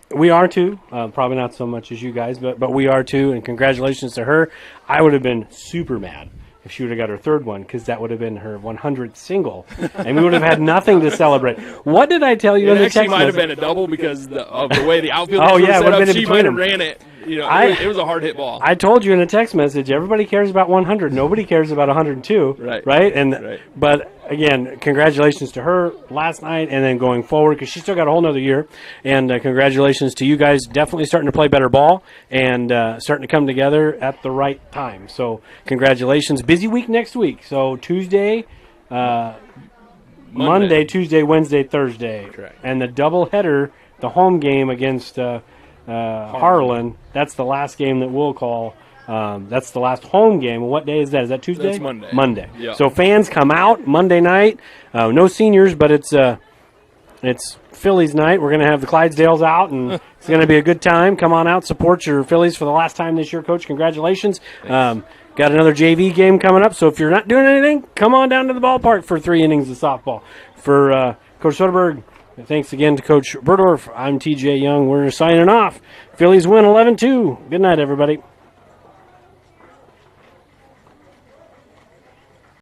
we are too, probably not so much as you guys, but we are too, and congratulations to her. I would have been super mad if she would have got her 3rd one, because that would have been her 100th single, and we would have had nothing to celebrate. What did I tell you in the text message? It actually might have been a double because of the way the outfield was set up. She might have ran it. It was a hard hit ball. I told you in a text message, everybody cares about 100. Nobody cares about 102. Right? But again, congratulations to her last night and then going forward, because she's still got a whole nother year. And congratulations to you guys, definitely starting to play better ball and starting to come together at the right time. So congratulations. Busy week next week. So Tuesday, Monday, Tuesday, Wednesday, Thursday. Correct. And the doubleheader, the home game against Harlan, that's the last game that we'll call. That's the last home game. What day is that? Is that Tuesday? That's Monday. Monday. Yeah. So fans come out Monday night. No seniors, but it's Phillies night. We're going to have the Clydesdales out, and it's going to be a good time. Come on out, support your Phillies for the last time this year, Coach. Congratulations. Got another JV game coming up, so if you're not doing anything, come on down to the ballpark for 3 innings of softball. For Coach Soderberg, thanks again to Coach Berdorf. I'm TJ Young. We're signing off. Phillies win 11-2. Good night, everybody.